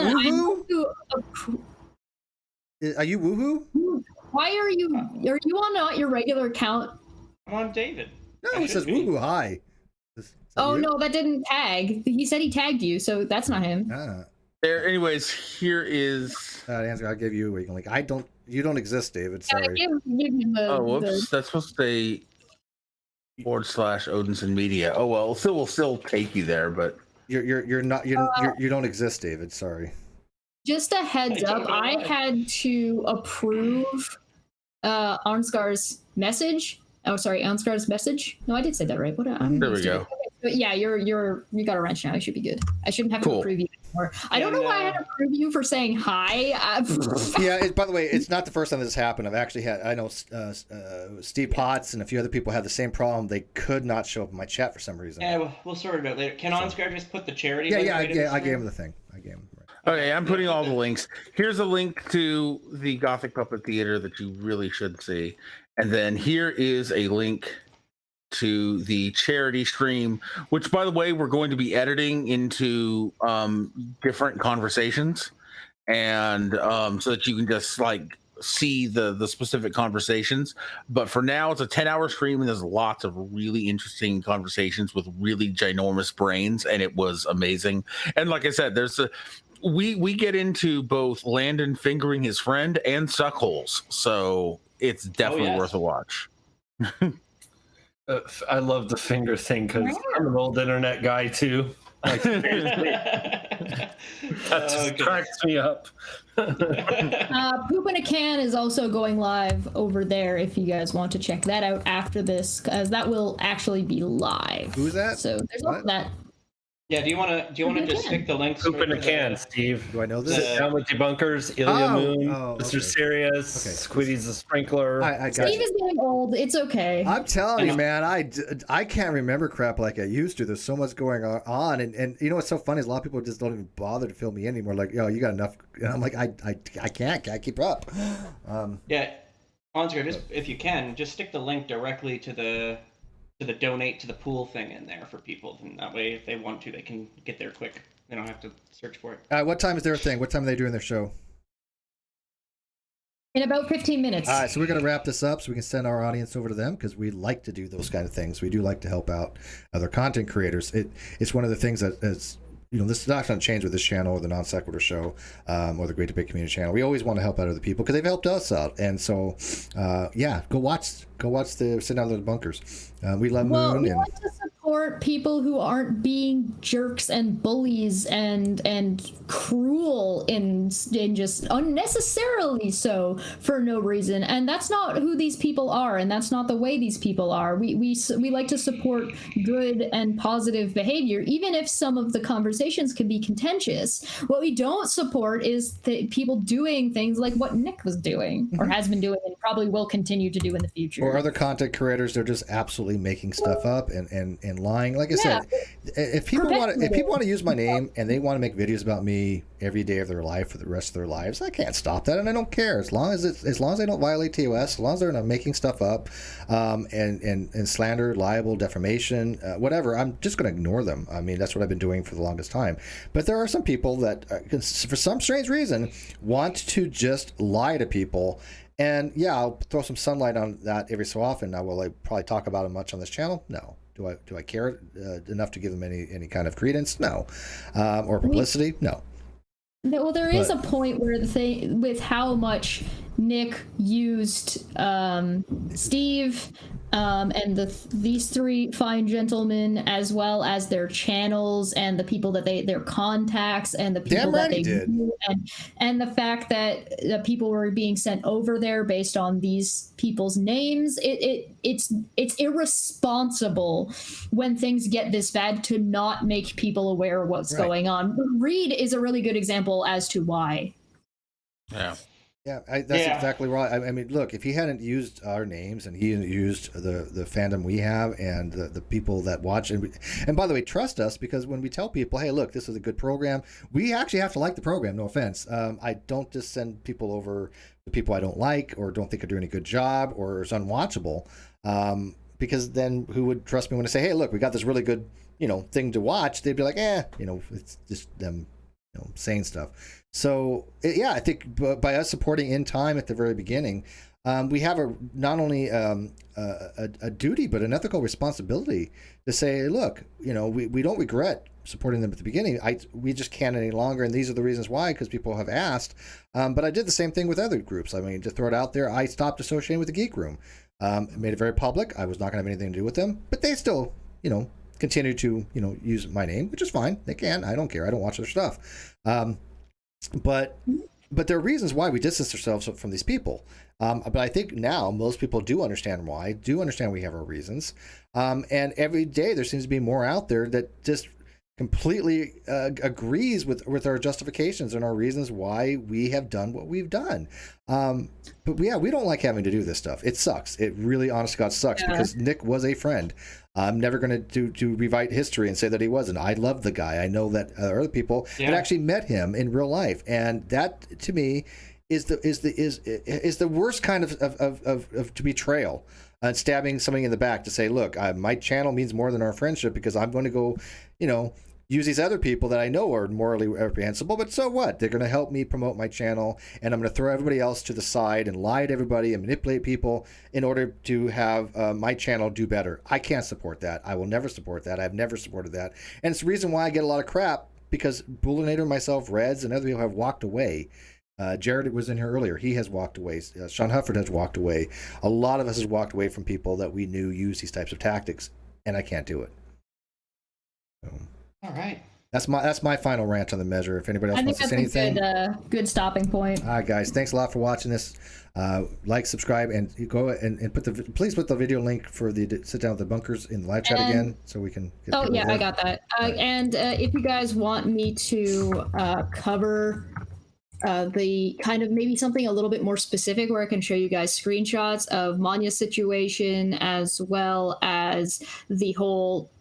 Are you Woohoo? Why are you on not your regular account? I'm on David. No, it says Woohoo. Hi. Oh you? no, that didn't tag. He said he tagged you, so that's not him. There. Anyways, here is. Ansgar, I'll give you a link. You don't exist, David. Sorry. Give him Whoops. That's supposed to say / Odinson Media. Oh well, we'll still take you there, but you're not you don't exist, David. Sorry. Just a heads up, I had to approve Ansgar's message Oh, sorry, Ansgar's message. No, I did say that right. What? There we go. Okay, but yeah, you got a wrench now. I should be good. I shouldn't have to approve you anymore. I don't know why I had to approve you for saying hi. Yeah. By the way, it's not the first time this has happened. I've actually had. I know Steve Potts and a few other people had the same problem. They could not show up in my chat for some reason. Yeah, we'll sort it out later. Can Ansgar just put the charity? Yeah. I gave him the thing. I gave him. Right. Okay, I'm putting all the links. Here's a link to the Gothic Puppet Theater that you really should see, and then here is a link to the charity stream, which, by the way, we're going to be editing into different conversations, and so that you can just like see the specific conversations. But for now, it's a 10-hour stream, and there's lots of really interesting conversations with really ginormous brains, and it was amazing. And like I said, we get into both Landon fingering his friend and suckholes, so it's definitely worth a watch. I love the finger thing because I'm an old internet guy too. Like, that just cracks me up. Poop in a Can is also going live over there if you guys want to check that out after this, because that will actually be live. Who's that? So there's also that. Yeah, do you want to just stick the links? Poop in a Can, Steve. Do I know this? Sit down with debunkers, Ilya Moon, Mr. Sirius, Squiddy's the Sprinkler. I got Steve is getting old. It's okay. I'm telling you, man, I can't remember crap like I used to. There's so much going on, and you know what's so funny is a lot of people just don't even bother to fill me in anymore. Like, yo, you got enough, and I'm like, I can't keep up. Yeah, Ansgar, just if you can, just stick the link directly to the donate to the pool thing in there for people, and that way if they want to, they can get there quick. They don't have to search for it. What time is their thing? What time are they doing their show? In about 15 minutes. All right, so we're going to wrap this up so we can send our audience over to them, because we like to do those kind of things. We do like to help out other content creators. It's one of the things that is, you know, this is not going to change with this channel or the Non Sequitur show or the Great Debate Community channel. We always want to help out other people because they've helped us out. And so, yeah, go watch the Sit Down to the Bunkers. We love Moon. We like to support people who aren't being jerks and bullies and cruel and just unnecessarily so for no reason. And that's not who these people are, and that's not the way these people are. We like to support good and positive behavior, even if some of the conversations can be contentious. What we don't support is the people doing things like what Nick was doing or has been doing and probably will continue to do in the future. Or other content creators, they're just absolutely making stuff up and lying. Like I said, if people want to use my name and they want to make videos about me every day of their life for the rest of their lives, I can't stop that, and I don't care as long as they don't violate TOS, as long as they're not making stuff up and slander, libel, defamation, whatever. I'm just going to ignore them. I mean, that's what I've been doing for the longest time. But there are some people that, for some strange reason, want to just lie to people. And yeah, I'll throw some sunlight on that every so often. Now, will I probably talk about it much on this channel? No. Do I care enough to give them any kind of credence? No. Or publicity? No. Well, there is a point where with how much Nick used Steve and these three fine gentlemen, as well as their channels and the people that their contacts and the people that they knew, and the fact that the people were being sent over there based on these people's names. It's irresponsible when things get this bad to not make people aware of what's going on. Reed is a really good example as to why. Yeah. Yeah, that's exactly right. I mean, look, if he hadn't used our names and he hadn't used the fandom we have and the people that watch, and by the way, trust us, because when we tell people, hey, look, this is a good program, we actually have to like the program, no offense. I don't just send people over to people I don't like or don't think are doing a good job or is unwatchable, because then who would trust me when I say, hey, look, we got this really good, thing to watch? They'd be like, it's just them, saying stuff. So yeah, I think by us supporting In Time at the very beginning, we have not only a duty but an ethical responsibility to say, look, we don't regret supporting them at the beginning. We just can't any longer, and these are the reasons why, because people have asked. But I did the same thing with other groups. I mean, to throw it out there, I stopped associating with the Geek Room. Made it very public. I was not going to have anything to do with them, but they still, continue to use my name, which is fine. They can. I don't care. I don't watch their stuff. But but there are reasons why we distance ourselves from these people. But I think now most people do understand why, do understand we have our reasons. And every day there seems to be more out there that just completely agrees with our justifications and our reasons why we have done what we've done. But yeah, we don't like having to do this stuff. It sucks. It really, honest to God, sucks because Nick was a friend. I'm never going to rewrite history and say that he wasn't. I love the guy. I know that other people had actually met him in real life, and that to me is the worst kind of betrayal. Stabbing somebody in the back to say, look, my channel means more than our friendship because I'm going to go, use these other people that I know are morally reprehensible, but so what? They're going to help me promote my channel, and I'm going to throw everybody else to the side and lie to everybody and manipulate people in order to have my channel do better. I can't support that. I will never support that. I've never supported that. And it's the reason why I get a lot of crap, because Booleanenator, myself, Reds, and other people have walked away. Jared was in here earlier. He has walked away. Sean Hufford has walked away. A lot of us has walked away from people that we knew use these types of tactics, and I can't do it. So, all right. That's my final rant on the measure. If anybody else wants to say anything, good stopping point. All right, guys. Thanks a lot for watching this. Like, subscribe, and go and please put the video link for the sit down with the bunkers in the live chat again, so we can. I got that. And if you guys want me to cover the kind of maybe something a little bit more specific where I can show you guys screenshots of Manya's situation as well as the whole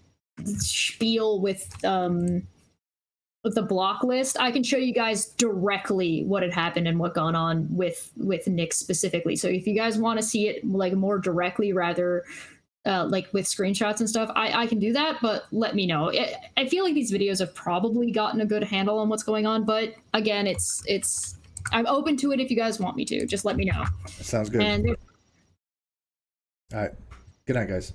spiel with the block list, I can show you guys directly what had happened and what gone on with Nick specifically. So if you guys want to see it like more directly rather like with screenshots and stuff, I can do that, but let me know. I feel like these videos have probably gotten a good handle on what's going on, but again, it's I'm open to it if you guys want me to. Just let me know. That sounds good. And all right. Good night, guys.